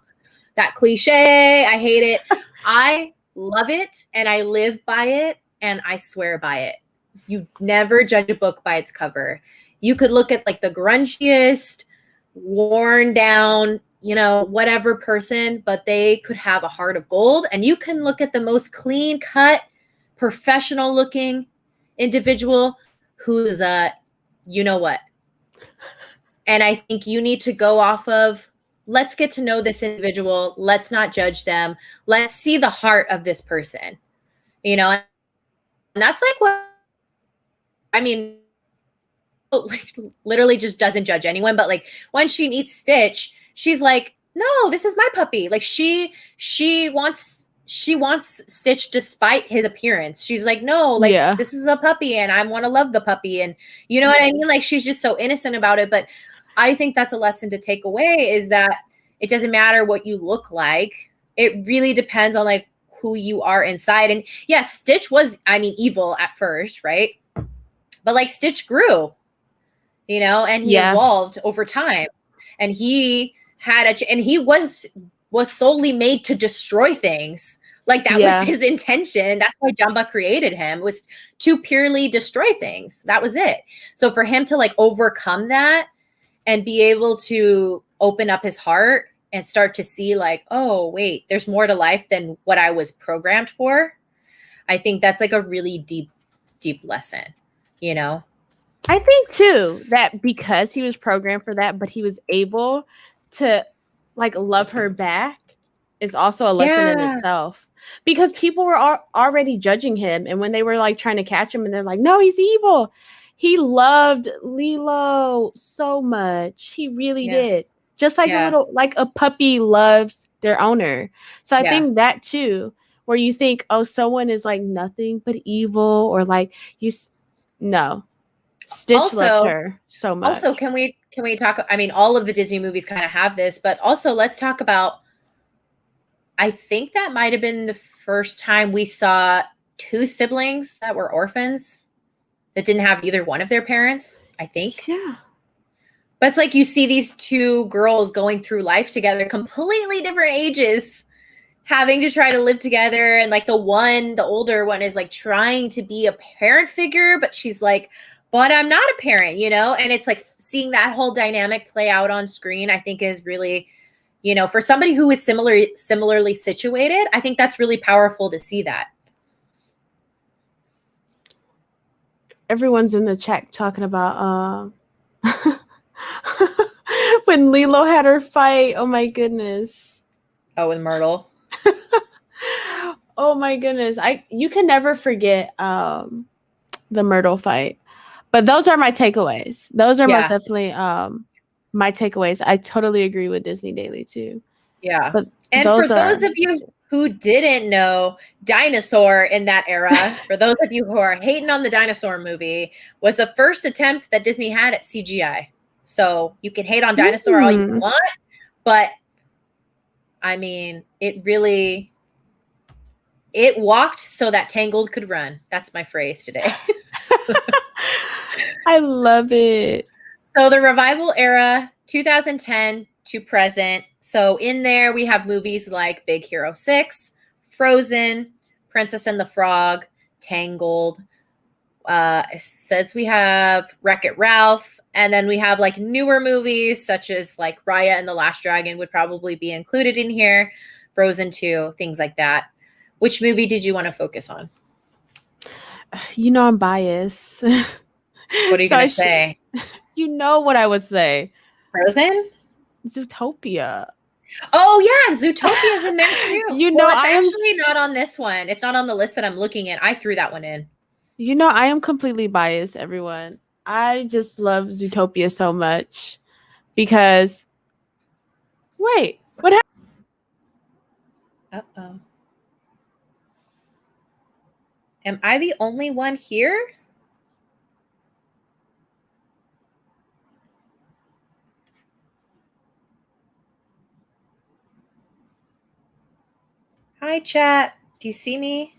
that cliche. I hate it. I love it, and I live by it, and I swear by it. You never judge a book by its cover. You could look at like the grungiest, worn down, whatever person, but they could have a heart of gold. And you can look at the most clean cut, professional looking individual who's you know what. And I think you need to go off of, let's get to know this individual. Let's not judge them. Let's see the heart of this person, and that's like what, I mean, like, literally just doesn't judge anyone. But like when she meets Stitch, she's like, no, this is my puppy. Like she wants Stitch despite his appearance. She's like, no, like this is a puppy and I want to love the puppy. And you know what I mean? Like she's just so innocent about it. But I think that's a lesson to take away, is that it doesn't matter what you look like. It really depends on like who you are inside. And yes, Stitch was, evil at first, right? But like Stitch grew, and he evolved over time, and he had and he was solely made to destroy things. Like that was his intention. That's why Jumba created him, was to purely destroy things. That was it. So for him to like overcome that and be able to open up his heart and start to see like, oh, wait, there's more to life than what I was programmed for. I think that's like a really deep, deep lesson, I think too that because he was programmed for that, but he was able to like love her back, is also a lesson in itself. Because people were already judging him, and when they were like trying to catch him, and they're like, "No, he's evil." He loved Lilo so much. He really did. Just like a puppy loves their owner. So I think that too, where you think, oh, someone is like nothing but evil, or like no. Stitch loved her so much. Also, can we talk? I mean, all of the Disney movies kind of have this, but also let's talk about. I think that might have been the first time we saw two siblings that were orphans that didn't have either one of their parents. I think. Yeah. But it's like you see these two girls going through life together, completely different ages, having to try to live together. And like the older one is like trying to be a parent figure, but she's like, but I'm not a parent, you know? And it's like seeing that whole dynamic play out on screen, I think is really, you know, for somebody who is similarly situated, I think that's really powerful to see that. Everyone's in the chat talking about when Lilo had her fight. Oh my goodness. Oh, with Myrtle. Oh my goodness. You can never forget the Myrtle fight. But those are my takeaways. Those are most definitely my takeaways. I totally agree with Disney Daily too. Yeah. But and for those of you who didn't know, Dinosaur in that era, for those of you who are hating on the Dinosaur movie, was the first attempt that Disney had at CGI. So you can hate on Dinosaur all you want, but I mean, it walked so that Tangled could run. That's my phrase today. I love it. So the revival era, 2010 to present. So in there, we have movies like Big Hero 6, Frozen, Princess and the Frog, Tangled. It says we have Wreck-It Ralph. And then we have like newer movies such as like Raya and the Last Dragon would probably be included in here. Frozen 2, things like that. Which movie did you want to focus on? You know I'm biased. What are you going to say? You know what I would say. Frozen? Zootopia. Oh, yeah. Zootopia's in there too. You know, it's actually not on this one. It's not on the list that I'm looking at. I threw that one in. You know, I am completely biased, everyone. I just love Zootopia so much because... Wait, what happened? Uh-oh. Am I the only one here? Hi, chat. Do you see me?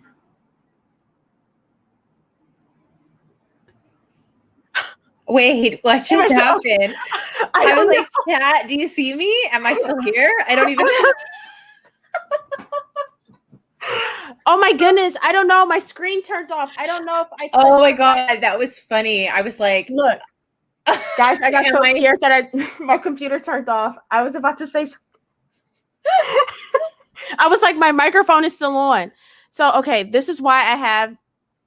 Wait, what just happened? I was like, chat, do you see me? Am I still here? I don't even know. Oh my goodness. I don't know. My screen turned off. I don't know if I Oh my God. That was funny. I was like, look, guys, I got so scared that my computer turned off. I was about to say something. I was like, my microphone is still on. So, okay, this is why I have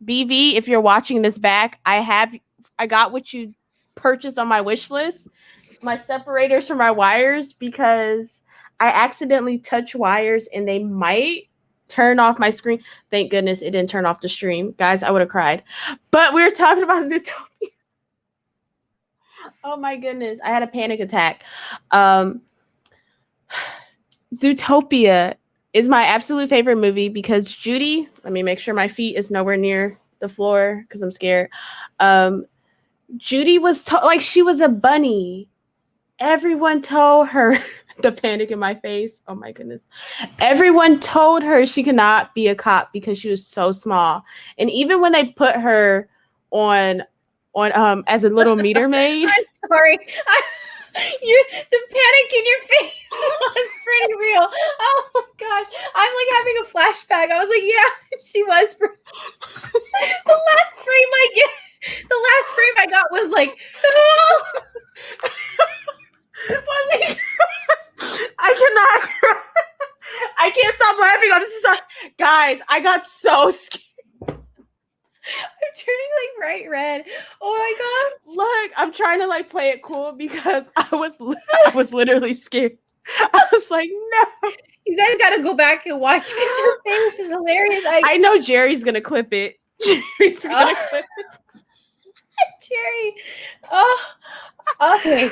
BV. If you're watching this back, I got what you purchased on my wish list, my separators for my wires, because I accidentally touch wires and they might turn off my screen. Thank goodness it didn't turn off the stream. Guys, I would have cried. But we were talking about Zootopia. Oh my goodness. I had a panic attack. Zootopia is my absolute favorite movie because Judy, let me make sure my feet is nowhere near the floor because I'm scared. Judy was like she was a bunny. Everyone told her the panic in my face. Oh my goodness. Everyone told her she could not be a cop because she was so small. And even when they put her on as a little meter maid. I'm sorry. The panic in your face was pretty real. Oh my gosh. I'm like having a flashback. I was like, yeah, she was. The last frame I got was like, oh. I cannot. I can't stop laughing. I'm so sorry. Guys, I got so scared. I'm turning like bright red. Oh my gosh. Look, I'm trying to like play it cool because I was literally scared. I was like, no. You guys got to go back and watch because her face is hilarious. I know Jerry's going to clip it. Jerry's going to clip it. Jerry. Oh, okay.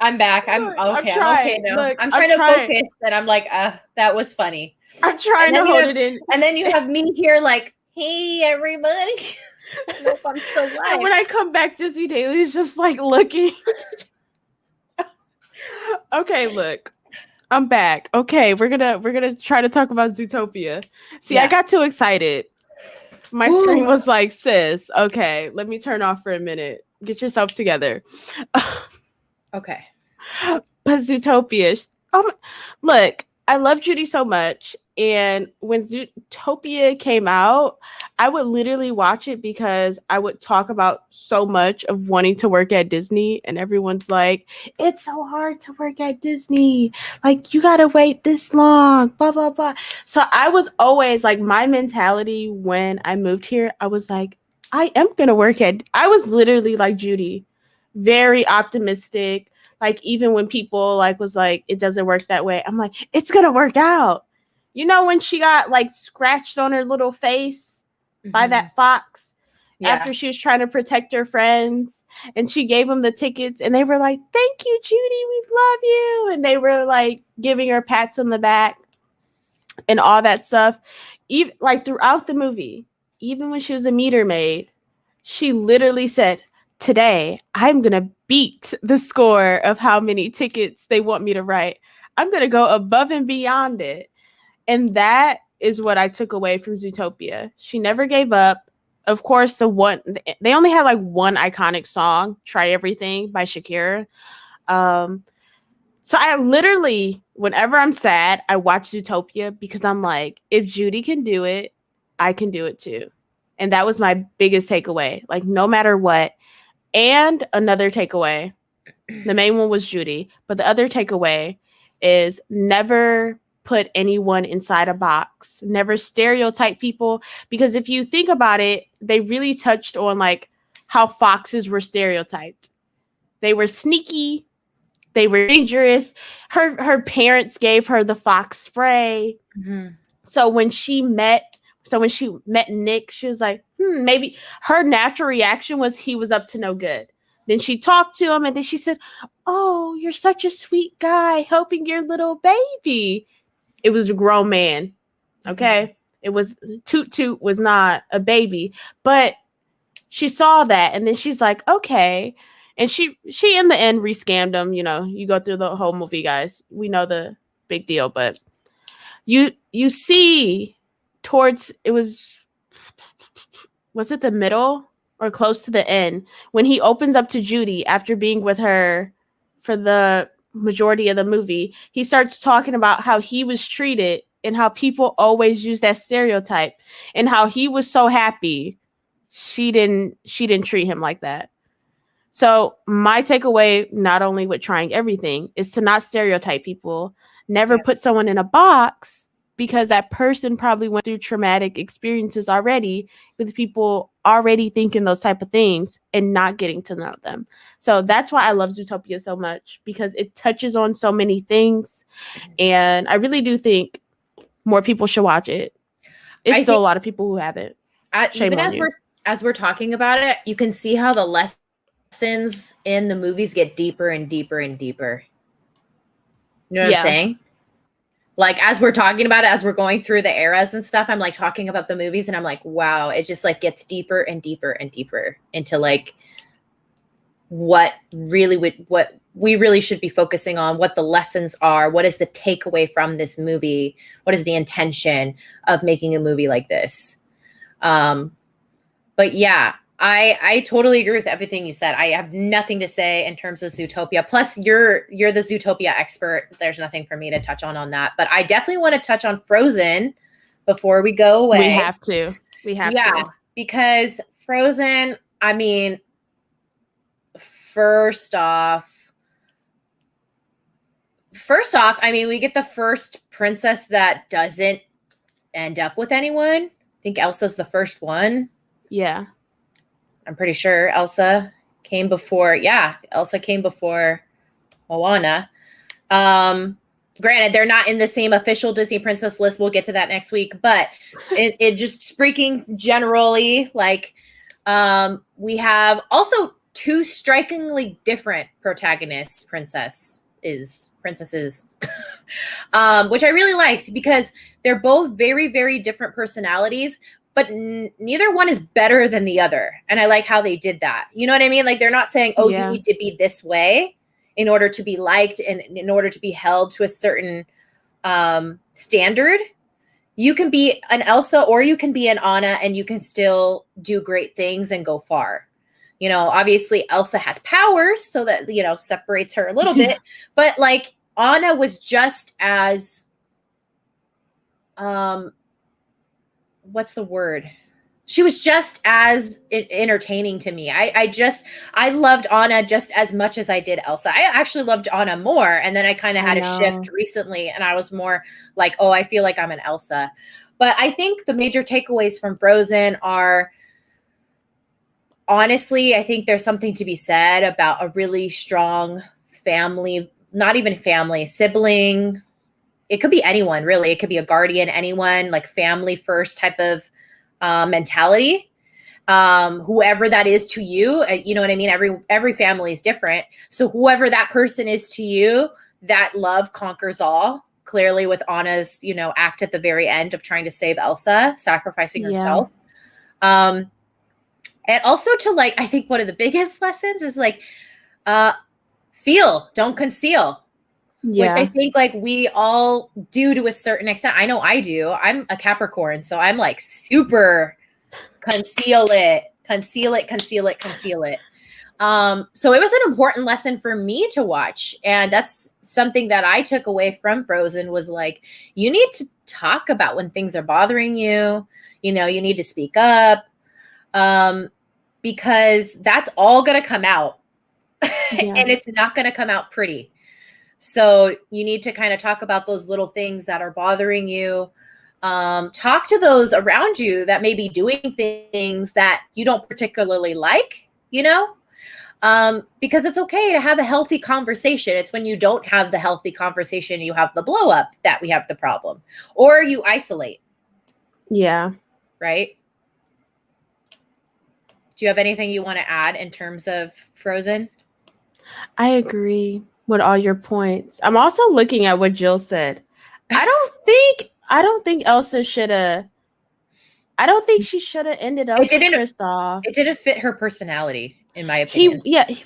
I'm back. I'm okay. I'm okay now. Look, I'm trying to focus, and I'm like, that was funny. I'm trying to hold it in. And then you have me here like, hey, everybody. I don't know if I'm still live. And when I come back, Disney Daily is just like looking. Okay, look. I'm back. Okay, we're gonna try to talk about Zootopia. See, I got too excited. My screen was like, sis, okay, let me turn off for a minute. Get yourself together. Okay. But Zootopia, look, I love Judy so much. And when Zootopia came out, I would literally watch it because I would talk about so much of wanting to work at Disney. And everyone's like, it's so hard to work at Disney. Like, you got to wait this long, blah, blah, blah. So I was always like, my mentality when I moved here, I was like, I am going to work I was literally like Judy, very optimistic. Like, even when people like was like, it doesn't work that way, I'm like, it's going to work out. You know, when she got like scratched on her little face by that fox after she was trying to protect her friends, and she gave them the tickets and they were like, thank you, Judy, we love you. And they were like giving her pats on the back and all that stuff. Even like throughout the movie, even when she was a meter maid, she literally said, today I'm going to beat the score of how many tickets they want me to write. I'm going to go above and beyond it. And that is what I took away from Zootopia. She never gave up. Of course, they only had like one iconic song, Try Everything by Shakira. So I literally, whenever I'm sad, I watch Zootopia because I'm like, if Judy can do it, I can do it too. And that was my biggest takeaway. Like, no matter what. And another takeaway, the main one was Judy, but the other takeaway is never put anyone inside a box, never stereotype people, because if you think about it, they really touched on like how foxes were stereotyped. They were sneaky, they were dangerous. Her parents gave her the fox spray. So when she met Nick, she was like, maybe her natural reaction was he was up to no good. Then she talked to him and then she said, oh, you're such a sweet guy helping your little baby. It was a grown man. Okay. It was Toot was not a baby, but she saw that. And then she's like, okay. And she in the end re-scammed him. You know, you go through the whole movie, guys. We know the big deal, but you see towards, was it the middle or close to the end when he opens up to Judy after being with her for the majority of the movie, he starts talking about how he was treated and how people always use that stereotype and how he was so happy she didn't treat him like that. So my takeaway, not only with trying everything, is to not stereotype people, never put someone in a box, because that person probably went through traumatic experiences already with people already thinking those type of things and not getting to know them. So that's why I love Zootopia so much, because it touches on so many things. And I really do think more people should watch it. It's still a lot of people who haven't. Even as we're talking about it, you can see how the lessons in the movies get deeper and deeper and deeper. You know what I'm saying? Like, as we're talking about it, as we're going through the eras and stuff, I'm like talking about the movies and I'm like, wow, it just like gets deeper and deeper and deeper into like what we really should be focusing on, what the lessons are, what is the takeaway from this movie, what is the intention of making a movie like this. But yeah, I totally agree with everything you said. I have nothing to say in terms of Zootopia. Plus, you're the Zootopia expert. There's nothing for me to touch on that. But I definitely want to touch on Frozen before we go away. We have to. Yeah, because Frozen, I mean, first off, I mean, we get the first princess that doesn't end up with anyone. I think Elsa's the first one. Yeah. I'm pretty sure Elsa came before. Yeah, Elsa came before Moana. Granted, they're not in the same official Disney princess list. We'll get to that next week. But it just speaking generally, like we have also two strikingly different princesses, which I really liked because they're both very, very different personalities, but neither one is better than the other. And I like how they did that. You know what I mean? Like they're not saying, oh, you need to be this way in order to be liked and in order to be held to a certain standard. You can be an Elsa or you can be an Anna and you can still do great things and go far. You know, obviously Elsa has powers, so that, you know, separates her a little bit. But like Anna was just as, what's the word? She was just as entertaining to me. I loved Anna just as much as I did Elsa. I actually loved Anna more. And then I kind of had a shift recently and I was more like, oh, I feel like I'm an Elsa. But I think the major takeaways from Frozen are, honestly, I think there's something to be said about a really strong family, not even family, sibling. It could be anyone, really. It could be a guardian, anyone, like family first type of mentality. Whoever that is to you, you know what I mean? Every family is different. So whoever that person is to you, that love conquers all. Clearly with Anna's, you know, act at the very end of trying to save Elsa, sacrificing herself. And also to like, I think one of the biggest lessons is like, feel, don't conceal. Which I think like we all do to a certain extent. I know I do. I'm a Capricorn, so I'm like super conceal it. So it was an important lesson for me to watch. And that's something that I took away from Frozen was like, you need to talk about when things are bothering you. You know, you need to speak up. Because that's all going to come out and it's not going to come out pretty. So you need to kind of talk about those little things that are bothering you. Talk to those around you that may be doing things that you don't particularly like, you know, because it's okay to have a healthy conversation. It's when you don't have the healthy conversation, you have the blow up that we have the problem, or you isolate. Yeah. Right. Do you have anything you want to add in terms of Frozen? I agree with all your points. I'm also looking at what Jill said. I don't think Elsa should have. I don't think she should have ended up with Kristoff. It didn't fit her personality, in my opinion.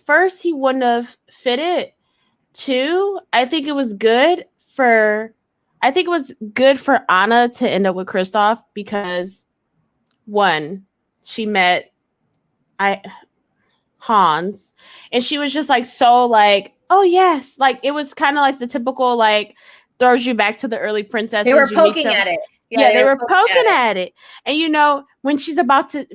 First he wouldn't have fit it. Two, I think it was good for Anna to end up with Kristoff because one, she met Hans and she was just like so like, oh yes, like it was kind of like the typical like throws you back to the early princesses. They were poking at it. Yeah, they were poking at it. And you know, when she's about to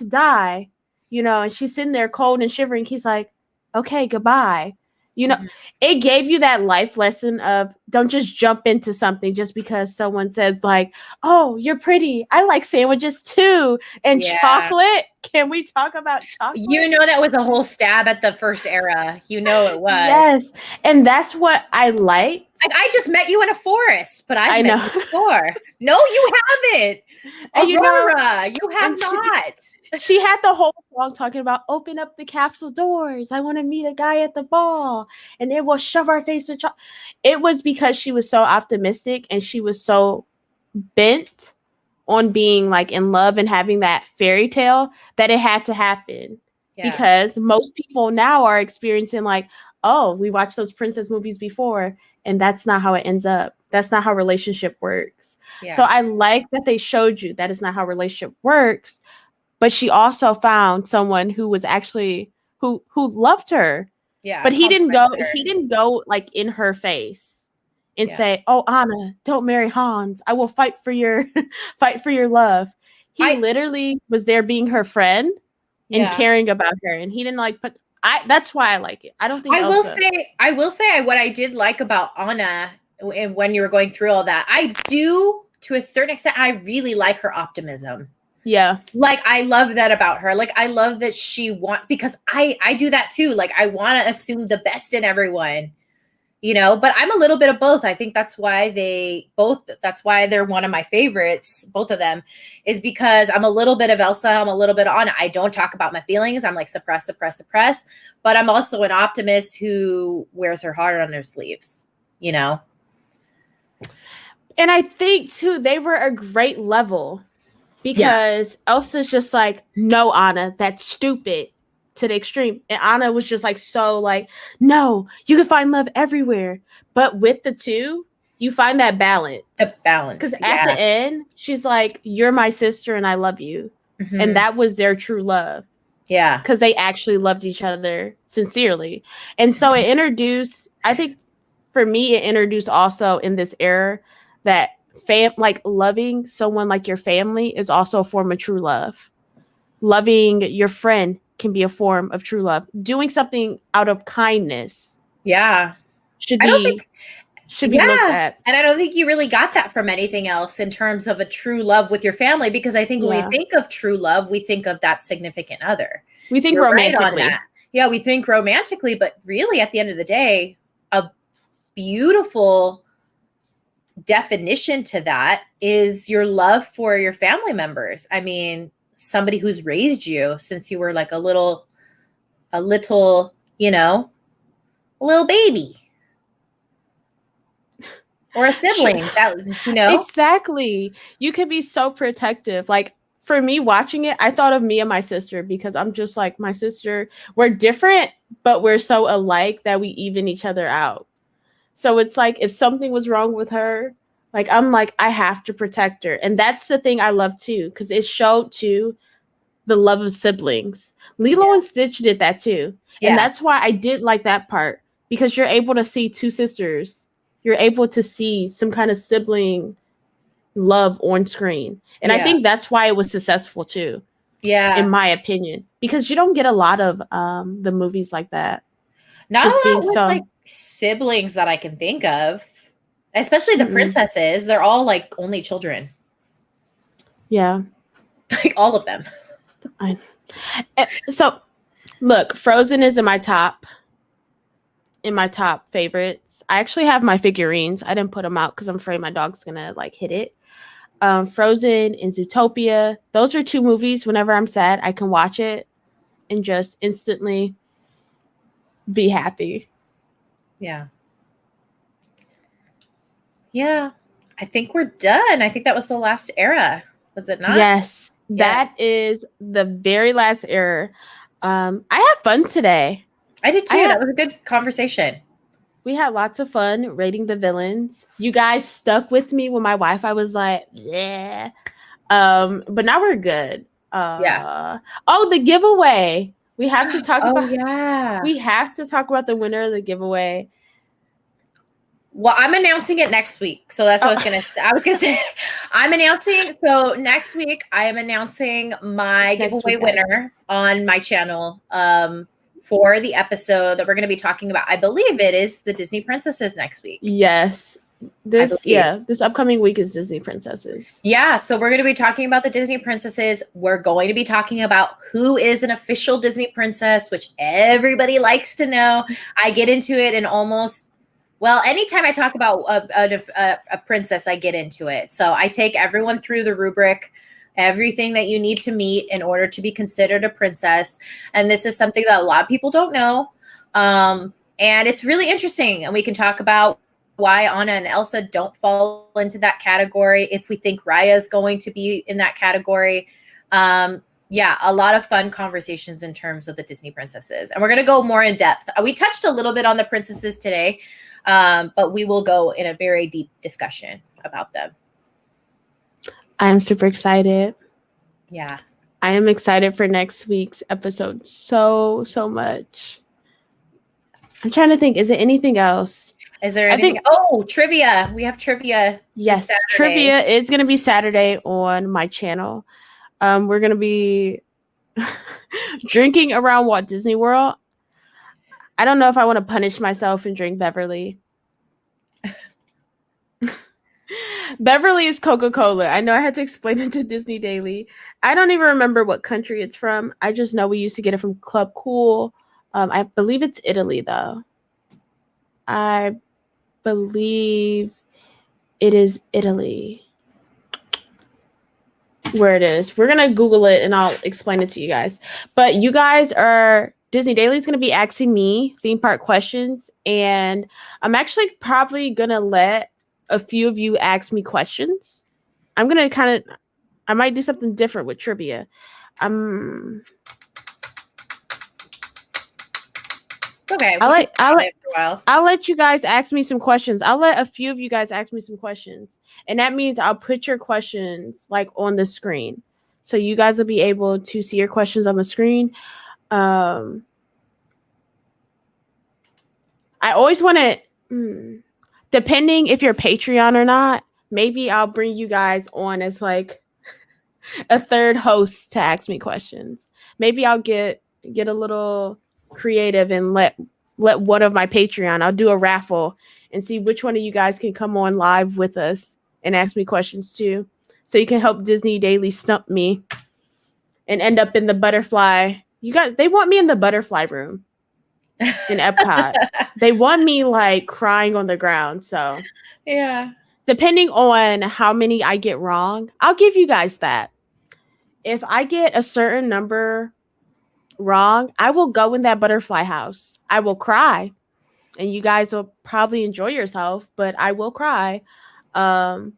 die, you know, and she's sitting there cold and shivering, he's like, okay, goodbye. You know, it gave you that life lesson of don't just jump into something just because someone says like, oh, you're pretty. I like sandwiches too. And chocolate. Can we talk about chocolate? You know, that was a whole stab at the first era. You know, it was. Yes. And that's what I liked. Like, I just met you in a forest, but I've met you before. No, you haven't. And Aurora, you have not. She had the whole song talking about open up the castle doors. I want to meet a guy at the ball and it will shove our face in chocolate. It was because she was so optimistic and she was so bent on being like in love and having that fairy tale that it had to happen. Because most people now are experiencing like, oh, we watched those princess movies before and that's not how it ends up. That's not how relationship works. So I like that they showed you that is not how relationship works. But she also found someone who was actually who loved her. Yeah. But he didn't go like in her face and say, "Oh, Anna, don't marry Hans. I will fight for your love." He literally was there being her friend and caring about her. And he didn't like that's why I like it. I don't think I will say what I did like about Anna when you were going through all that. I do, to a certain extent, I really like her optimism. Yeah. Like, I love that about her. Like, I love that she wants, because I do that too. Like, I want to assume the best in everyone. but I'm a little bit of both. I think that's why they're one of my favorites, both of them, is because I'm a little bit of Elsa, I'm a little bit of Anna. I don't talk about my feelings. I'm like suppress, but I'm also an optimist who wears her heart on her sleeves, And I think too, they were a great level because Elsa's just like, no, Anna, that's stupid, to the extreme. And Anna was just like, so like, no, you can find love everywhere. But with the two, you find that balance. Because at the end, she's like, you're my sister and I love you. Mm-hmm. And that was their true love. Yeah. Because they actually loved each other sincerely. And so it introduced, I think for me, it introduced also in this era that loving someone like your family is also a form of true love. Loving your friend can be a form of true love. Doing something out of kindness, should be looked at. And I don't think you really got that from anything else in terms of a true love with your family, because I think when we think of true love, we think of that significant other. We think romantically. Right on that. Yeah, we think romantically, but really at the end of the day, a beautiful definition to that is your love for your family members. I mean, somebody who's raised you since you were like a little baby or a sibling. Exactly. You can be so protective. Like for me watching it, I thought of me and my sister, because I'm just like, my sister, we're different, but we're so alike that we even each other out. So it's like, if something was wrong with her, like, I'm like, I have to protect her. And that's the thing I love too, because it showed too the love of siblings. Lilo and Stitch did that too. Yeah. And that's why I did like that part, because you're able to see two sisters. You're able to see some kind of sibling love on screen. And I think that's why it was successful too. Yeah. In my opinion, because you don't get a lot of the movies like that. Not just a lot with like siblings that I can think of, especially the princesses. They're all like only children. Yeah. Like all of them. So look, Frozen is in my top favorites. I actually have my figurines. I didn't put them out because I'm afraid my dog's gonna like hit it. Frozen and Zootopia. Those are two movies. Whenever I'm sad, I can watch it and just instantly be happy. Yeah. Yeah. I think we're done. I think that was the last era. Was it not? Yes. That is the very last era. I had fun today. I did too. That was a good conversation. We had lots of fun rating the villains. You guys stuck with me when my Wi-Fi was like, yeah. But now we're good. Oh, the giveaway. We have to talk about. Yeah. We have to talk about the winner of the giveaway. Well, I'm announcing it next week. So that's what I was gonna say. I'm announcing. So next week, I am announcing my giveaway winner on my channel. For the episode that we're going to be talking about. I believe it is the Disney Princesses next week. Yes. This upcoming week is Disney Princesses. Yeah. So we're going to be talking about the Disney Princesses. We're going to be talking about who is an official Disney princess, which everybody likes to know. I get into it in anytime I talk about a princess, I get into it. So I take everyone through the rubric, everything that you need to meet in order to be considered a princess. And this is something that a lot of people don't know. And it's really interesting. And we can talk about why Anna and Elsa don't fall into that category, if we think Raya is going to be in that category. A lot of fun conversations in terms of the Disney princesses. And we're going to go more in depth. We touched a little bit on the princesses today, but we will go in a very deep discussion about them. I'm super excited. Yeah. I am excited for next week's episode so much. I'm trying to think. Is there anything else? Is there anything? Trivia. We have trivia. Yes, trivia is going to be Saturday on my channel. We're going to be drinking around Walt Disney World. I don't know if I want to punish myself and drink Beverly. Beverly is Coca-Cola. I know I had to explain it to Disney Daily. I don't even remember what country it's from. I just know we used to get it from Club Cool. I believe it's Italy, though. I believe it is Italy. Where it is. We're going to Google it and I'll explain it to you guys. But you guys are, Disney Daily is going to be asking me theme park questions. And I'm actually probably going to let a few of you ask me questions. I'm going to I might do something different with trivia. Okay. I'll let you guys ask me some questions. I'll let a few of you guys ask me some questions. And that means I'll put your questions like on the screen. So you guys will be able to see your questions on the screen. I always want to, depending if you're Patreon or not, maybe I'll bring you guys on as like a third host to ask me questions. Maybe I'll get a little creative and let one of my Patreon, I'll do a raffle and see which one of you guys can come on live with us and ask me questions too. So you can help Disney Daily stump me and end up in the butterfly. You guys, they want me in the butterfly room in Epcot. They want me like crying on the ground. So yeah. Depending on how many I get wrong, I'll give you guys that. If I get a certain number wrong, I will go in that butterfly house. I will cry. And you guys will probably enjoy yourself, but I will cry. I'm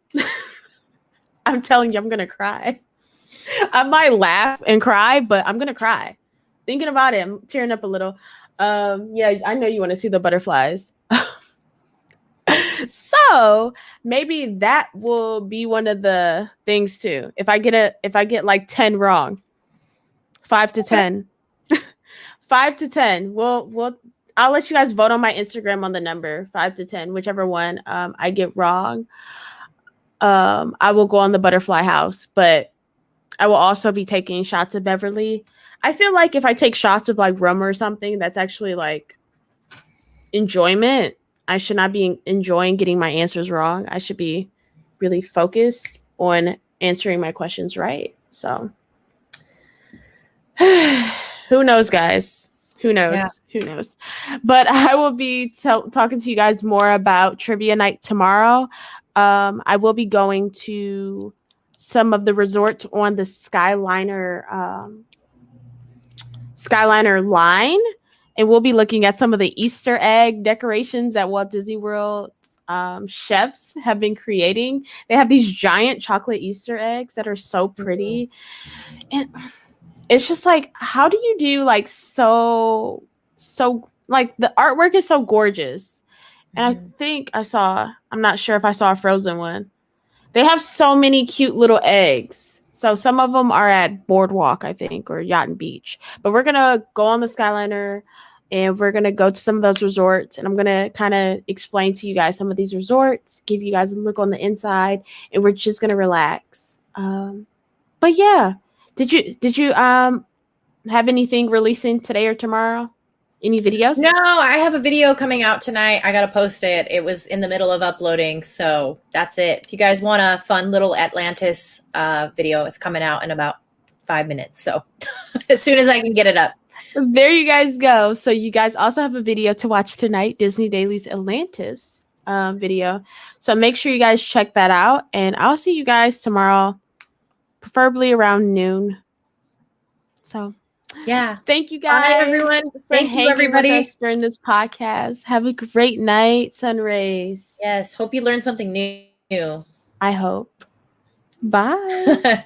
telling you, I'm going to cry. I might laugh and cry, but I'm going to cry. Thinking about it, I'm tearing up a little. Yeah, I know you want to see the butterflies. So maybe that will be one of the things too. If I get like 10 wrong, 5 to 10, 5 to 10, I'll let you guys vote on my Instagram on the number 5 to 10, whichever one I get wrong. I will go on the butterfly house, but I will also be taking shots of Beverly. I feel like if I take shots of like rum or something, that's actually like enjoyment. I should not be enjoying getting my answers wrong. I should be really focused on answering my questions right. So who knows, guys? Who knows? Yeah. Who knows? But I will be talking to you guys more about trivia night tomorrow. I will be going to some of the resorts on the Skyliner line. And we'll be looking at some of the Easter egg decorations that Walt Disney World chefs have been creating. They have these giant chocolate Easter eggs that are so pretty. And it's just like, how do you do like so like the artwork is so gorgeous. And I think I'm not sure if I saw a Frozen one. They have so many cute little eggs. So some of them are at Boardwalk, I think, or Yacht and Beach. But we're going to go on the Skyliner and we're going to go to some of those resorts. And I'm going to kind of explain to you guys some of these resorts, give you guys a look on the inside, and we're just going to relax. But yeah, did you have anything releasing today or tomorrow? Any videos? No, I have a video coming out tonight. I got to post it. It was in the middle of uploading. So that's it. If you guys want a fun little Atlantis video, it's coming out in about 5 minutes. So as soon as I can get it up. There you guys go. So you guys also have a video to watch tonight, Disney Daily's Atlantis video. So make sure you guys check that out. And I'll see you guys tomorrow, preferably around noon. So yeah. Thank you guys. Bye, everyone. Thank you, everybody. With us during this podcast. Have a great night, Sunraes. Yes. Hope you learned something new. I hope. Bye.